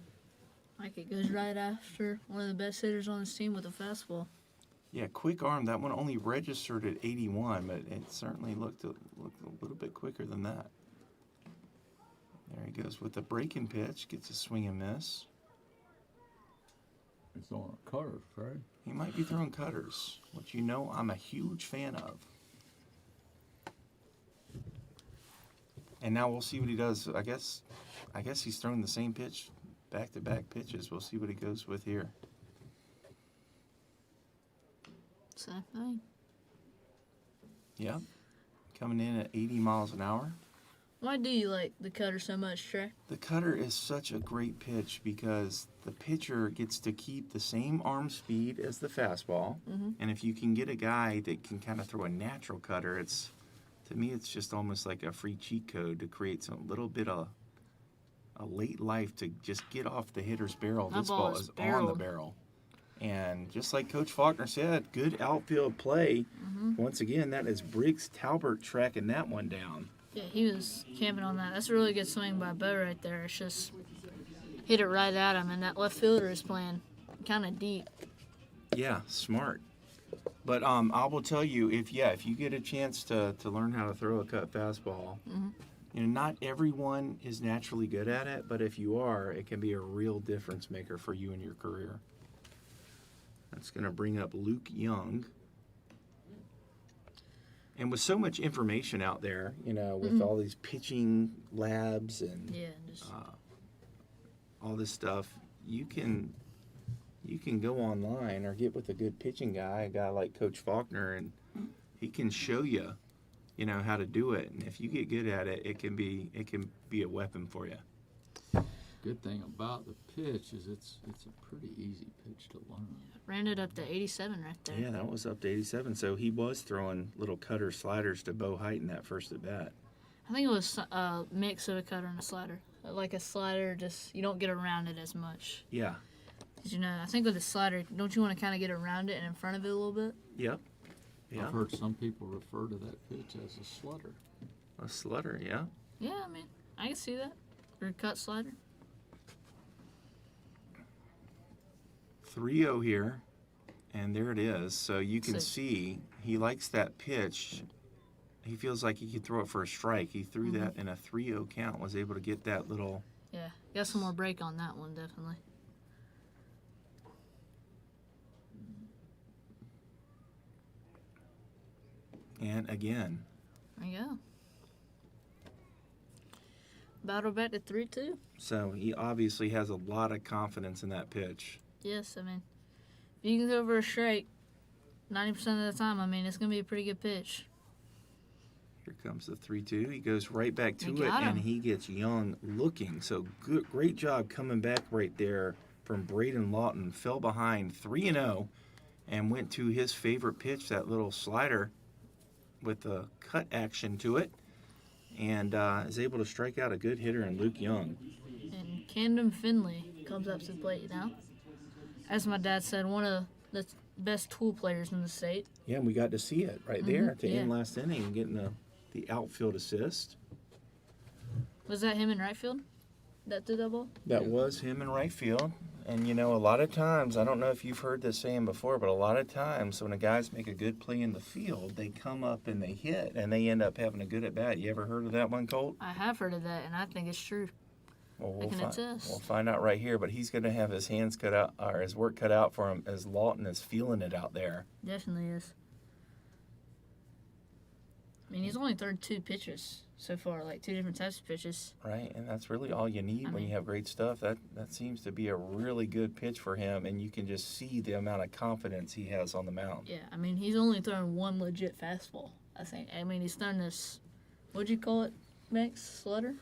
Like it goes right after one of the best hitters on his team with a fastball. Yeah, quick arm. That one only registered at 81, but it certainly looked a little bit quicker than that. There he goes with the breaking pitch. Gets a swing and miss. It's on a cutter, right? He might be throwing cutters, which I'm a huge fan of. And now we'll see what he does. I guess he's thrown the same pitch, back-to-back pitches. We'll see what he goes with here. Same thing. Yeah, coming in at 80 miles an hour. Why do you like the cutter so much, Trey? The cutter is such a great pitch because the pitcher gets to keep the same arm speed as the fastball. Mhm. And if you can get a guy that can kind of throw a natural cutter, to me, it's just almost like a free cheat code to create some little bit of a late life to just get off the hitter's barrel. That This ball ball is is on the barreled. barrel. And just like Coach Faulkner said, good outfield play. Once again, that is Briggs Talbert tracking that one down. Yeah, he was camping on that. That's a really good swing by Bo right there. It's just hit it right at him, and that left fielder is playing kind of deep. Yeah, smart. But I will tell you, if you get a chance to learn how to throw a cut fastball, not everyone is naturally good at it, but if you are, it can be a real difference maker for you in your career. That's going to bring up Luke Young. And with so much information out there, with all these pitching labs and Yeah, just all this stuff, you can go online or get with a good pitching guy, a guy like Coach Faulkner, and he can show you, how to do it. And if you get good at it, it can be a weapon for you. Good thing about the pitch is it's a pretty easy pitch to learn. ran it up to 87 right there. Yeah, that was up to 87. So he was throwing little cutter sliders to Bo Height in that first at bat. I think it was a mix of a cutter and a slider. Like a slider, just you don't get around it as much. Yeah. 'Cause, I think with the slider, don't you want to kind of get around it and in front of it a little bit? Yep. Yeah. I've heard some people refer to that pitch as a slutter. A slutter, yeah. Yeah, I mean, I can see that. Or a cut slider. 3-0 here, and there it is. So you can So- see he likes that pitch. He feels like he could throw it for a strike. He threw that in a 3-0 count, was able to get that little. Yeah, got some more break on that one, definitely. And again, There you go. Battle back to 3-2. so he obviously has a lot of confidence in that pitch. Yes, I mean, if you can go over a strike 90% of the time, I mean, it's going to be a pretty good pitch. Here comes the 3-2. He goes right back to They it, got him. and he gets Young looking. So good, great job coming back right there from Braden Lawton. Fell behind 3-0 and went to his favorite pitch, that little slider with the cut action to it, and is able to strike out a good hitter in Luke Young. And Camden Finley comes up to the plate now. As my dad said, one of the best tool players in the state. Yeah, and we got to see it right there to end yeah. last inning and getting the outfield assist. Was that him in right field that threw that ball? That was him in right field. And, a lot of times, I don't know if you've heard this saying before, but a lot of times when the guys make a good play in the field, they come up and they hit, and they end up having a good at-bat. You ever heard of that one, Colt? I have heard of that, and I think it's true. Well, I can attest. we'll find out right here, but he's going to have his hands cut out, or his work cut out for him as Lawton is feeling it out there. Definitely is. I mean, he's only thrown 2 pitches so far, like 2 different types of pitches. Right, and that's really all you need when you have great stuff. That seems to be a really good pitch for him, and you can just see the amount of confidence he has on the mound. Yeah, I mean, he's only thrown 1 legit fastball, I think. I mean, he's thrown this, what'd you call it, Max? Slutter?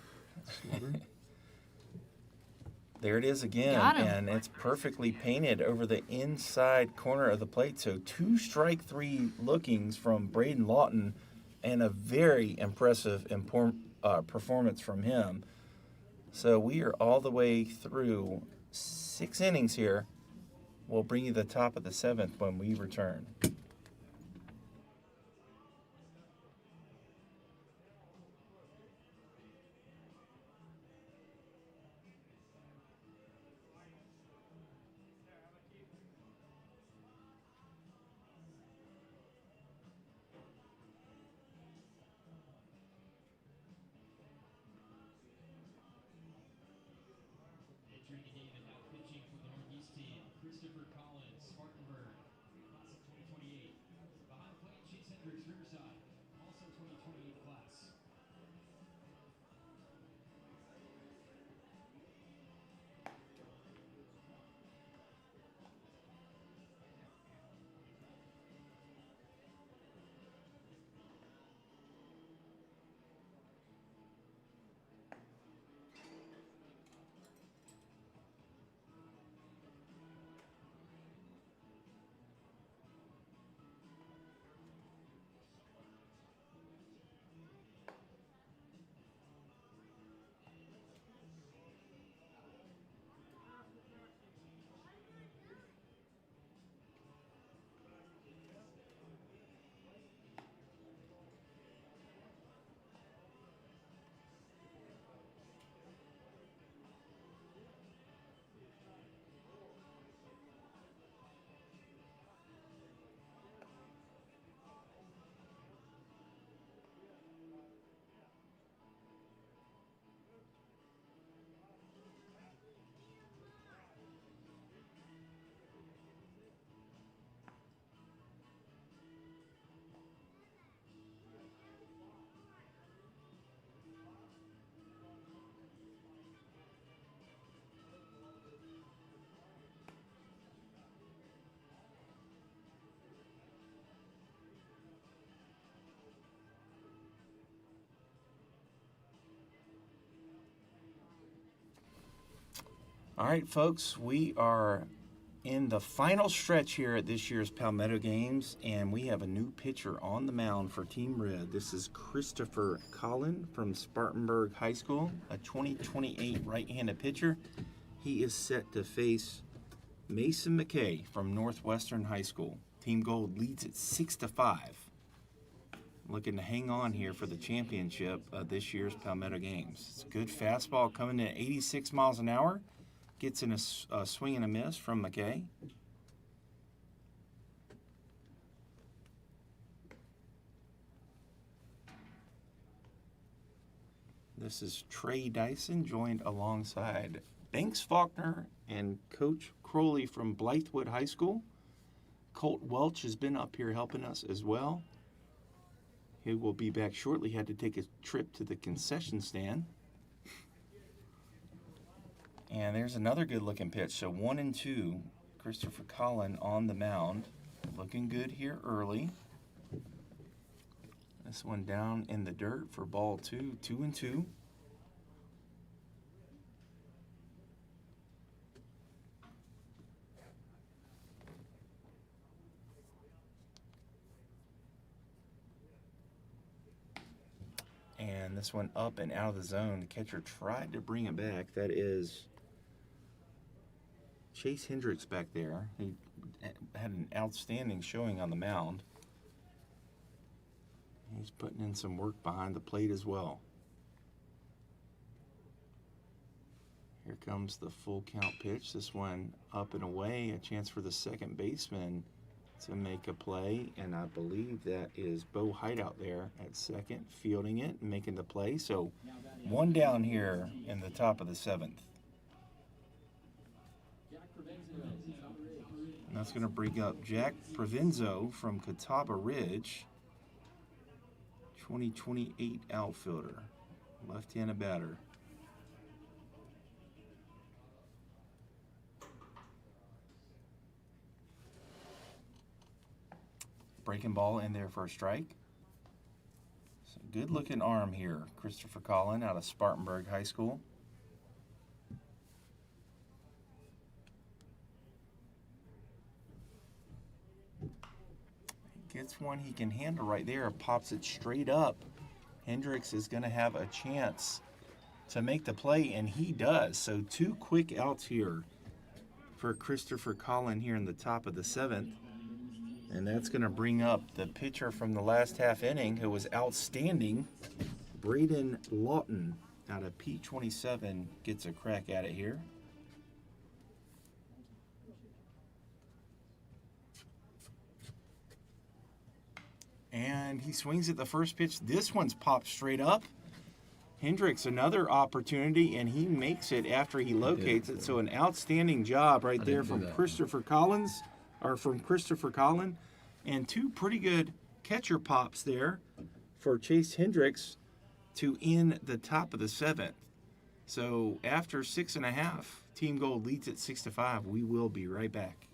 There it is again, Got him. and it's perfectly painted over the inside corner of the plate. So 2 strike 3 lookings from Braden Lawton, and a very impressive performance from him. So we are all the way through 6 innings here. We'll bring you the top of the 7th when we return. Entering the game and now pitching for the Northeast team, Christopher Collins, Spartanburg, class of 2028. All right, folks, we are in the final stretch here at this year's Palmetto Games, and we have a new pitcher on the mound for Team Red. This is Christopher Collin from Spartanburg High School, a 2028 right-handed pitcher. He is set to face Mason McKay from Northwestern High School. Team Gold leads at 6-5. Looking to hang on here for the championship of this year's Palmetto Games. It's a good fastball coming in at 86 miles an hour. Gets in a swing and a miss from McKay. This is Trey Dyson, joined alongside Banks Faulkner and Coach Crowley from Blythewood High School. Colt Welch has been up here helping us as well. He will be back shortly. Had to take a trip to the concession stand. And there's another good-looking pitch. So 1-2, Christopher Collin on the mound. Looking good here early. This one down in the dirt for ball 2, 2-2. And this one up and out of the zone. The catcher tried to bring it back. That is Chase Hendricks back there. He had an outstanding showing on the mound. He's putting in some work behind the plate as well. Here comes the full count pitch. This one up and away. A chance for the second baseman to make a play. And I believe that is Bo Height out there at second, fielding it and making the play. So one down here in the top of the 7th. And that's going to bring up Jack Provenzo from Catawba Ridge, 2028 outfielder, left-handed batter. Breaking ball in there for a strike. So good-looking arm here, Christopher Collin out of Spartanburg High School. Gets one he can handle right there, pops it straight up. Hendricks is going to have a chance to make the play, and he does. So 2 quick outs here for Christopher Collin here in the top of the 7th. And that's going to bring up the pitcher from the last half inning who was outstanding, Braden Lawton out of P27 gets a crack at it here. And he swings at the first pitch. This one's popped straight up. Hendricks, another opportunity, and he makes it after he locates it. So an outstanding job right there from Christopher Collin. And 2 pretty good catcher pops there for Chase Hendricks to end the top of the 7th. So after 6.5, Team Gold leads at 6-5. We will be right back.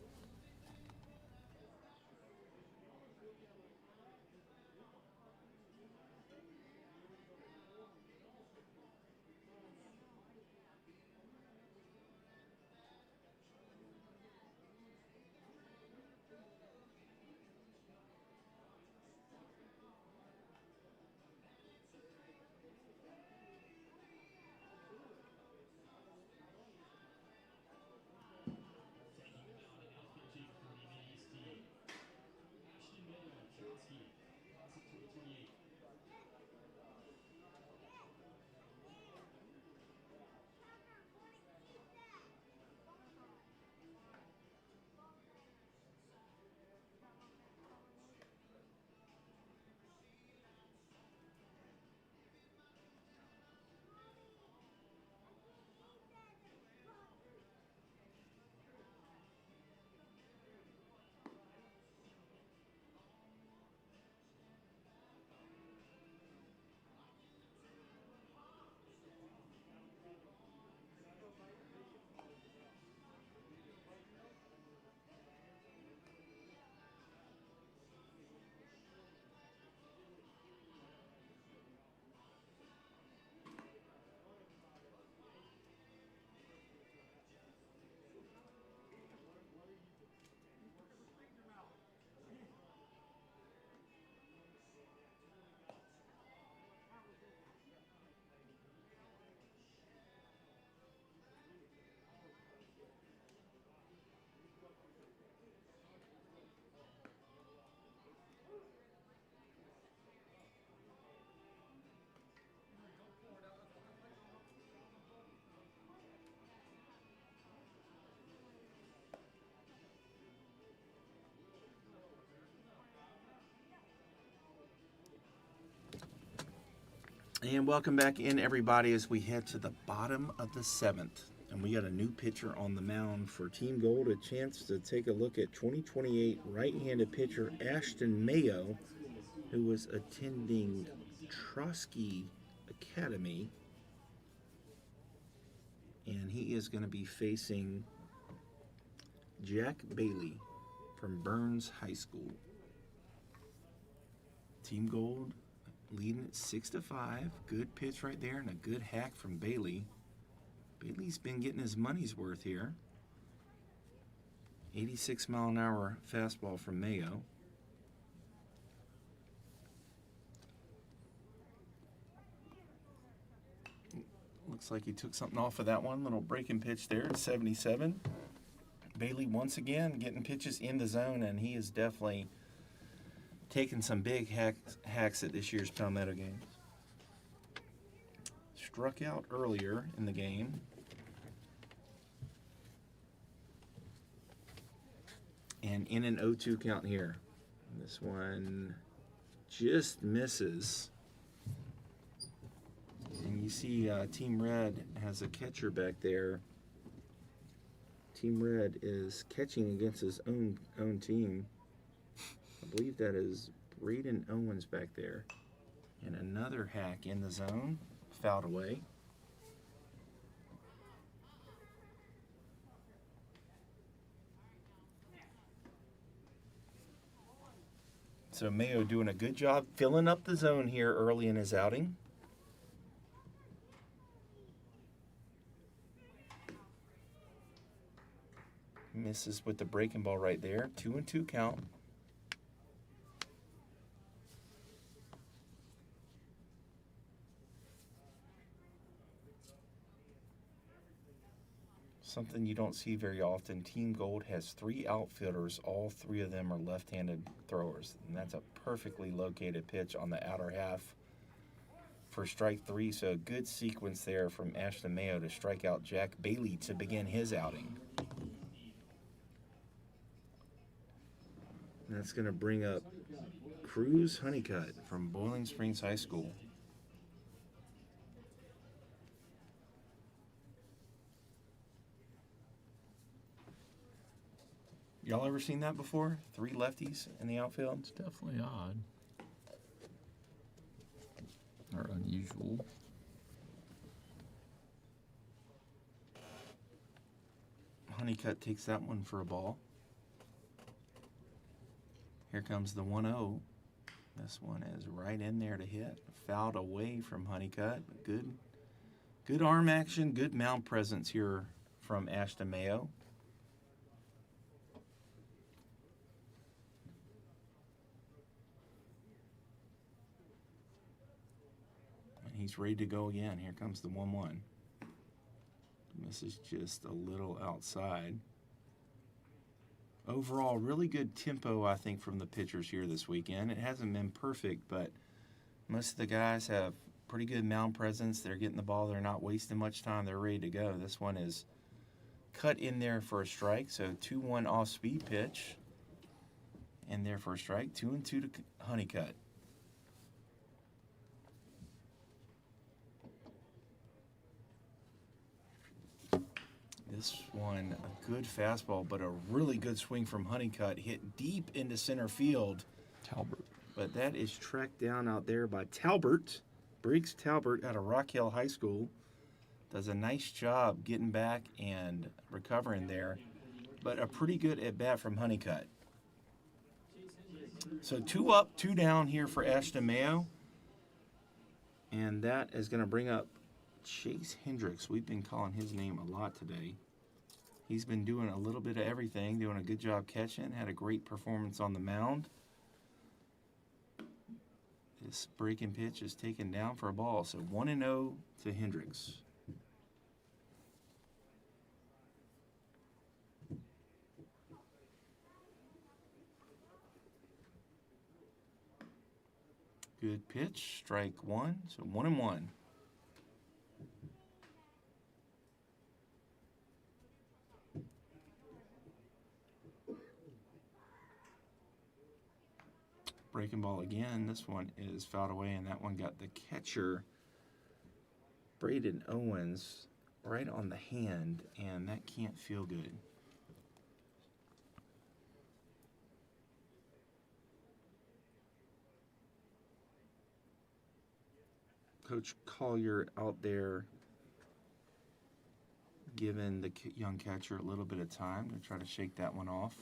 And welcome back in, everybody, as we head to the bottom of the seventh. And we got a new pitcher on the mound for Team Gold, a chance to take a look at 2028 right-handed pitcher Ashton Mayo, who was attending Trotsky Academy. And he is going to be facing Jack Bailey from Burns High School. Team Gold leading at 6-5. Good pitch right there and a good hack from Bailey. Bailey's been getting his money's worth here. 86-mile-an-hour fastball from Mayo. Looks like he took something off of that one. Little breaking pitch there at 77. Bailey once again getting pitches in the zone, and he is definitely taking some big hacks at this year's Palmetto games. Struck out earlier in the game. And in an 0-2 count here. This one just misses. And you see Team Red has a catcher back there. Team Red is catching against his own team. I believe that is Braden Owens back there. And another hack in the zone. Fouled away. So Mayo doing a good job filling up the zone here early in his outing. Misses with the breaking ball right there. 2-2 count. Something you don't see very often. Team Gold has 3 outfielders. All 3 of them are left-handed throwers. And that's a perfectly located pitch on the outer half for strike 3. So a good sequence there from Ashton Mayo to strike out Jack Bailey to begin his outing. And that's going to bring up Cruz Honeycutt from Boiling Springs High School. Y'all ever seen that before? 3 lefties in the outfield? It's definitely odd. Or unusual. Honeycutt takes that one for a ball. Here comes the 1-0. This one is right in there to hit. Fouled away from Honeycutt. Good arm action, good mound presence here from Ashton Mayo. And he's ready to go again. Here comes the 1-1. This is just a little outside. Overall, really good tempo, I think, from the pitchers here this weekend. It hasn't been perfect, but most of the guys have pretty good mound presence. They're getting the ball. They're not wasting much time. They're ready to go. This one is cut in there for a strike. So 2-1 off-speed pitch. In there for a strike. 2-2 to Honeycutt. This one, a good fastball, but a really good swing from Honeycutt. Hit deep into center field. Talbert. But that is tracked down out there by Talbert. Briggs Talbert out of Rock Hill High School. Does a nice job getting back and recovering there. But a pretty good at-bat from Honeycutt. So 2 up, 2 down here for Ashton Mayo. And that is going to bring up Chase Hendricks. We've been calling his name a lot today. He's been doing a little bit of everything, doing a good job catching, had a great performance on the mound. This breaking pitch is taken down for a ball, so 1-0 to Hendricks. Good pitch, strike 1, so 1-1. Breaking ball again. This one is fouled away, and that one got the catcher Braden Owens right on the hand, and that can't feel good. Coach Collier out there giving the young catcher a little bit of time to try to shake that one off.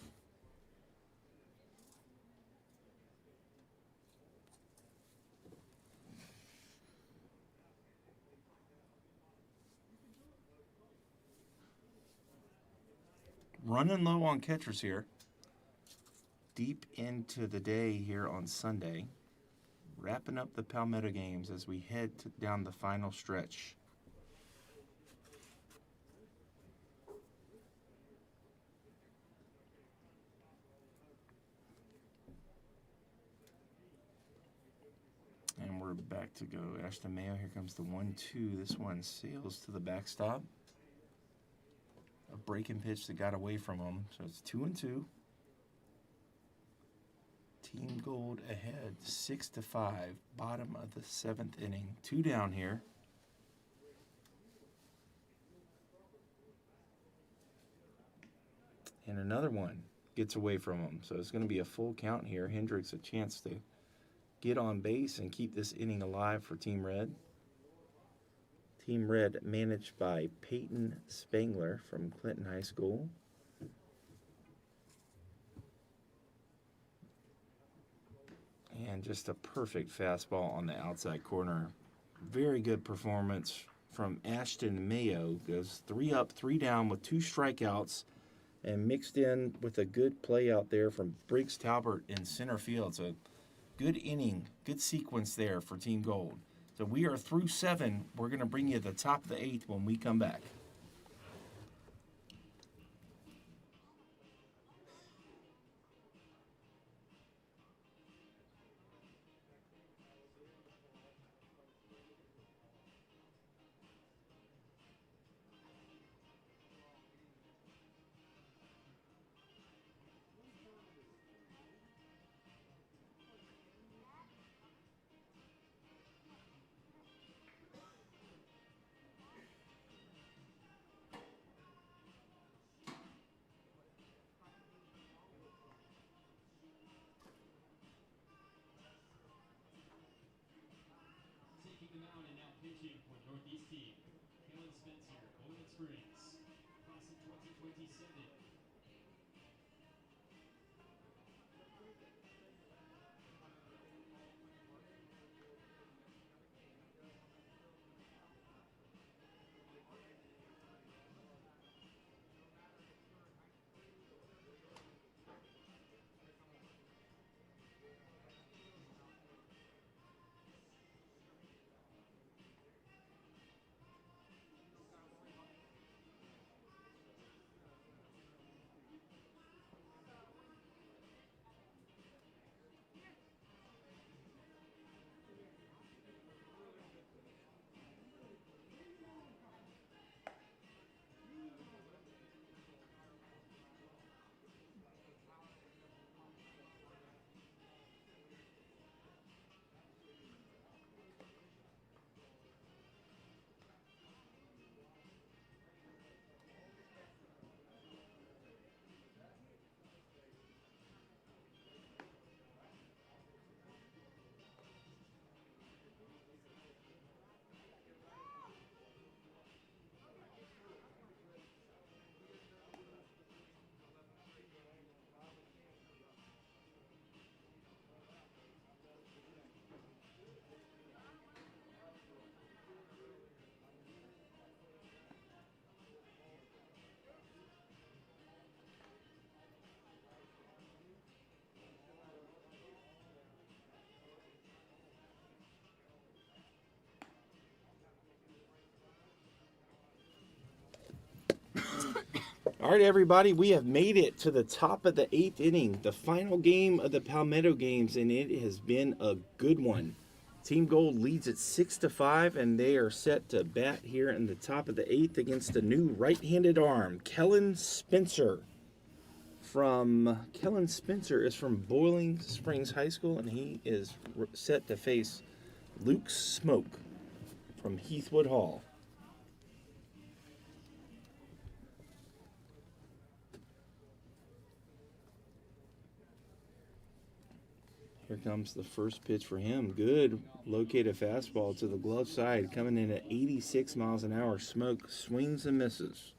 Running low on catchers here. Deep into the day here on Sunday. Wrapping up the Palmetto games as we head down the final stretch. And we're back to go. Ashton Mayo, here comes the 1-2. This one sails to the backstop. A breaking pitch that got away from him. So it's 2-2. Team Gold ahead, 6-5. Bottom of the 7th inning. 2 down here. And another one gets away from him. So it's going to be a full count here. Hendricks a chance to get on base and keep this inning alive for Team Red. Team Red managed by Peyton Spangler from Clinton High School. And just a perfect fastball on the outside corner. Very good performance from Ashton Mayo. Goes 3 up, 3 down with 2 strikeouts. And mixed in with a good play out there from Briggs Talbert in center field. It's a good inning, good sequence there for Team Gold. So we are through 7. We're going to bring you the top of the 8th when we come back. Taking the mound and now pitching for Northeast team, Kellen Spencer, Bowling Springs, class of 2027. All right, everybody, we have made it to the top of the 8th inning, the final game of the Palmetto games, and it has been a good one. Team Gold leads at 6-5, and they are set to bat here in the top of the 8th against a new right-handed arm, Kellen Spencer. Kellen Spencer is from Boiling Springs High School, and he is set to face Luke Smoke from Heathwood Hall. Here comes the first pitch for him. Good located fastball to the glove side, coming in at 86 miles an hour. Smoke swings and misses.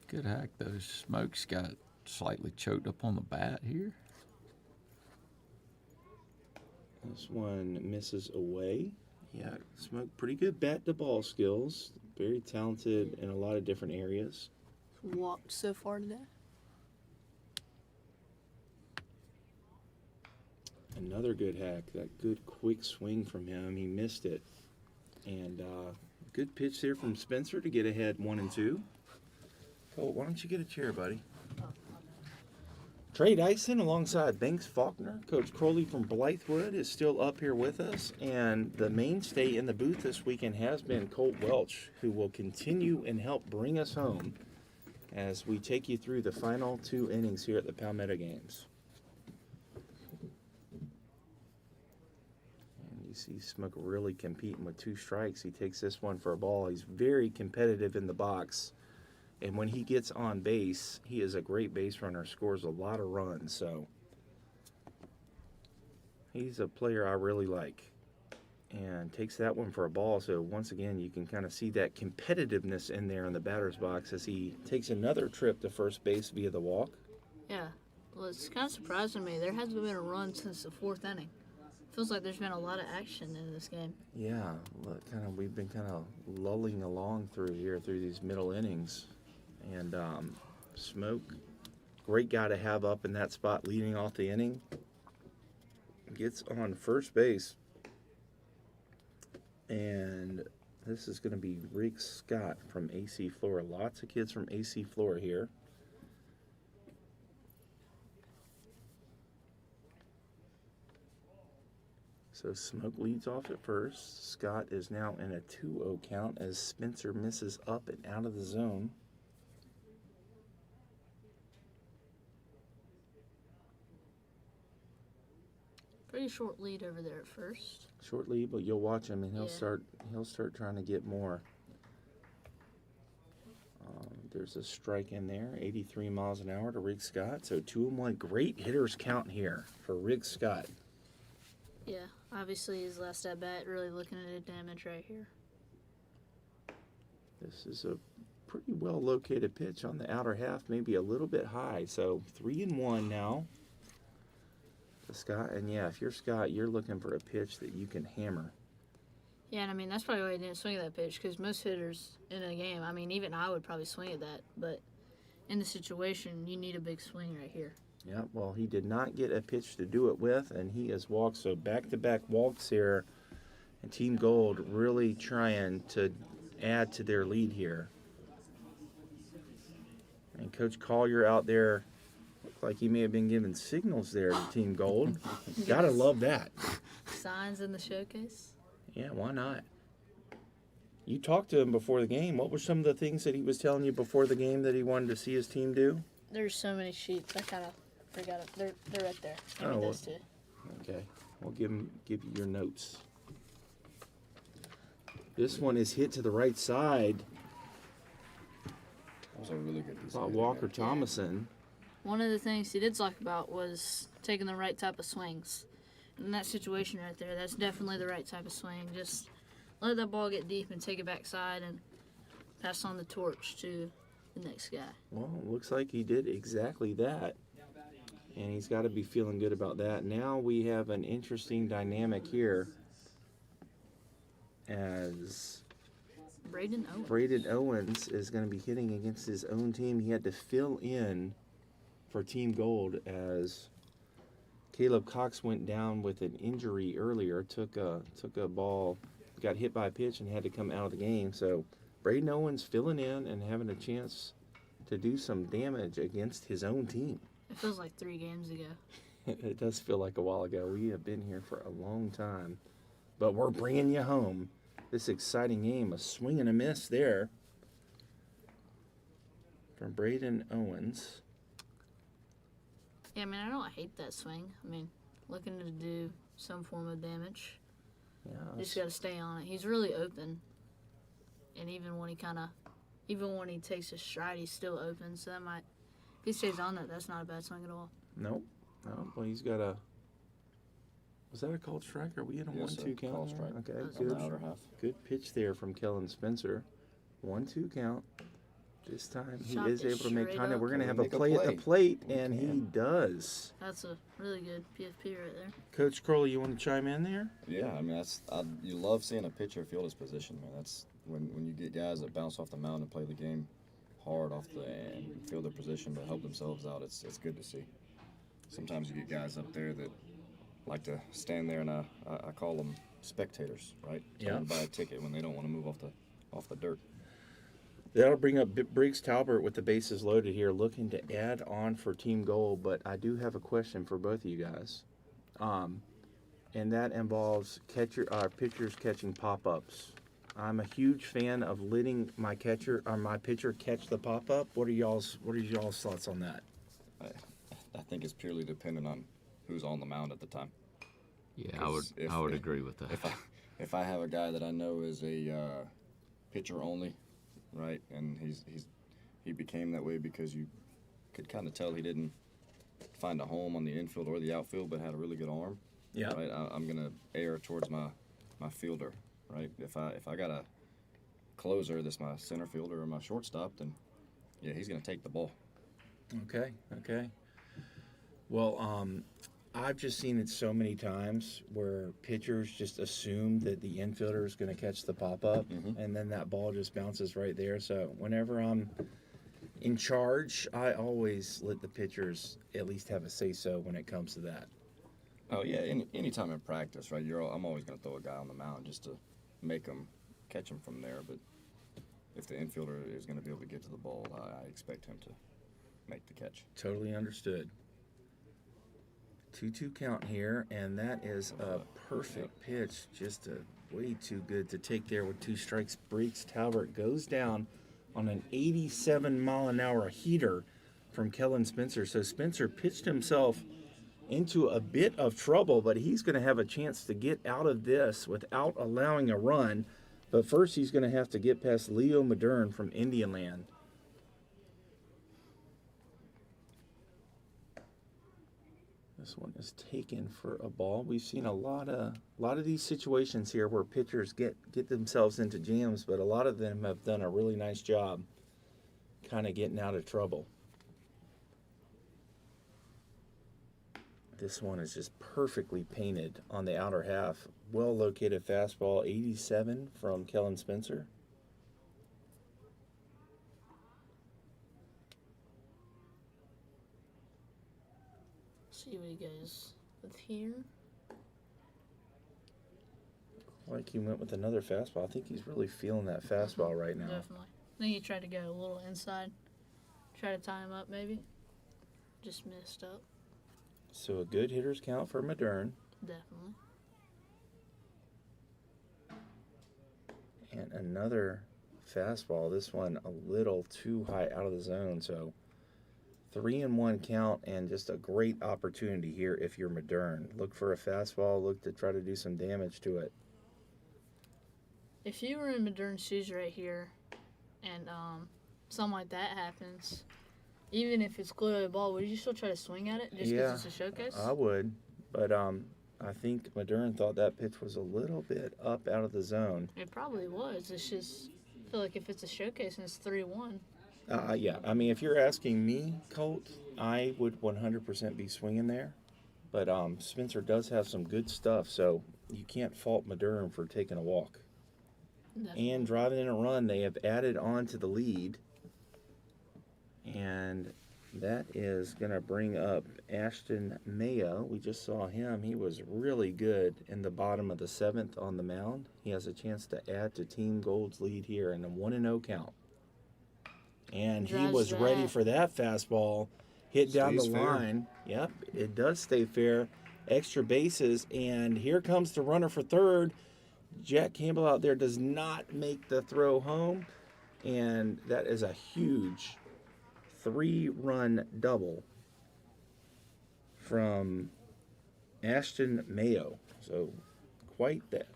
Good hack, though. Smoke's got slightly choked up on the bat here. This one misses away. Yeah, Smoke, pretty good bat to ball skills. Very talented in a lot of different areas. Walked so far today. Another good hack. That good quick swing from him. He missed it. And good pitch there from Spencer to get ahead 1-2. Colt, why don't you get a chair, buddy? Trey Dyson alongside Banks Faulkner. Coach Crowley from Blythewood is still up here with us. And the mainstay in the booth this weekend has been Colt Welch, who will continue and help bring us home as we take you through the final 2 innings here at the Palmetto games. And you see Smoke really competing with 2 strikes. He takes this one for a ball. He's very competitive in the box. And when he gets on base, he is a great base runner, scores a lot of runs. So he's a player I really like. And takes that one for a ball. So once again, you can kind of see that competitiveness in there in the batter's box as he takes another trip to first base via the walk. Yeah. Well, it's kind of surprising me. There hasn't been a run since the 4th inning. Feels like there's been a lot of action in this game. Yeah, we've been kind of lulling along through these middle innings. And Smoke, great guy to have up in that spot leading off the inning. Gets on first base. And this is going to be Rick Scott from AC Flora. Lots of kids from AC Flora here. So Smoke leads off at first. Scott is now in a 2-0 count as Spencer misses up and out of the zone. Pretty short lead over there at first. Short lead, but you'll watch him and he'll Yeah. start trying to get more. There's a strike in there, 83 miles an hour to Rick Scott. So 2-1, great hitters count here for Rick Scott. Yeah, obviously his last at bat, really looking at a damage right here. This is a pretty well located pitch on the outer half, maybe a little bit high. So 3-1 now to Scott. And yeah, if you're Scott, you're looking for a pitch that you can hammer. Yeah, and I mean, that's probably why he didn't swing at that pitch, because most hitters in a game, I mean, even I would probably swing at that, but in the situation, you need a big swing right here. Yeah, well, he did not get a pitch to do it with, and he has walked. So back-to-back walks here, and Team Gold really trying to add to their lead here. And Coach Collier out there, looked like he may have been giving signals there to Team Gold. Gotta love that. Signs in the showcase. Yeah, why not? You talked to him before the game. What were some of the things that he was telling you before the game that he wanted to see his team do? There's so many sheets, I kind of forgot it. They're right there. Give me Oh, those two. Okay, we'll give you your notes. This one is hit to the right side That was a really good piece. by Walker Thomason. One of the things he did talk about was taking the right type of swings. In that situation right there, that's definitely the right type of swing. Just let that ball get deep and take it backside and pass on the torch to the next guy. Well, it looks like he did exactly that. And he's got to be feeling good about that. Now we have an interesting dynamic here as Braden Owens. Braden Owens is going to be hitting against his own team. He had to fill in for Team Gold as Caleb Cox went down with an injury earlier, took a ball, got hit by a pitch and had to come out of the game. So Braden Owens filling in and having a chance to do some damage against his own team. It feels like 3 games ago. It does feel like a while ago. We have been here for a long time, but we're bringing you home. This exciting game, a swing and a miss there from Braden Owens. Yeah, I mean, I don't hate that swing. I mean, looking to do some form of damage. Yeah, You just got to stay on it. He's really open. And even when he takes a stride, he's still open. So that might, if he stays on that, that's not a bad swing at all. nope. No, well, he's got a Was that a called strike? Are we in a Yes, sir. 1-2 count? Called here? strike. Okay, That's On good. the outer half. Good pitch there from Kellen Spencer. 1-2 count. This time he Shot is it able to make straight contact. up. We're going to Can have we a make a play at the play? plate, and he can. does. That's a really good PFP right there. Coach Crowley, you want to chime in there? Yeah, I mean you love seeing a pitcher field his position, man. That's when you get guys that bounce off the mound and play the game hard and feel their position but help themselves out. It's good to see. Sometimes you get guys up there that like to stand there and I call them spectators, right? Yeah. Trying to buy a ticket when they don't want to move off the dirt. That'll bring up Briggs Talbert with the bases loaded here, looking to add on for team goal. But I do have a question for both of you guys, and that involves pitchers catching pop-ups. I'm a huge fan of letting my pitcher catch the pop-up. What are y'all's thoughts on that? I think it's purely dependent on who's on the mound at the time. Yeah, 'Cause I would agree with that. If I have a guy that I know is a pitcher only, right, and he became that way because you could kind of tell he didn't find a home on the infield or the outfield, but had a really good arm. Yeah. Right. I'm gonna err towards my fielder. Right. If I got a closer that's my center fielder or my shortstop, then yeah, he's gonna take the ball. Okay. Well, I've just seen it so many times where pitchers just assume that the infielder is going to catch the pop-up, and then that ball just bounces right there. So whenever I'm in charge, I always let the pitchers at least have a say-so when it comes to that. Oh yeah, anytime in practice, right? I'm always gonna throw a guy on the mound just to make him catch him from there. But if the infielder is gonna be able to get to the ball, I expect him to make the catch. Totally understood. 2-2 count here, and that is a perfect pitch. Just way too good to take there with 2 strikes. Briggs Talbert goes down on an 87-mile-an-hour heater from Kellen Spencer. So Spencer pitched himself into a bit of trouble, but he's going to have a chance to get out of this without allowing a run. But first, he's going to have to get past Leo Modern from Indian Land. This one is taken for a ball. We've seen a lot of these situations here where pitchers get themselves into jams, but a lot of them have done a really nice job kind of getting out of trouble. This one is just perfectly painted on the outer half. Well located fastball, 87 from Kellen Spencer. See what he goes with here. Like he went with another fastball. I think he's really feeling that fastball right now. Definitely. I think he tried to go a little inside. Try to tie him up maybe. Just messed up. So a good hitter's count for Modern. Definitely. And another fastball. This one a little too high out of the zone. So 3-1 count, and just a great opportunity here if you're Modern. Look for a fastball. Look to try to do some damage to it. If you were in Modern's shoes right here, and something like that happens, even if it's clearly a ball, would you still try to swing at it just because Yeah, it's a showcase? I would, but I think Modern thought that pitch was a little bit up out of the zone. It probably was. It's just, I feel like if it's a showcase and it's 3-1. Yeah, I mean, if you're asking me, Colt, I would 100% be swinging there. But Spencer does have some good stuff, so you can't fault Modern for taking a walk. Definitely. And driving in a run, they have added on to the lead. And that is going to bring up Ashton Mayo. We just saw him. He was really good in the bottom of the 7th on the mound. He has a chance to add to Team Gold's lead here in a 1-0 count. And he Drives was ready that. for that fastball. Hit down the Stays fair. line. Yep, it does stay fair. Extra bases. And here comes the runner for third. Jack Campbell out there does not make the throw home. And that is a huge 3-run double from Ashton Mayo. So quite the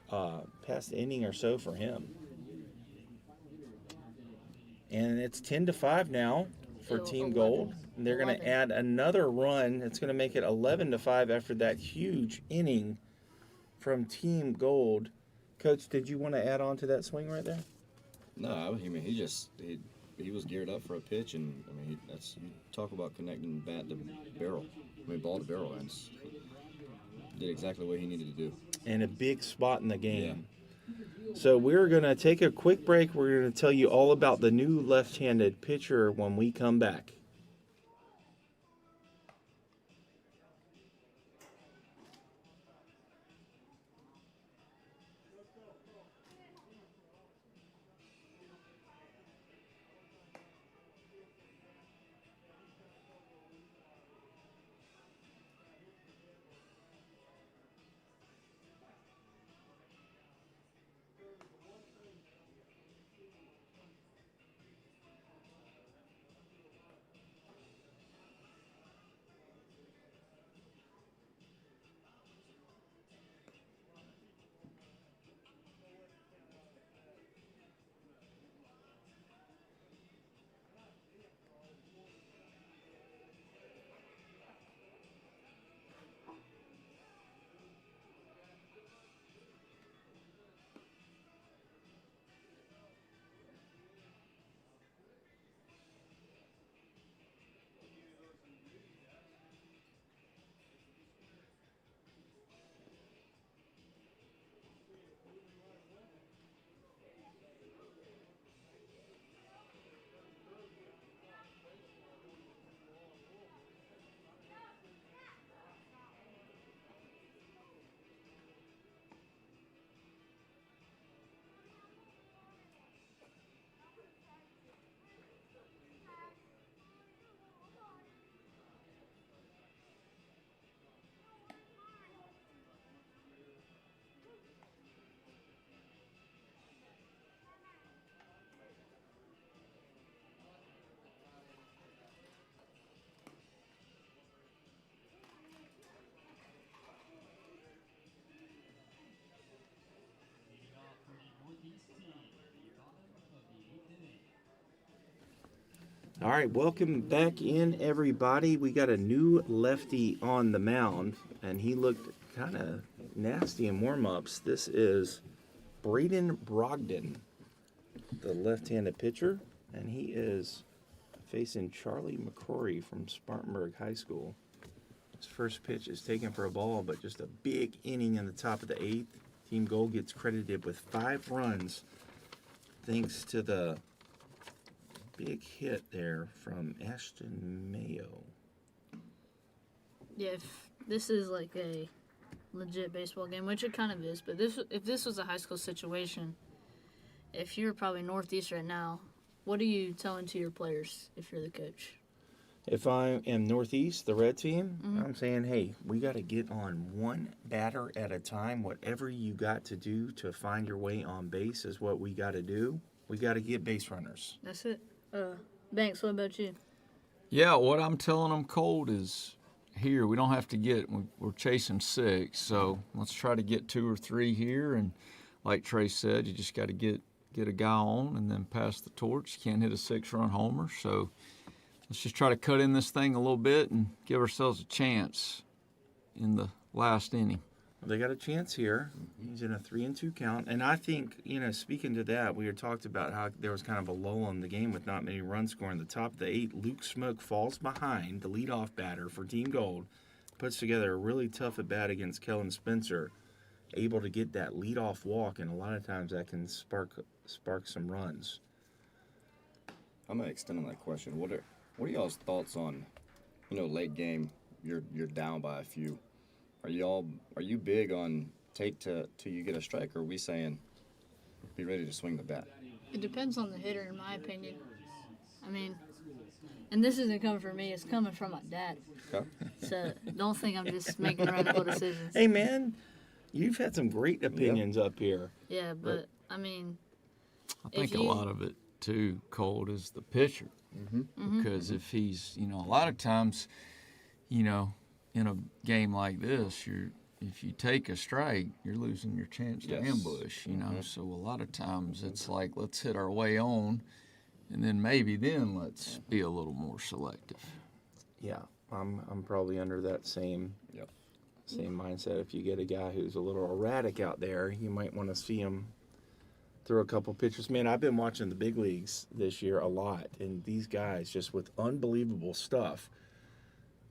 past inning or so for him. And it's 10-5 now for Oh, Team 11. Gold. And they're going to 11. add another run. It's going to make it 11-5 after that huge inning from Team Gold. Coach, did you want to add on to that swing right there? No, I mean he was geared up for a pitch, and I mean that's you talk about connecting bat to barrel. I mean ball to barrel, and did exactly what he needed to do. And a big spot in the game. So we're going to take a quick break. We're going to tell you all about the new left-handed pitcher when we come back. Leading off for the Northeast team, the bottom of the 8th inning. All right, welcome back in, everybody. We got a new lefty on the mound, and he looked kind of nasty in warm-ups. This is Braden Brogdon, the left-handed pitcher, and he is facing Charlie McCrory from Spartanburg High School. His first pitch is taken for a ball, but just a big inning in the top of the 8th. Team Gold gets credited with 5 runs thanks to the big hit there from Ashton Mayo. Yeah, if this is like a legit baseball game, which it kind of is, but if this was a high school situation, if you're probably Northeast right now, what are you telling to your players if you're the coach? If I am Northeast, the red team, I'm saying, hey, we got to get on one batter at a time. Whatever you got to do to find your way on base is what we got to do. We got to get base runners. That's it. Banks, what about you? Yeah, what I'm telling them, Colt, is here. We don't have to get. We're chasing 6, so let's try to get 2 or 3 here. And like Trey said, you just got to get a guy on and then pass the torch. You can't hit a 6-run homer, so let's just try to cut in this thing a little bit and give ourselves a chance in the last inning. They got a chance here. He's in a 3-2 count. And I think, speaking to that, we had talked about how there was kind of a lull in the game with not many runs scoring. The top of the 8, Luke Smoke falls behind, the leadoff batter for Team Gold, puts together a really tough at-bat against Kellen Spencer, able to get that leadoff walk, and a lot of times that can spark some runs. I'm gonna extend on that question. What are y'all's thoughts on, late game? You're down by a few. Are you big on take till you get a strike, or are we saying be ready to swing the bat? It depends on the hitter, in my opinion. I mean, and this isn't coming from me, it's coming from my dad. Okay. So don't think I'm just making radical decisions. Hey, man, you've had some great opinions up here. Yeah, but I mean, I think a lot of it, too, Colt, is the pitcher. Because if he's, a lot of times, in a game like this, if you take a strike, you're losing your chance to ambush, So a lot of times it's like, let's hit our way on, and then let's be a little more selective. Yeah, I'm probably under that same Same mindset. If you get a guy who's a little erratic out there, you might want to see him throw a couple pitches. Man, I've been watching the big leagues this year a lot, and these guys just with unbelievable stuff.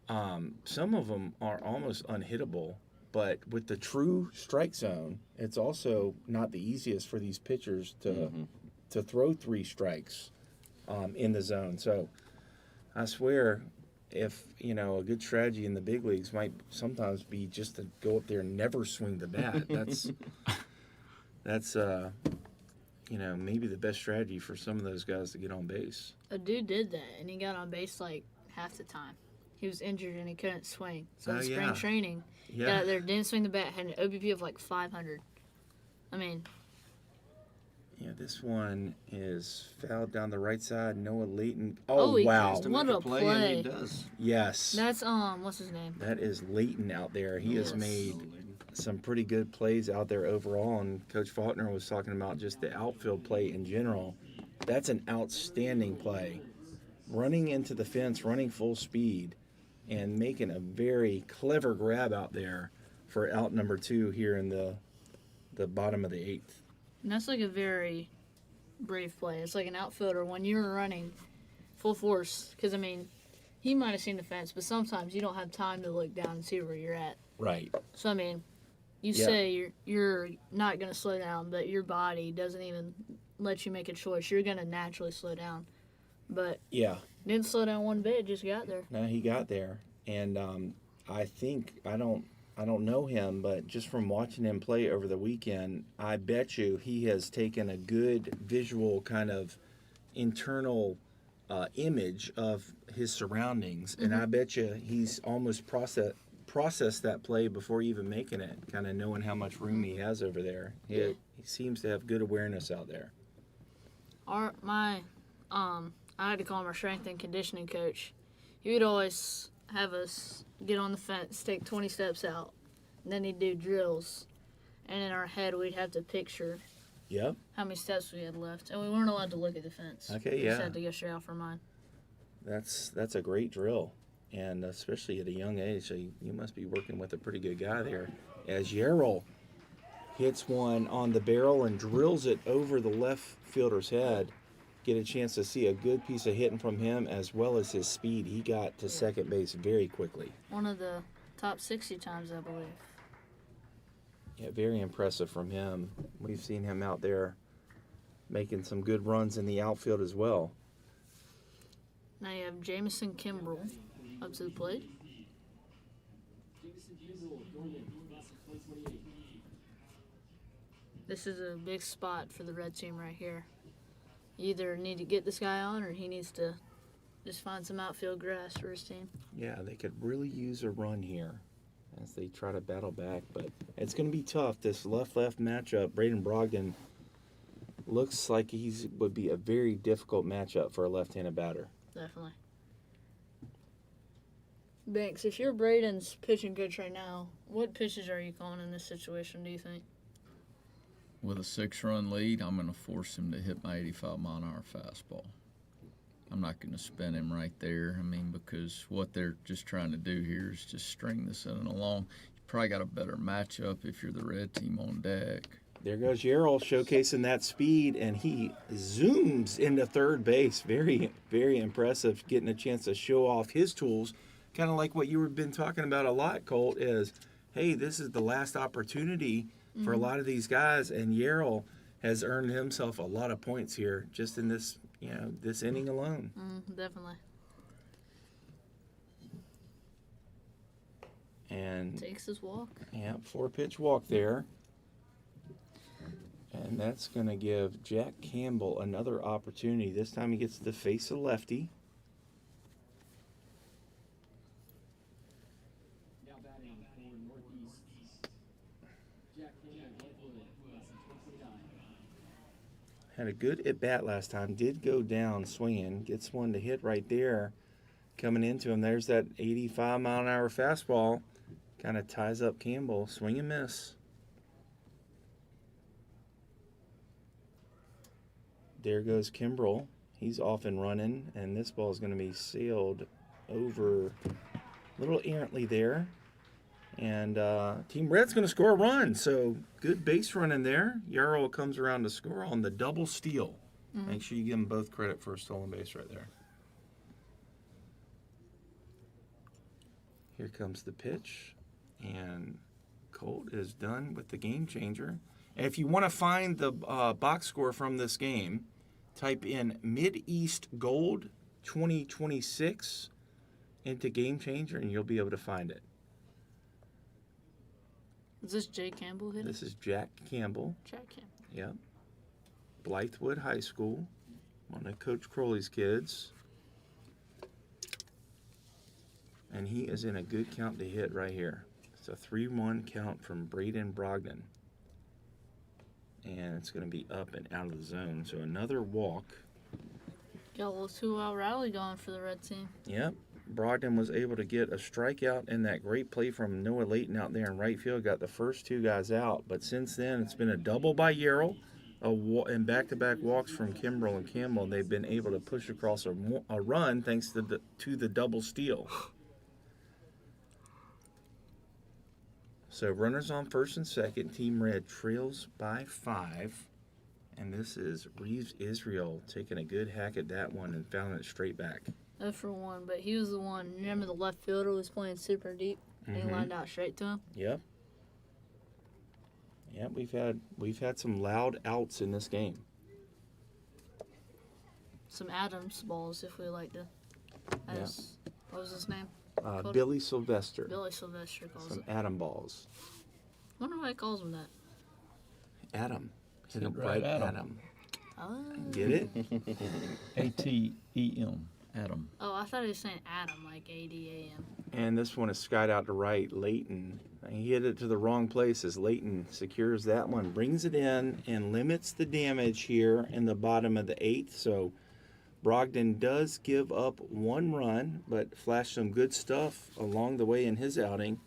Some of them are almost unhittable, but with the true strike zone, it's also not the easiest for these pitchers to throw 3 strikes in the zone. So I swear, if a good strategy in the big leagues might sometimes be just to go up there and never swing the bat. That's maybe the best strategy for some of those guys to get on base. A dude did that, and he got on base like half the time. He was injured and he couldn't swing. So in spring training, got out there, didn't swing the bat, had an OBP of like 500. I mean, yeah, this one is fouled down the right side. Noah Layton. Oh, he wow! has to What a And play. he does. Yes, that's what's his name? that is Layton out there. He has Yes. made some pretty good plays out there overall. And Coach Faulkner was talking about just the outfield play in general. That's an outstanding play. Running into the fence, running full speed, and making a very clever grab out there for out number 2 here in the bottom of the 8th. And that's like a very brave play. It's like an outfielder when you're running full force. Because, I mean, he might have seen the fence, but sometimes you don't have time to look down and see where you're at. Right. So, I mean, you Yeah. say you're not going to slow down, but your body doesn't even let you make a choice. You're going to naturally slow down. But Yeah. didn't slow down one bit, just got there. No, he got there, and I think I don't know him, but just from watching him play over the weekend, I bet you he has taken a good visual kind of internal image of his surroundings, and I bet you he's almost processed that play before even making it, kind of knowing how much room he has over there. He seems to have good awareness out there. I had to call him our strength and conditioning coach. He would always have us get on the fence, take 20 steps out, and then he'd do drills. And in our head, we'd have to picture Yep. how many steps we had left. And we weren't allowed to look at the fence. Okay, We just yeah. had to go straight off our mind. That's a great drill, and especially at a young age, so you must be working with a pretty good guy there. As Yarrell hits one on the barrel and drills it over the left fielder's head, get a chance to see a good piece of hitting from him as well as his speed. He got to second base very quickly. One of the top 60 times, I believe. Yeah, very impressive from him. We've seen him out there making some good runs in the outfield as well. Now you have Jamison Kimbrell up to the plate. This is a big spot for the red team right here. You either need to get this guy on or he needs to just find some outfield grass for his team. Yeah, they could really use a run here as they try to battle back, but it's going to be tough. This left-left matchup, Braden Brogdon looks like would be a very difficult matchup for a left-handed batter. Definitely. Banks, if you're Braden's pitching coach right now, what pitches are you calling in this situation, do you think? With a 6-run lead, I'm going to force him to hit my 85-mile-an-hour fastball. I'm not going to spin him right there. I mean, because what they're just trying to do here is just string this in along. You probably got a better matchup if you're the red team on deck. There goes Yarrell showcasing that speed, and he zooms into third base. Very, very impressive, getting a chance to show off his tools. Kind of like what you have been talking about a lot, Colt, is, hey, this is the last opportunity for a lot of these guys, and Yarrell has earned himself a lot of points here just in this, this inning alone. Definitely. And Takes his walk. yeah, 4-pitch walk there. And that's going to give Jack Campbell another opportunity. This time he gets to face a lefty. Now batting for Northeast, Jack Campbell, class of 29. Had a good at-bat last time. Did go down swinging. Gets one to hit right there. Coming into him. There's that 85-mile-an-hour fastball. Kind of ties up Campbell. Swing and miss. There goes Kimbrell. He's off and running. And this ball is going to be sailed over a little errantly there. And Team Red's going to score a run. So good base running there. Yarrow comes around to score on the double steal. Make sure you give them both credit for a stolen base right there. Here comes the pitch. And Colt is done with the game changer. And if you want to find the box score from this game, type in Mideast Gold 2026 into game changer and you'll be able to find it. Is this Jay Campbell hitting? This is Jack Campbell. Jack Campbell. Yep. Blythewood High School. One of Coach Crowley's kids. And he is in a good count to hit right here. It's a 3-1 count from Braden Brogdon. And it's going to be up and out of the zone. So another walk. Got a little 2-out rally going for the red team. Yep. Brogdon was able to get a strikeout in that great play from Noah Layton out there in right field. Got the first 2 guys out. But since then, it's been a double by Yarrow and back-to-back walks from Kimbrell and Campbell. They've been able to push across a run thanks to the double steal. So runners on first and second. Team Red trails by 5. And this is Reeves Israel taking a good hack at that one and fouling it straight back. 0 for 1, but he was the one. Remember the left fielder was playing super deep? And he lined out straight to him? Yep. Yep, we've had some loud outs in this game. Some Adams balls, if we like to. What was his name? Billy Sylvester. Billy Sylvester calls Some it. Adam balls. Wonder why he calls him that. Adam. Hit him right right at at him. him. Oh. Get it? ATEM, Adam. Oh, I thought he was saying Adam, like ADAM. And this one is skied out to right. Layton. He hit it to the wrong place as Layton secures that one, brings it in, and limits the damage here in the bottom of the 8th. So Brogdon does give up 1 run, but flashed some good stuff along the way in his outing.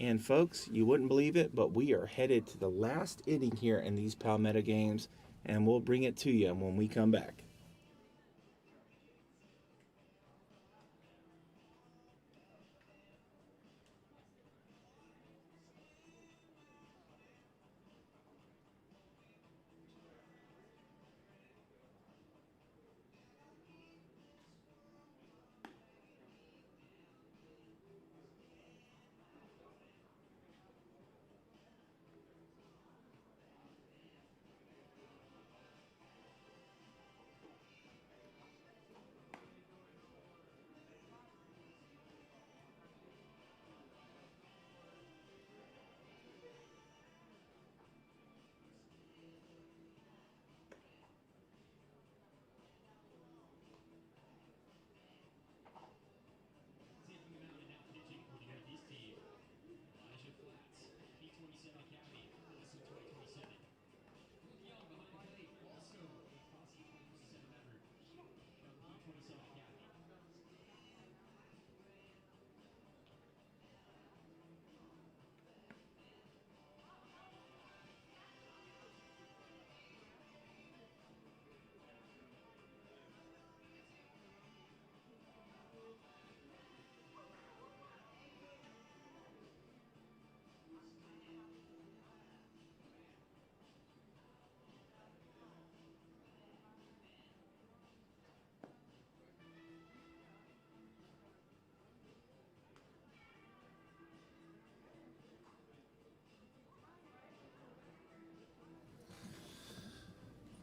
And folks, you wouldn't believe it, but we are headed to the last inning here in these Palmetto games, and we'll bring it to you when we come back.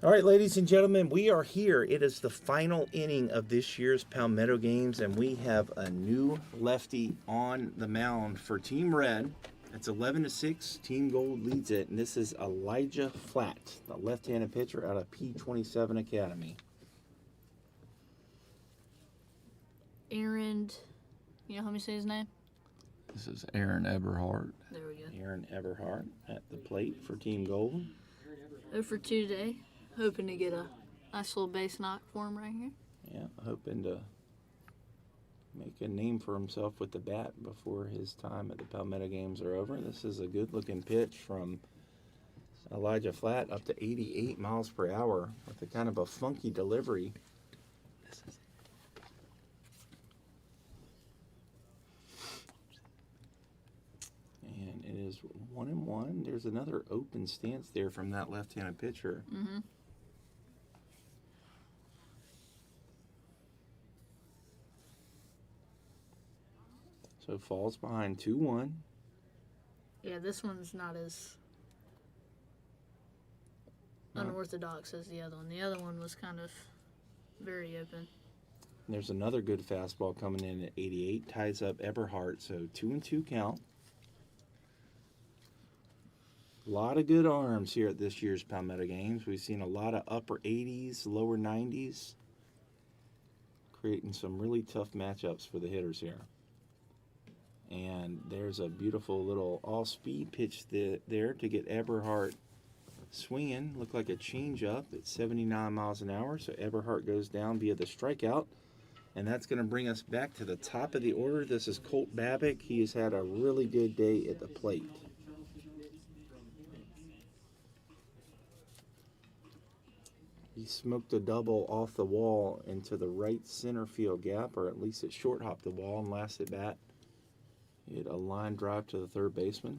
All right, ladies and gentlemen, we are here. It is the final inning of this year's Palmetto games, and we have a new lefty on the mound for Team Red. It's 11-6. Team Gold leads it, and this is Elijah Flatt, the left-handed pitcher out of P27 Academy. Aaron, you know how me say his name? This is Aaron Eberhardt. There we go. Aaron Eberhardt at the plate for Team Gold. 0 for 2 today. Hoping to get a nice little base knock for him right here. Yeah, hoping to make a name for himself with the bat before his time at the Palmetto games are over. This is a good-looking pitch from Elijah Flatt up to 88 miles per hour with a kind of a funky delivery. It is 1-1. There's another open stance there from that left-handed pitcher. Mm-hmm. So falls behind 2-1. Yeah, this one's not as unorthodox as the other one. The other one was kind of very open. There's another good fastball coming in at 88. Ties up Eberhardt, so 2-2 count. A lot of good arms here at this year's Palmetto games. We've seen a lot of upper 80s, lower 90s, creating some really tough matchups for the hitters here. And there's a beautiful little all-speed pitch there to get Eberhardt swinging. Looked like a changeup at 79 miles an hour. So Eberhardt goes down via the strikeout. And that's going to bring us back to the top of the order. This is Colt Babbitt. He has had a really good day at the plate. He smoked a double off the wall into the right center field gap, or at least it short hopped the wall, and last at bat, he had a line drive to the third baseman.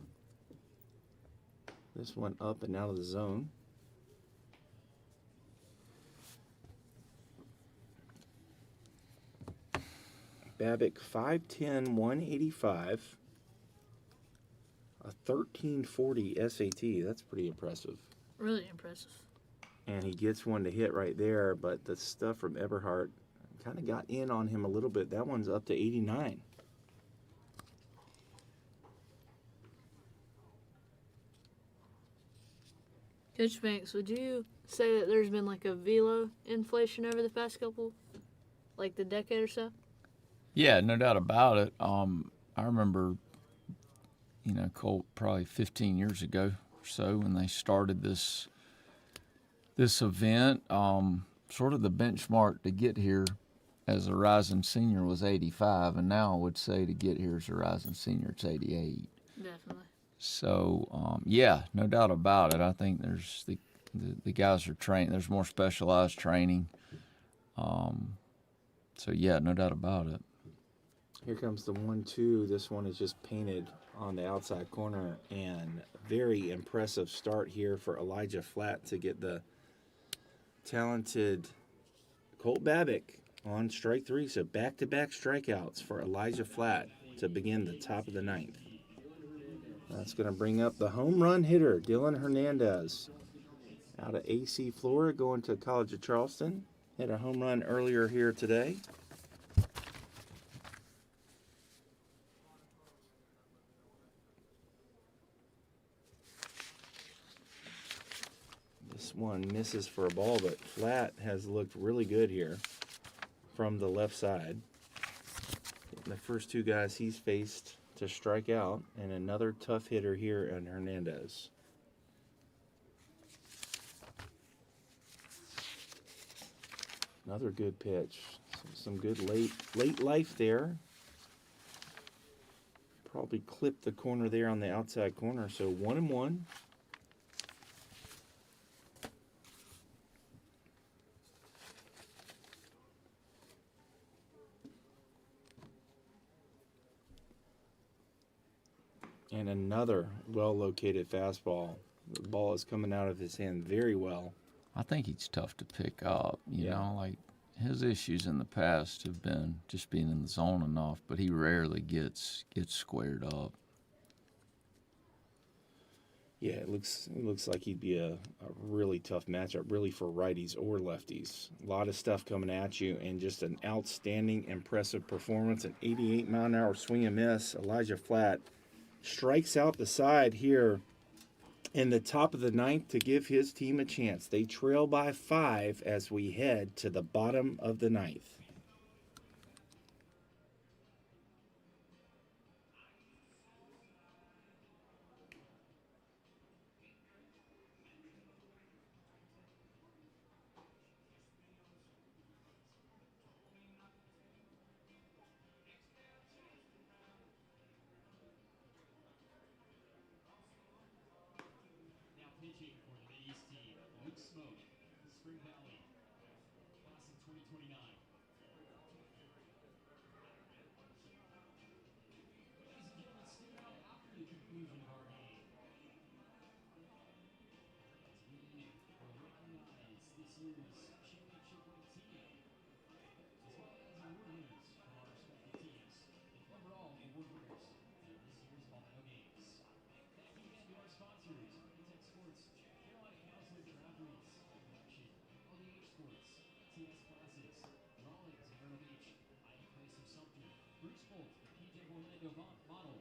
This one up and out of the zone. Babbitt 5'10", 185, a 1340 SAT. That's pretty impressive. Really impressive. And he gets one to hit right there, but the stuff from Eberhardt kind of got in on him a little bit. That one's up to 89. Coach Banks, would you say that there's been like a velo inflation over the past couple, like the decade or so? Yeah, no doubt about it. I remember, Colt probably 15 years ago or so when they started this event. Sort of the benchmark to get here as a rising senior was 85, and now I would say to get here as a rising senior, it's 88. Definitely. So, yeah, no doubt about it. I think there's the guys are trained. There's more specialized training. So, yeah, no doubt about it. Here comes the 1-2. This one is just painted on the outside corner, and very impressive start here for Elijah Flatt to get the talented Colt Babbitt on strike three. So back-to-back strikeouts for Elijah Flatt to begin the top of the ninth. That's going to bring up the home run hitter, Dylan Hernandez, out of AC Florida, going to College of Charleston. Hit a home run earlier here today. This one misses for a ball, but Flatt has looked really good here from the left side. The first two guys he's faced to strike out, and another tough hitter here in Hernandez. Another good pitch. Some good late life there. Probably clipped the corner there on the outside corner, so 1-1. And another well-located fastball. The ball is coming out of his hand very well. I think he's tough to pick up. You know, like his issues in the past have been just being in the zone enough, but he rarely gets squared up. Yeah, it looks like he'd be a really tough matchup, really for righties or lefties. A lot of stuff coming at you, and just an outstanding, impressive performance. An 88-mile-an-hour swing and miss. Elijah Flatt strikes out the side here in the top of the ninth to give his team a chance. They trail by 5 as we head to the bottom of the ninth. Now pitching for the Mideast team, Luke Smoke, Spring Valley, class of 2029. Ladies and gentlemen, still out after the conclusion of our Model.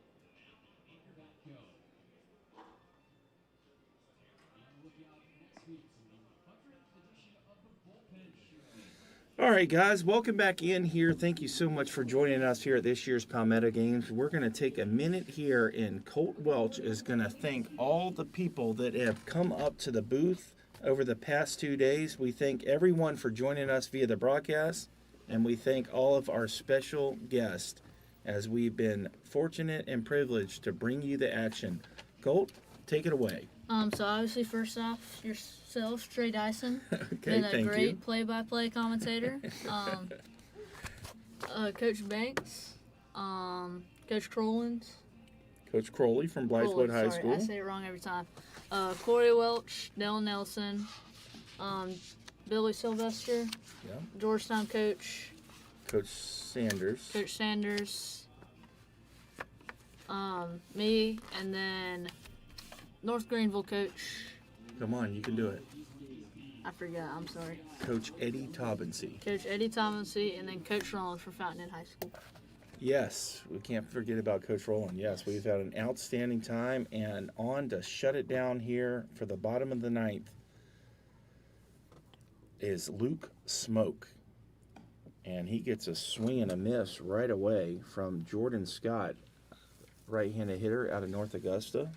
And your back go. Be on the lookout next week for the 100th edition of the Bullpen Show. All right, guys, welcome back in here. Thank you so much for joining us here at this year's Palmetto Games. We're going to take a minute here, and Colt Welch is going to thank all the people that have come up to the booth over the past 2 days. We thank everyone for joining us via the broadcast, and we thank all of our special guests as we've been fortunate and privileged to bring you the action. Colt, take it away. So obviously, first off, yourself, Trey Dyson, Okay, been a thank great you. play-by-play commentator. Coach Banks, Coach Crowlands. Coach Crowley from Blythewood High Sorry, School. I say it wrong every time. Corey Welch, Dell Nelson, Billy Sylvester, Yeah. Georgetown coach, Coach Sanders. Coach Sanders, me, and then North Greenville coach. Come on, you can do it. I forgot. I'm sorry. Coach Eddie Taubensee. Coach Eddie Tomlinson, and then Coach Rollins for Fountain High School. Yes, we can't forget about Coach Rowland. Yes, we've had an outstanding time, and on to shut it down here for the bottom of the ninth is Luke Smoke. And he gets a swing and a miss right away from Jordan Scott, right-handed hitter out of North Augusta.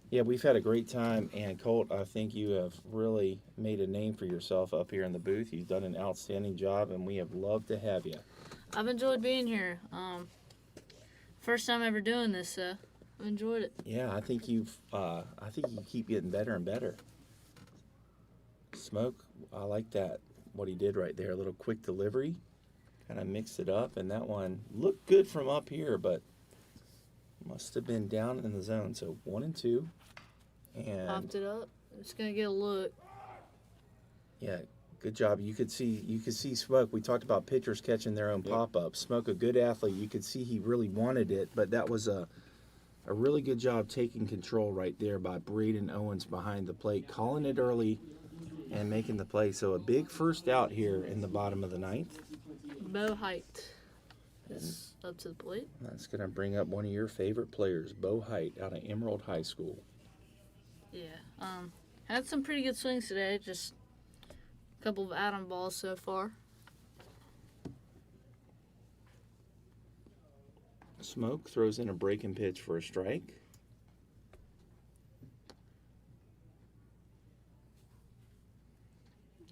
Yeah, we've had a great time, and Colt, I think you have really made a name for yourself up here in the booth. You've done an outstanding job, and we have loved to have you. I've enjoyed being here. First time ever doing this, so I've enjoyed it. Yeah, I think you keep getting better and better. Smoke, I like that. What he did right there, a little quick delivery, kind of mixed it up, and that one looked good from up here, but must have been down in the zone. So 1-2, and Popped it up. It's gonna get a look. yeah, good job. You could see Smoke. We talked about pitchers catching their own pop-ups. Smoke, a good athlete. You could see he really wanted it, but that was a really good job taking control right there by Braden Owens behind the plate, calling it early and making the play. So a big first out here in the bottom of the ninth. Bo Height is up to the plate. That's going to bring up one of your favorite players, Bo Height, out of Emerald High School. Yeah. Had some pretty good swings today. Just a couple of atom balls so far. Smoke throws in a breaking pitch for a strike.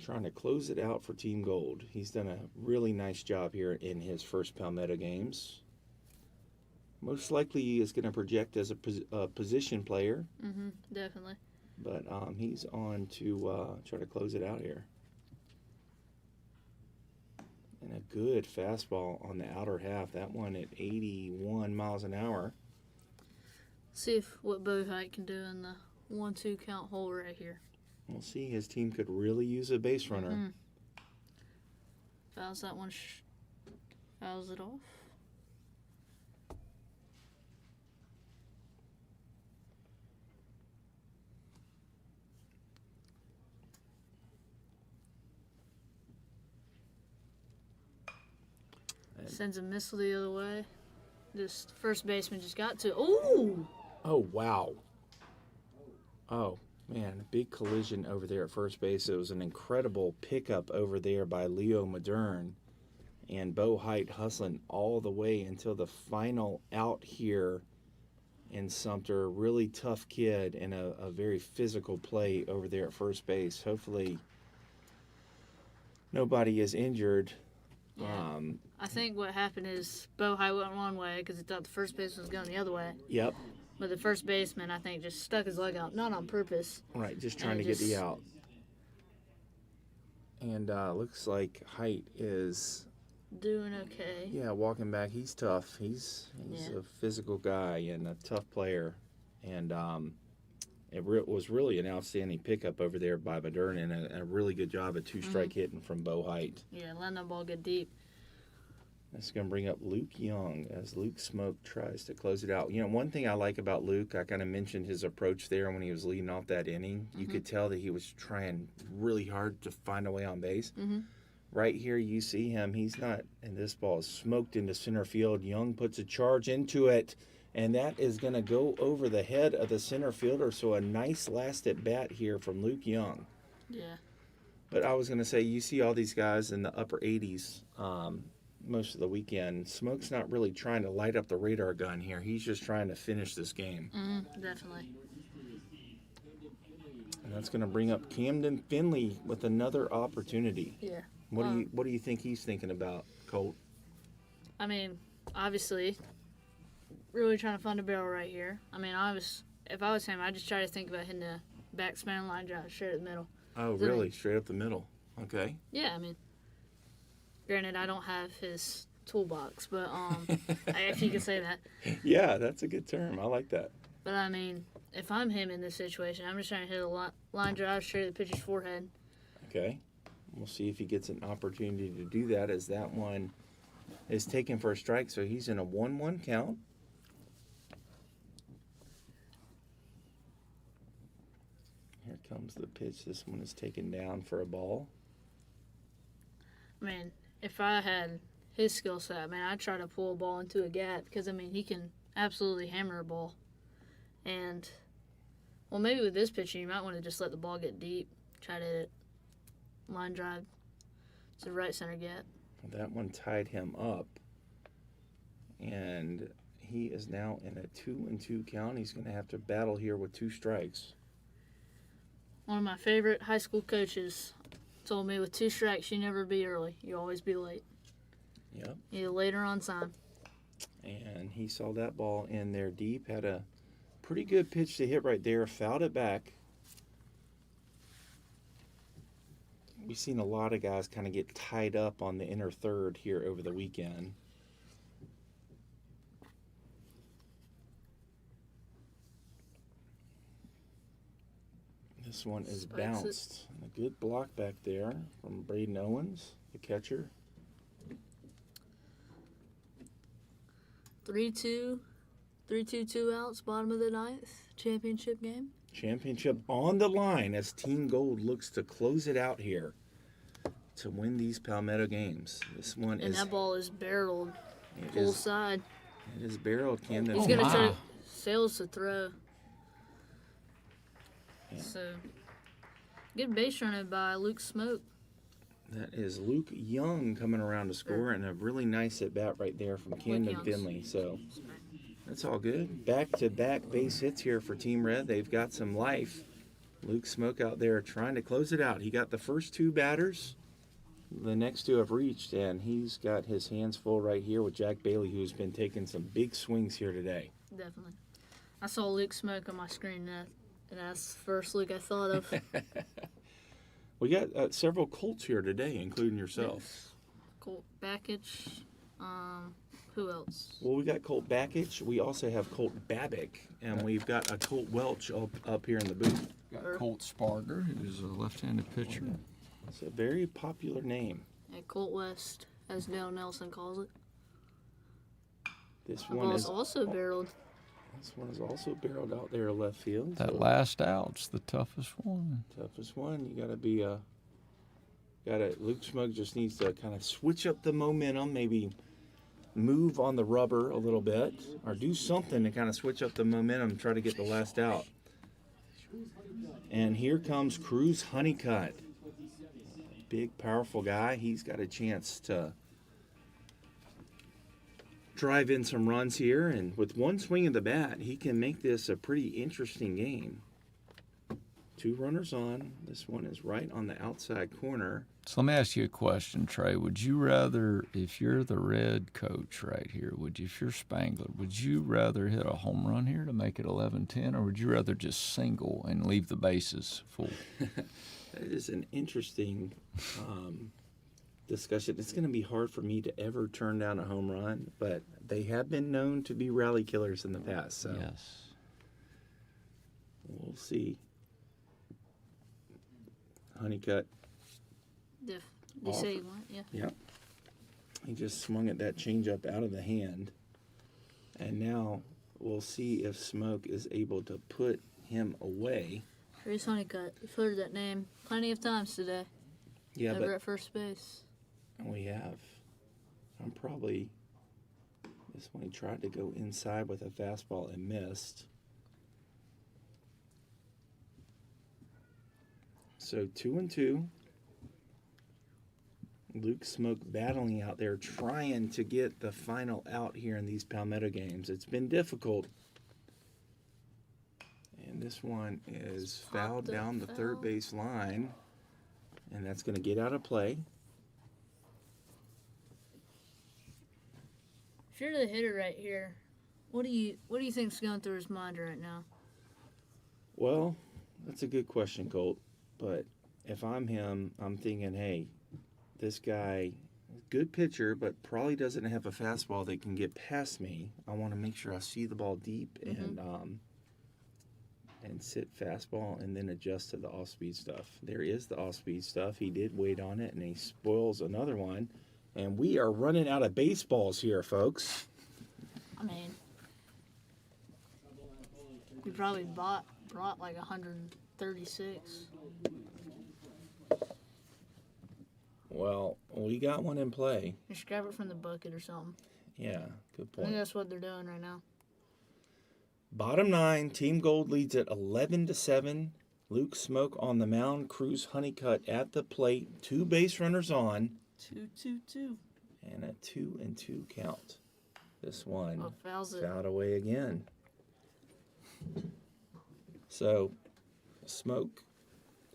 Trying to close it out for Team Gold. He's done a really nice job here in his first Palmetto games. Most likely he is going to project as a position player, Definitely. but he's on to try to close it out here. And a good fastball on the outer half. That one at 81 miles an hour. See what Bo Height can do in the 1-2 count hole right here. We'll see. His team could really use a base runner. Fouls that one. Fouls it off. Sends a missile the other way. Just first baseman just got to. Ooh! Oh, wow. Oh, man. Big collision over there at first base. It was an incredible pickup over there by Leo Modern. And Bo Height hustling all the way until the final out here in Sumter. Really tough kid and a very physical play over there at first base. Hopefully nobody is injured. Yeah. I think what happened is Bo Height went one way because he thought the first baseman was going the other way. Yep. But the first baseman, I think, just stuck his leg out, not on purpose. Right, just trying to get the out. And looks like Height is Doing okay. Yeah, walking back, he's tough. He's a physical guy and a tough player. And it was really an outstanding pickup over there by Modern and a really good job at two-strike hitting from Bo Height. Yeah, letting that ball get deep. That's going to bring up Luke Young as Luke Smoke tries to close it out. You know, one thing I like about Luke, I kind of mentioned his approach there when he was leading off that inning. You could tell that he was trying really hard to find a way on base. Right here, you see him. He's not, and this ball is smoked into center field. Young puts a charge into it, and that is going to go over the head of the center fielder. So a nice last at bat here from Luke Young. Yeah. But I was going to say, you see all these guys in the upper 80s most of the weekend. Smoke's not really trying to light up the radar gun here. He's just trying to finish this game. Definitely. And that's going to bring up Camden Finley with another opportunity. Yeah. What do you think he's thinking about, Colt? I mean, obviously, really trying to find a barrel right here. I mean, if I was him, I'd just try to think about hitting a backspin line drive straight at the middle. Oh, really? Straight up the middle. Okay. Yeah, I mean, granted, I don't have his toolbox, but if you could say that. Yeah, that's a good term. I like that. But I mean, if I'm him in this situation, I'm just trying to hit a line drive straight at the pitcher's forehead. Okay. We'll see if he gets an opportunity to do that, as that one is taken for a strike. So he's in a 1-1 count. Here comes the pitch. This one is taken down for a ball. I mean, if I had his skill set, man, I'd try to pull a ball into a gap because, I mean, he can absolutely hammer a ball. And, well, maybe with this pitcher, you might want to just let the ball get deep, try to hit it line drive to the right center gap. That one tied him up. And he is now in a 2-2 count. He's going to have to battle here with 2 strikes. One of my favorite high school coaches told me with 2 strikes, you never be early. You always be late. Yep. Either late or on time. And he saw that ball in there deep. Had a pretty good pitch to hit right there. Fouled it back. We've seen a lot of guys kind of get tied up on the inner third here over the weekend. This one is bounced. And a good block back there from Braden Owens, the catcher. 3-2, 2 outs, bottom of the 9th, championship game. Championship on the line as Team Gold looks to close it out here to win these Palmetto games. This one And is... that ball is barreled it full is- side. It is barreled, Camden. He's going to try to sails to throw. Yeah. So, good base running by Luke Smoke. That is Luke Young coming around to score, and a really nice at bat right there from Camden Young's. Finley. So that's all good. Back-to-back base hits here for Team Red. They've got some life. Luke Smoke out there trying to close it out. He got the first 2 batters. The next 2 have reached, and he's got his hands full right here with Jack Bailey, who's been taking some big swings here today. Definitely. I saw Luke Smoke on my screen, and that's the first Luke I thought of. We got several Colts here today, including yourself. Colt Bakich. Who else? Well, we got Colt Bakich. We also have Colt Babick, and we've got a Colt Welch up here in the booth. Got Colt Sparger, who's a left-handed pitcher. It's a very popular name. Yeah, Colt West, as Dale Nelson calls it. This The one ball's is also barreled. This one is also barreled out there left field. That so last out's the toughest one. toughest one. You gotta be Luke Smoke just needs to kind of switch up the momentum, maybe move on the rubber a little bit, or do something to kind of switch up the momentum, try to get the last out. And here comes Cruz Honeycutt. Big, powerful guy. He's got a chance to drive in some runs here, and with one swing of the bat, he can make this a pretty interesting game. 2 runners on. This one is right on the outside corner. So let me ask you a question, Trey. Would you rather, if you're the Red coach right here, if you're Spangler, would you rather hit a home run here to make it 11-10, or would you rather just single and leave the bases full? That is an interesting discussion. It's going to be hard for me to ever turn down a home run, but they have been known to be rally killers in the past. So Yes. we'll see. Honeycutt. Did you say you want? Yeah. Yep. He just swung at that changeup out of the hand. And now we'll see if Smoke is able to put him away. Chris Honeycutt. You've heard that name plenty of times today. Yeah, Over but at first base. And we have. This one he tried to go inside with a fastball and missed. So 2-2. Luke Smoke battling out there, trying to get the final out here in these Palmetto games. It's been difficult. And this one is fouled down the third base line. And that's going to get out of play. If you're the hitter right here, what do you think's going through his mind right now? Well, that's a good question, Colt. But if I'm him, I'm thinking, hey, this guy, good pitcher, but probably doesn't have a fastball that can get past me. I want to make sure I see the ball deep and sit fastball and then adjust to the off-speed stuff. There is the off-speed stuff. He did wait on it, and he spoils another one. And we are running out of baseballs here, folks. I mean, we probably brought like 136. Well, we got one in play. Just grab it from the bucket or something. Yeah, good I think point. that's what they're doing right now. Bottom 9, Team Gold leads at 11-7. Luke Smoke on the mound. Cruz Honeycutt at the plate. 2 base runners on. 2-2-2. And a 2-2 count. This one Fouls it. fouled away again. So, Smoke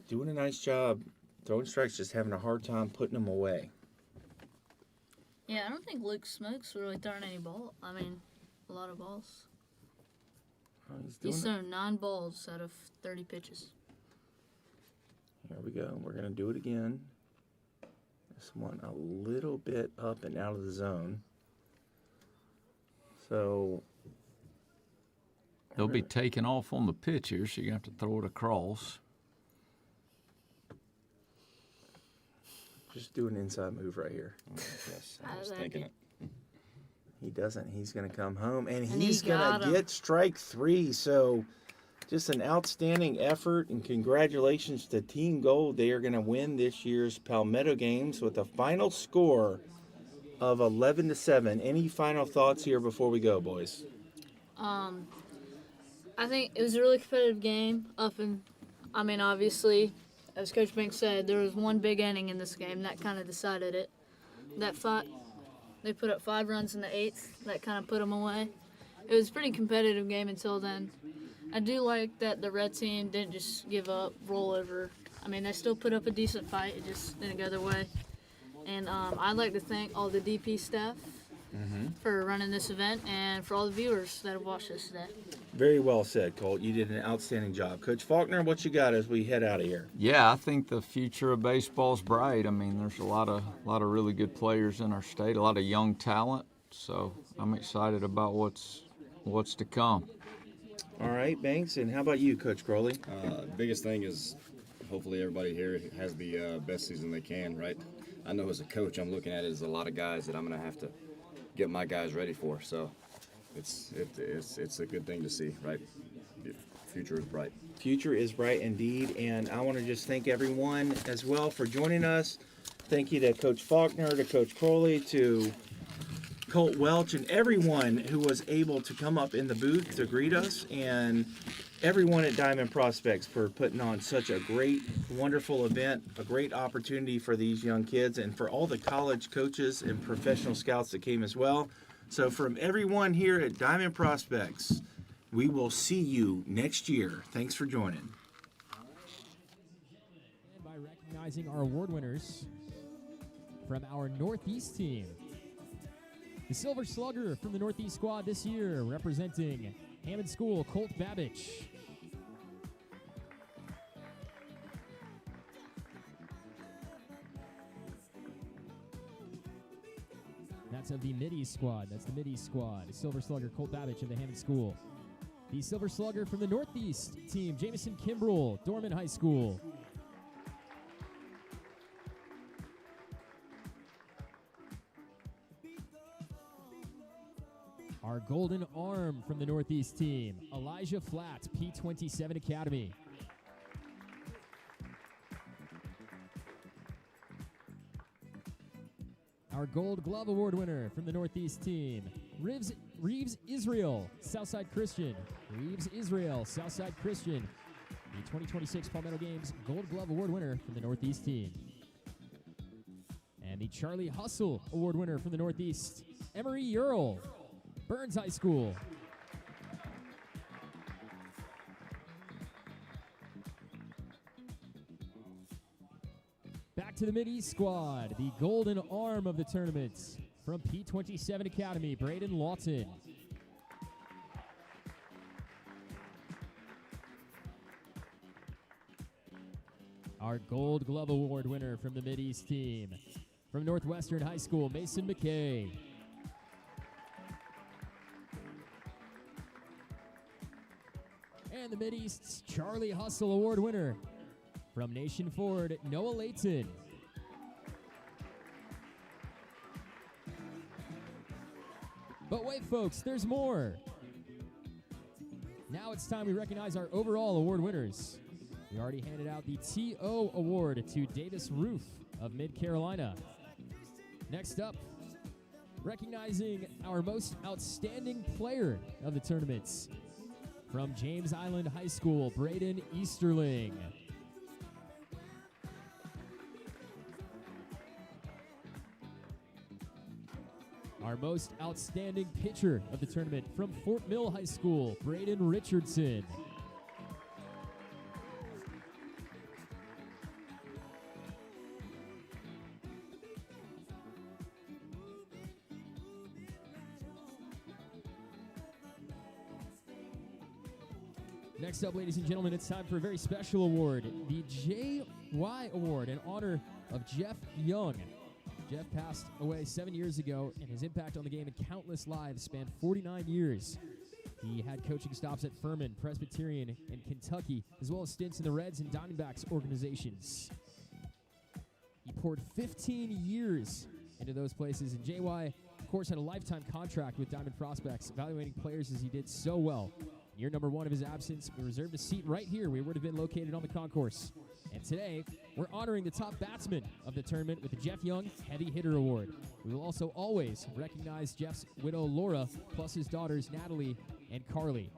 doing a nice job. Throwing strikes, just having a hard time putting them away. Yeah, I don't think Luke Smoke's really throwing any ball. I mean, a lot of balls. Oh, He's doing it. thrown 9 balls out of 30 pitches. Here we go. We're going to do it again. This one a little bit up and out of the zone. So They'll be taking off on the pitch here, so you're going to have to throw it across. just do an inside move right here. Yes, I I was like thinking it. it. He doesn't. He's going to come home, and And he's he going got to him. get strike 3. So just an outstanding effort, and congratulations to Team Gold. They are going to win this year's Palmetto Games with a final score of 11-7. Any final thoughts here before we go, boys? I think it was a really competitive game. Obviously, as Coach Banks said, there was one big inning in this game that kind of decided it. They put up 5 runs in the 8th. That kind of put them away. It was a pretty competitive game until then. I do like that the red team didn't just give up, roll over. I mean, they still put up a decent fight. It just didn't go their way. And I'd like to thank all the DP staff for running this event and for all the viewers that have watched this today. Very well said, Colt. You did an outstanding job. Coach Faulkner, what you got as we head out of here? Yeah, I think the future of baseball's bright. I mean, there's a lot of really good players in our state, a lot of young talent. So I'm excited about what's to come. All right, Banks, and how about you, Coach Crowley? Biggest thing is hopefully everybody here has the best season they can, right? I know as a coach, I'm looking at it as a lot of guys that I'm going to have to get my guys ready for. So it's a good thing to see, right? The future is bright. Future is bright indeed, and I want to just thank everyone as well for joining us. Thank you to Coach Faulkner, to Coach Crowley, to Colt Welch, and everyone who was able to come up in the booth to greet us, and everyone at Diamond Prospects for putting on such a great, wonderful event, a great opportunity for these young kids, and for all the college coaches and professional scouts that came as well. So from everyone here at Diamond Prospects, we will see you next year. Thanks for joining. And by recognizing our award winners from our Northeast team. The Silver Slugger from the Northeast squad this year, representing Hammond School, Colt Babbage. That's of the Mideast squad. That's the Mideast squad. The Silver Slugger, Colt Babbage of the Hammond School. The Silver Slugger from the Northeast team, Jamison Kimbrell, Dorman High School. Our Golden Arm from the Northeast team, Elijah Flatt, P27 Academy. Our Gold Glove Award winner from the Northeast team, Reeves Israel, Southside Christian. Reeves Israel, Southside Christian, the 2026 Palmetto Games Gold Glove Award winner from the Northeast team. And the Charlie Hustle Award winner from the Northeast, Emery Earl, Burns High School. Back to the Mideast squad, the golden arm of the tournament from P27 Academy, Braden Lawton. Our Gold Glove Award winner from the Mideast team, from Northwestern High School, Mason McKay. And the Mideast's Charlie Hustle Award winner, from Nation Ford, Noah Layton. But wait, folks, there's more. Now it's time we recognize our overall award winners. We already handed out the TO Award to Davis Roof of Mid-Carolina. Next up, recognizing our most outstanding player of the tournaments. From James Island High School, Braden Easterling. Our most outstanding pitcher of the tournament from Fort Mill High School, Braden Richardson. Next up, ladies and gentlemen, it's time for a very special award, the JY Award in honor of Jeff Young. Jeff passed away 7 years ago, and his impact on the game in countless lives spanned 49 years. He had coaching stops at Furman, Presbyterian, and Kentucky, as well as stints in the Reds and Diamondbacks organizations. He poured 15 years into those places, and JY, of course, had a lifetime contract with Diamond Prospects, evaluating players as he did so well. In year number 1 of his absence, we reserved a seat right here where he would have been located on the concourse. And today, we're honoring the top batsman of the tournament with the Jeff Young Heavy Hitter Award. We will also always recognize Jeff's widow, Laura, plus his daughters, Natalie and Carly.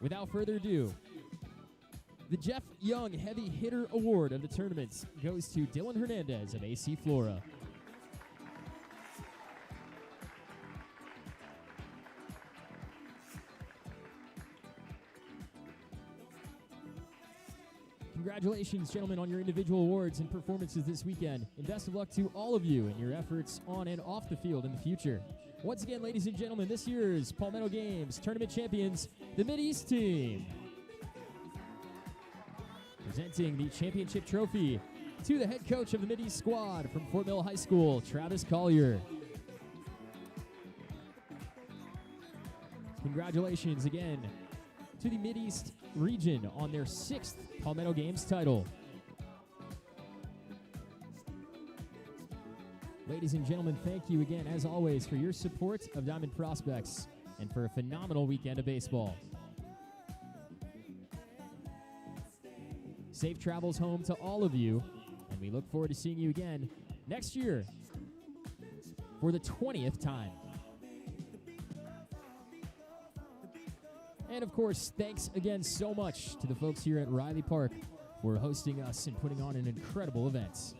Without further ado, the Jeff Young Heavy Hitter Award of the tournament goes to Dylan Hernandez of AC Flora. Congratulations, gentlemen, on your individual awards and performances this weekend. And best of luck to all of you in your efforts on and off the field in the future. Once again, ladies and gentlemen, this year's Palmetto Games tournament champions, the Mideast team. Presenting the championship trophy to the head coach of the Mideast squad from Fort Mill High School, Travis Collier. Congratulations again to the Mideast region on their 6th Palmetto Games title. Ladies and gentlemen, thank you again, as always, for your support of Diamond Prospects and for a phenomenal weekend of baseball. Safe travels home to all of you, and we look forward to seeing you again next year for the 20th time. And of course, thanks again so much to the folks here at Riley Park for hosting us and putting on an incredible event.